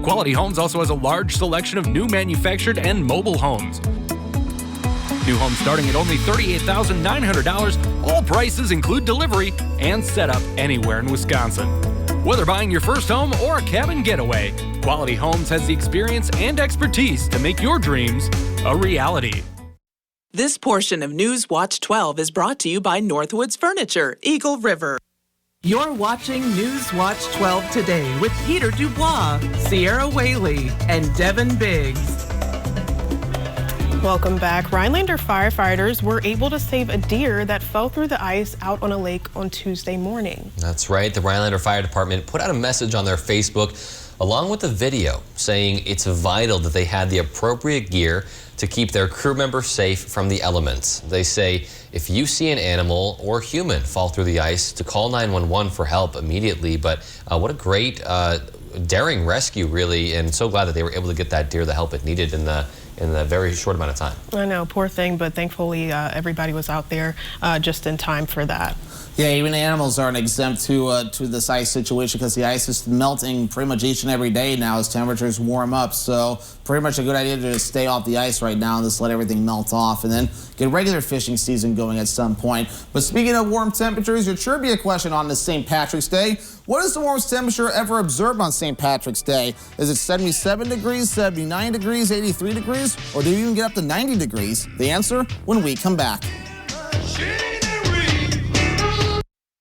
Quality Homes also has a large selection of new manufactured and mobile homes. New homes starting at only $38,900. All prices include delivery and setup anywhere in Wisconsin. Whether buying your first home or a cabin getaway, Quality Homes has the experience and expertise to make your dreams a reality. This portion of Newswatch 12 is brought to you by Northwoods Furniture, Eagle River. You're watching Newswatch 12 today with Peter Dubois, Sierra Whaley, and Devin Biggs. Welcome back. Rhinelander firefighters were able to save a deer that fell through the ice out on a lake on Tuesday morning. That's right. The Rhinelander Fire Department put out a message on their Facebook along with a video saying it's vital that they had the appropriate gear to keep their crew members safe from the elements. They say if you see an animal or human fall through the ice, to call 911 for help immediately. But what a great daring rescue, really, and so glad that they were able to get that deer the help it needed in the very short amount of time. I know, poor thing, but thankfully everybody was out there just in time for that. Yeah, even animals aren't exempt to this ice situation because the ice is melting pretty much each and every day now as temperatures warm up. So pretty much a good idea to just stay off the ice right now and just let everything melt off and then get regular fishing season going at some point. But speaking of warm temperatures, your trivia question on this St. Patrick's Day. What is the warmest temperature ever observed on St. Patrick's Day? Is it 77 degrees, 79 degrees, 83 degrees, or do you even get up to 90 degrees? The answer when we come back.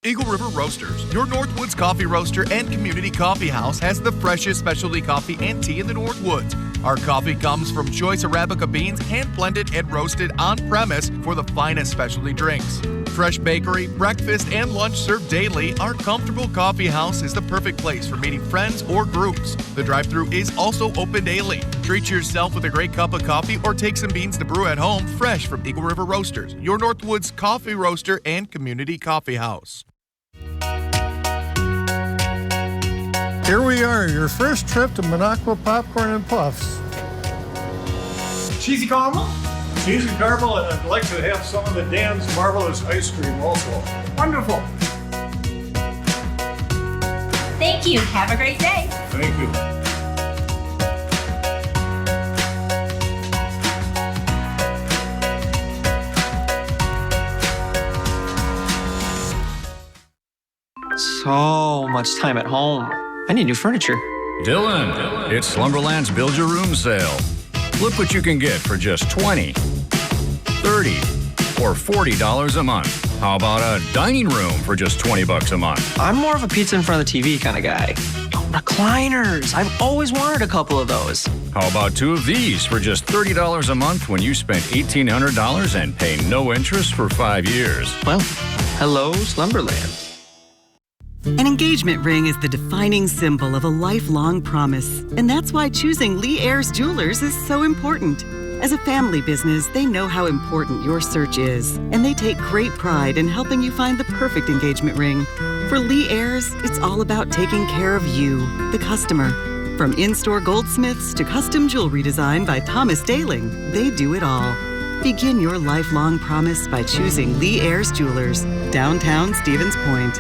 Eagle River Roasters, your Northwoods coffee roaster and community coffee house, has the freshest specialty coffee and tea in the Northwoods. Our coffee comes from choice Arabica beans, hand-blended and roasted on-premise for the finest specialty drinks. Fresh bakery, breakfast, and lunch served daily, our comfortable coffee house is the perfect place for meeting friends or groups. The drive-thru is also open daily. Treat yourself with a great cup of coffee or take some beans to brew at home, fresh from Eagle River Roasters, your Northwoods coffee roaster and community coffee house. Here we are, your first trip to Minocqua Popcorn and Puffs. Cheesy caramel? Cheesy caramel, and I'd like to have some of the Dan's Marvelous Ice Cream also. Wonderful. Thank you. Have a great day. Thank you. So much time at home. I need new furniture. Dylan, it's Slumberland's Build Your Room sale. Look what you can get for just $20, $30, or $40 a month. How about a dining room for just $20 a month? I'm more of a pizza in front of the TV kind of guy. Oh, recliners. I've always wanted a couple of those. How about two of these for just $30 a month when you spent $1,800 and pay no interest for 5 years? Well, hello, Slumberland. An engagement ring is the defining symbol of a lifelong promise, and that's why choosing Lee Ayres Jewelers is so important. As a family business, they know how important your search is, and they take great pride in helping you find the perfect engagement ring. For Lee Ayres, it's all about taking care of you, the customer. From in-store goldsmiths to custom jewelry design by Thomas Daling, they do it all. Begin your lifelong promise by choosing Lee Ayres Jewelers, downtown Stevens Point.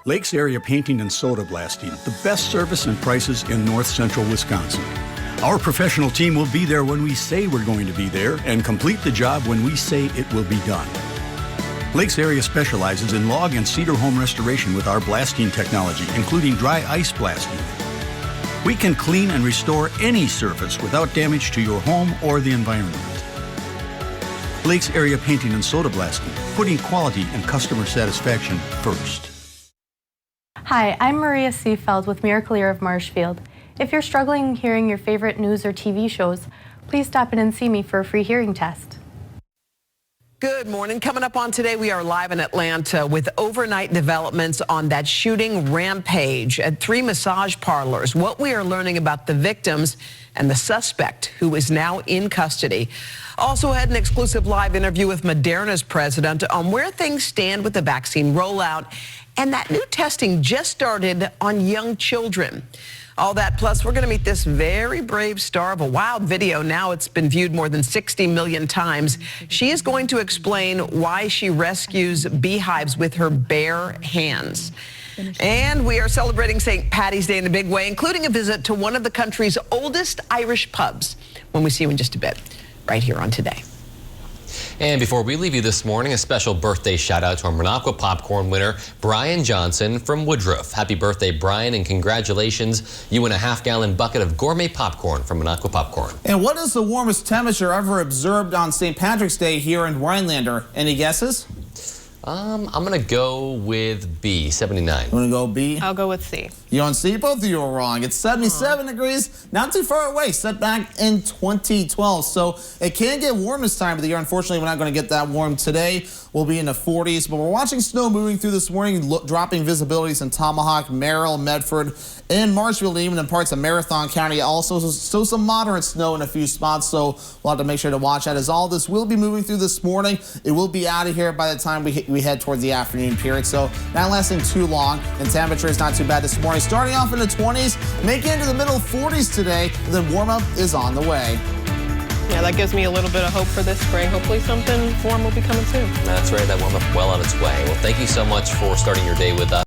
Lakes Area Painting and Soda Blasting, the best service and prices in north central Wisconsin. Our professional team will be there when we say we're going to be there and complete the job when we say it will be done. Lakes Area specializes in log and cedar home restoration with our blasting technology, including dry ice blasting. We can clean and restore any surface without damage to your home or the environment. Lakes Area Painting and Soda Blasting, putting quality and customer satisfaction first. Hi, I'm Maria Seefeld with Miracle-Ear of Marshfield. If you're struggling hearing your favorite news or TV shows, please stop in and see me for a free hearing test. Good morning. Coming up on Today, we are live in Atlanta with overnight developments on that shooting rampage at 3 massage parlors. What we are learning about the victims and the suspect who is now in custody. Also had an exclusive live interview with Moderna's president on where things stand with the vaccine rollout. And that new testing just started on young children. All that, plus we're going to meet this very brave star of a wild video. Now it's been viewed more than 60 million times. She is going to explain why she rescues beehives with her bare hands. And we are celebrating St. Paddy's Day in a big way, including a visit to one of the country's oldest Irish pubs when we see you in just a bit, right here on Today. And before we leave you this morning, a special birthday shout out to our Minocqua popcorn winner, Brian Johnson from Woodruff. Happy birthday, Brian, and congratulations. You win a half-gallon bucket of gourmet popcorn from Minocqua Popcorn. And what is the warmest temperature ever observed on St. Patrick's Day here in Rhinelander? Any guesses? I'm going to go with B, 79. You want to go B? I'll go with C. You on C? Both of you are wrong. It's 77 degrees, not too far away, set back in 2012. So it can get warm this time of the year. Unfortunately, we're not going to get that warm today. We'll be in the 40s, but we're watching snow moving through this morning, dropping visibilities in Tomahawk, Merrill, Medford, and Marshfield, even in parts of Marathon County. Also, so some moderate snow in a few spots, so we'll have to make sure to watch that. As all this will be moving through this morning, it will be out of here by the time we head towards the afternoon period, so not lasting too long, and temperature is not too bad this morning. Starting off in the 20s, making it into the middle 40s today, and then warm-up is on the way. Yeah, that gives me a little bit of hope for this spring. Hopefully something warm will be coming soon. That's right, that warm-up well on its way. Well, thank you so much for starting your day with us.